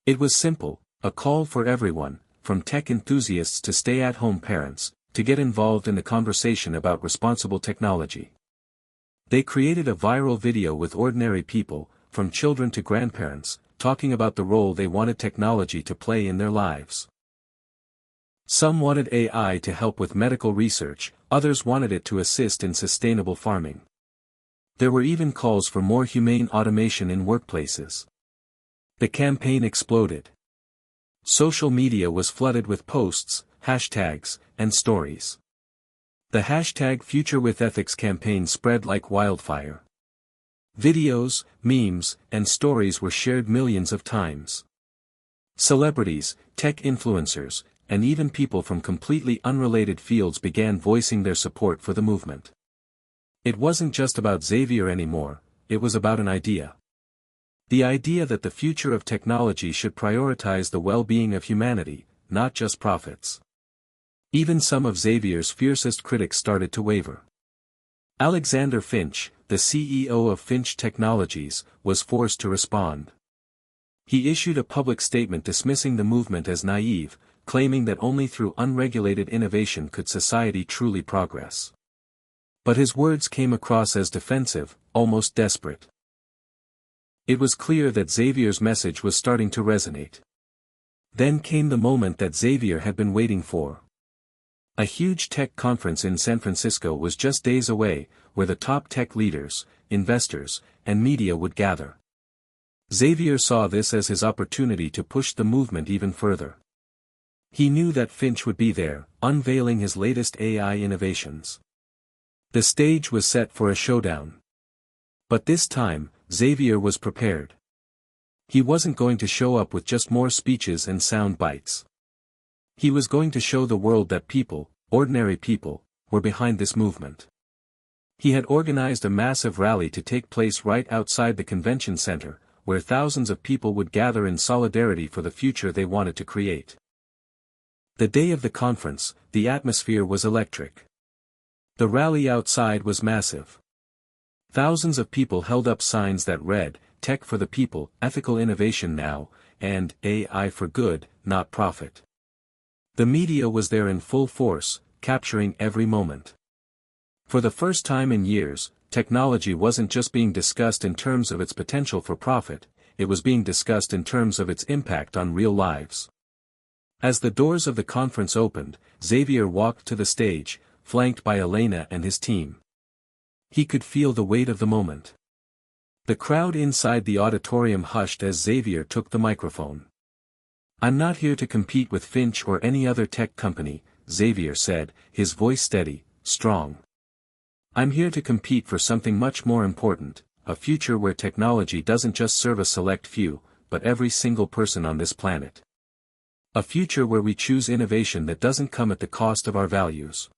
It was simple: a call for everyone, from tech enthusiasts to stay-at-home parents, to get involved in the conversation about responsible technology. They created a viral video with ordinary people, from children to grandparents, talking about the role they wanted technology to play in their lives. Some wanted AI to help with medical research, others wanted it to assist in sustainable farming. There were even calls for more humane automation in workplaces. The campaign exploded. Social media was flooded with posts, hashtags, and stories. The #FutureWithEthics campaign spread like wildfire. Videos, memes, and stories were shared millions of times. Celebrities, tech influencers, and even people from completely unrelated fields began voicing their support for the movement. It wasn't just about Xavier anymore, it was about an idea. The idea that the future of technology should prioritize the well-being of humanity, not just profits. Even some of Xavier's fiercest critics started to waver. Alexander Finch, the CEO of Finch Technologies, was forced to respond. He issued a public statement dismissing the movement as naive, claiming that only through unregulated innovation could society truly progress. But his words came across as defensive, almost desperate. It was clear that Xavier's message was starting to resonate. Then came the moment that Xavier had been waiting for. A huge tech conference in San Francisco was just days away, where the top tech leaders, investors, and media would gather. Xavier saw this as his opportunity to push the movement even further. He knew that Finch would be there, unveiling his latest AI innovations. The stage was set for a showdown. But this time, Xavier was prepared. He wasn't going to show up with just more speeches and sound bites. He was going to show the world that people, ordinary people, were behind this movement. He had organized a massive rally to take place right outside the convention center, where thousands of people would gather in solidarity for the future they wanted to create. The day of the conference, the atmosphere was electric. The rally outside was massive. Thousands of people held up signs that read, "Tech for the people, ethical innovation now," and "AI for good, not profit." The media was there in full force, capturing every moment. For the first time in years, technology wasn't just being discussed in terms of its potential for profit, it was being discussed in terms of its impact on real lives. As the doors of the conference opened, Xavier walked to the stage, flanked by Elena and his team. He could feel the weight of the moment. The crowd inside the auditorium hushed as Xavier took the microphone. "I'm not here to compete with Finch or any other tech company," Xavier said, his voice steady, strong. "I'm here to compete for something much more important, a future where technology doesn't just serve a select few, but every single person on this planet. A future where we choose innovation that doesn't come at the cost of our values."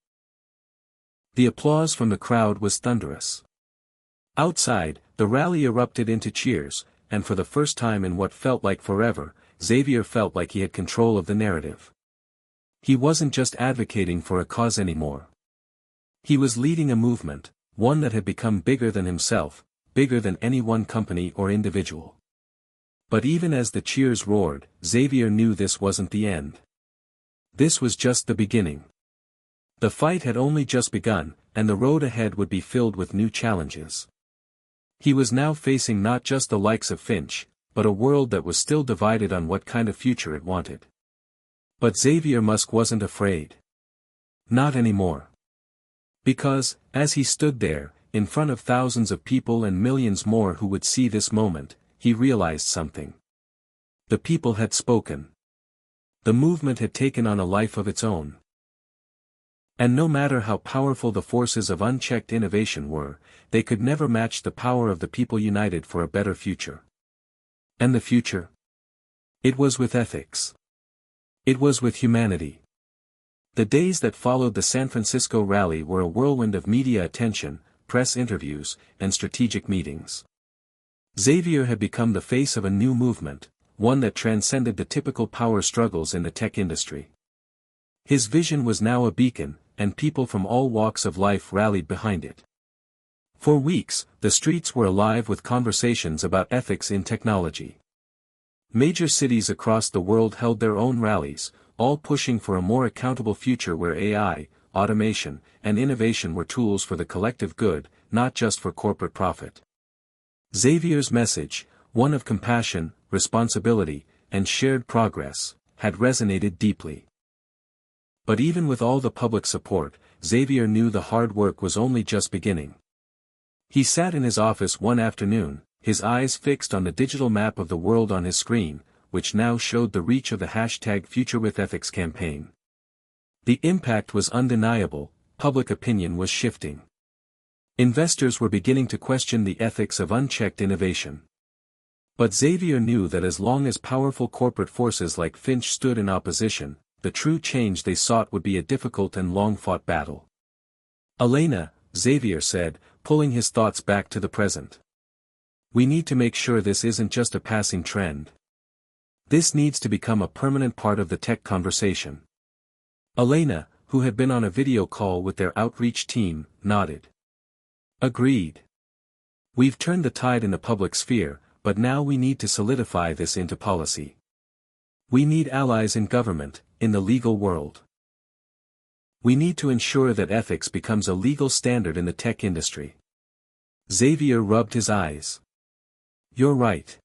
The applause from the crowd was thunderous. Outside, the rally erupted into cheers, and for the first time in what felt like forever, Xavier felt like he had control of the narrative. He wasn't just advocating for a cause anymore. He was leading a movement, one that had become bigger than himself, bigger than any one company or individual. But even as the cheers roared, Xavier knew this wasn't the end. This was just the beginning. The fight had only just begun, and the road ahead would be filled with new challenges. He was now facing not just the likes of Finch, but a world that was still divided on what kind of future it wanted. But Xavier Musk wasn't afraid. Not anymore. Because, as he stood there, in front of thousands of people and millions more who would see this moment, he realized something. The people had spoken. The movement had taken on a life of its own. And no matter how powerful the forces of unchecked innovation were, they could never match the power of the people united for a better future. And the future? It was with ethics. It was with humanity. The days that followed the San Francisco rally were a whirlwind of media attention, press interviews, and strategic meetings. Xavier had become the face of a new movement, one that transcended the typical power struggles in the tech industry. His vision was now a beacon, and people from all walks of life rallied behind it. For weeks, the streets were alive with conversations about ethics in technology. Major cities across the world held their own rallies, all pushing for a more accountable future where AI, automation, and innovation were tools for the collective good, not just for corporate profit. Xavier's message, one of compassion, responsibility, and shared progress, had resonated deeply. But even with all the public support, Xavier knew the hard work was only just beginning. He sat in his office one afternoon, his eyes fixed on the digital map of the world on his screen, which now showed the reach of the #FutureWithEthics campaign. The impact was undeniable, public opinion was shifting. Investors were beginning to question the ethics of unchecked innovation. But Xavier knew that as long as powerful corporate forces like Finch stood in opposition, the true change they sought would be a difficult and long-fought battle. "Elena," Xavier said, pulling his thoughts back to the present. "We need to make sure this isn't just a passing trend. This needs to become a permanent part of the tech conversation." Elena, who had been on a video call with their outreach team, nodded. "Agreed. We've turned the tide in the public sphere, but now we need to solidify this into policy. We need allies in government, in the legal world. We need to ensure that ethics becomes a legal standard in the tech industry." Xavier rubbed his eyes. "You're right.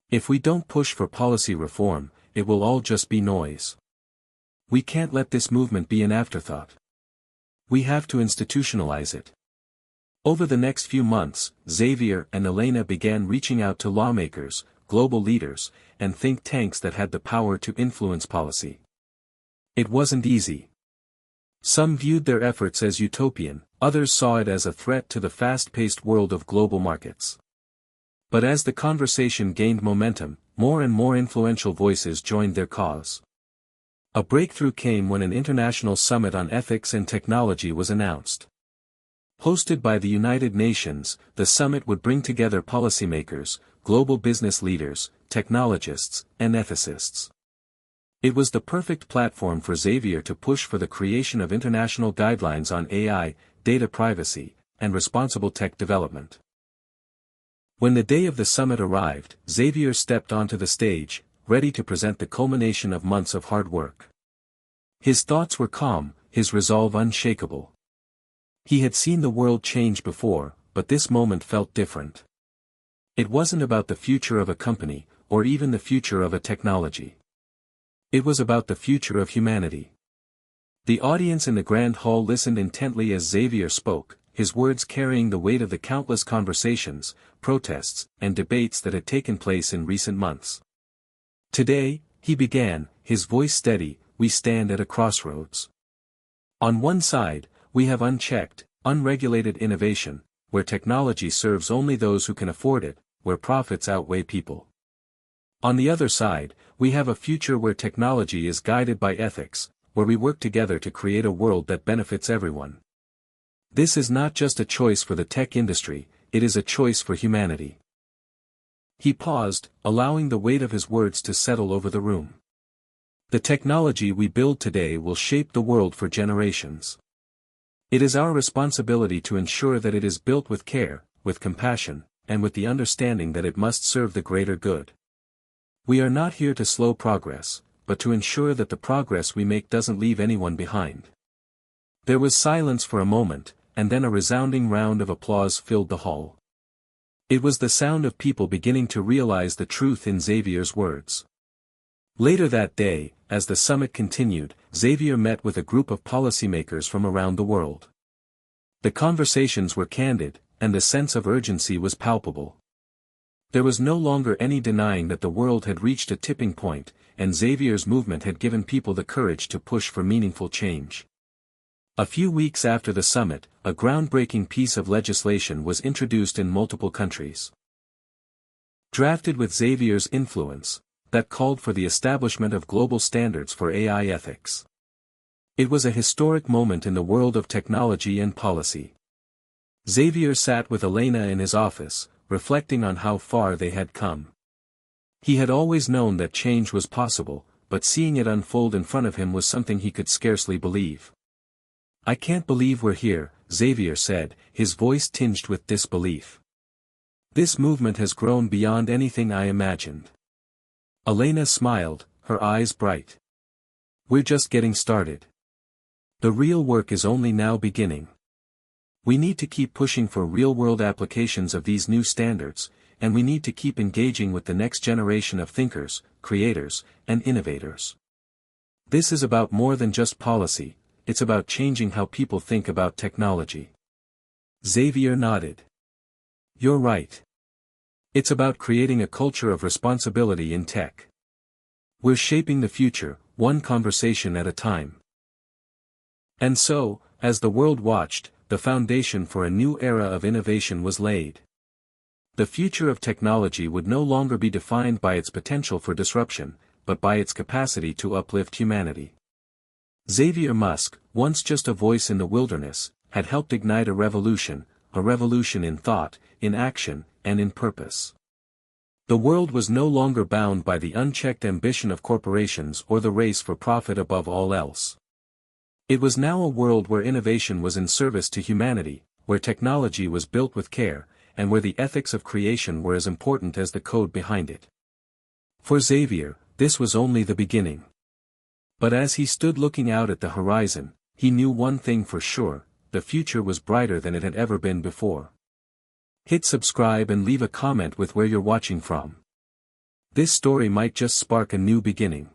If we don't push for policy reform, it will all just be noise. We can't let this movement be an afterthought. We have to institutionalize it." Over the next few months, Xavier and Elena began reaching out to lawmakers, global leaders, and think tanks that had the power to influence policy. It wasn't easy. Some viewed their efforts as utopian, others saw it as a threat to the fast-paced world of global markets. But as the conversation gained momentum, more and more influential voices joined their cause. A breakthrough came when an international summit on ethics and technology was announced. Hosted by the United Nations, the summit would bring together policymakers, global business leaders, technologists, and ethicists. It was the perfect platform for Xavier to push for the creation of international guidelines on AI, data privacy, and responsible tech development. When the day of the summit arrived, Xavier stepped onto the stage, ready to present the culmination of months of hard work. His thoughts were calm, his resolve unshakable. He had seen the world change before, but this moment felt different. It wasn't about the future of a company, or even the future of a technology. It was about the future of humanity. The audience in the grand hall listened intently as Xavier spoke, his words carrying the weight of the countless conversations, protests, and debates that had taken place in recent months. Today, he began, his voice steady, we stand at a crossroads. On one side, we have unchecked, unregulated innovation, where technology serves only those who can afford it, where profits outweigh people. On the other side, we have a future where technology is guided by ethics, where we work together to create a world that benefits everyone. This is not just a choice for the tech industry, it is a choice for humanity. He paused, allowing the weight of his words to settle over the room. The technology we build today will shape the world for generations. It is our responsibility to ensure that it is built with care, with compassion, and with the understanding that it must serve the greater good. We are not here to slow progress, but to ensure that the progress we make doesn't leave anyone behind. There was silence for a moment, and then a resounding round of applause filled the hall. It was the sound of people beginning to realize the truth in Xavier's words. Later that day, as the summit continued, Xavier met with a group of policymakers from around the world. The conversations were candid, and the sense of urgency was palpable. There was no longer any denying that the world had reached a tipping point, and Xavier's movement had given people the courage to push for meaningful change. A few weeks after the summit, a groundbreaking piece of legislation was introduced in multiple countries. Drafted with Xavier's influence, that called for the establishment of global standards for AI ethics. It was a historic moment in the world of technology and policy. Xavier sat with Elena in his office, reflecting on how far they had come. He had always known that change was possible, but seeing it unfold in front of him was something he could scarcely believe. "I can't believe we're here," Xavier said, his voice tinged with disbelief. "This movement has grown beyond anything I imagined." Elena smiled, her eyes bright. "We're just getting started. The real work is only now beginning. We need to keep pushing for real-world applications of these new standards, and we need to keep engaging with the next generation of thinkers, creators, and innovators. This is about more than just policy, it's about changing how people think about technology." Xavier nodded. "You're right. It's about creating a culture of responsibility in tech. We're shaping the future, one conversation at a time." And so, as the world watched, the foundation for a new era of innovation was laid. The future of technology would no longer be defined by its potential for disruption, but by its capacity to uplift humanity. Xavier Musk, once just a voice in the wilderness, had helped ignite a revolution in thought, in action, and in purpose. The world was no longer bound by the unchecked ambition of corporations or the race for profit above all else. It was now a world where innovation was in service to humanity, where technology was built with care, and where the ethics of creation were as important as the code behind it. For Xavier, this was only the beginning. But as he stood looking out at the horizon, he knew one thing for sure: the future was brighter than it had ever been before. Hit subscribe and leave a comment with where you're watching from. This story might just spark a new beginning.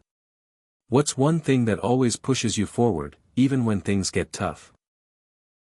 What's one thing that always pushes you forward, even when things get tough?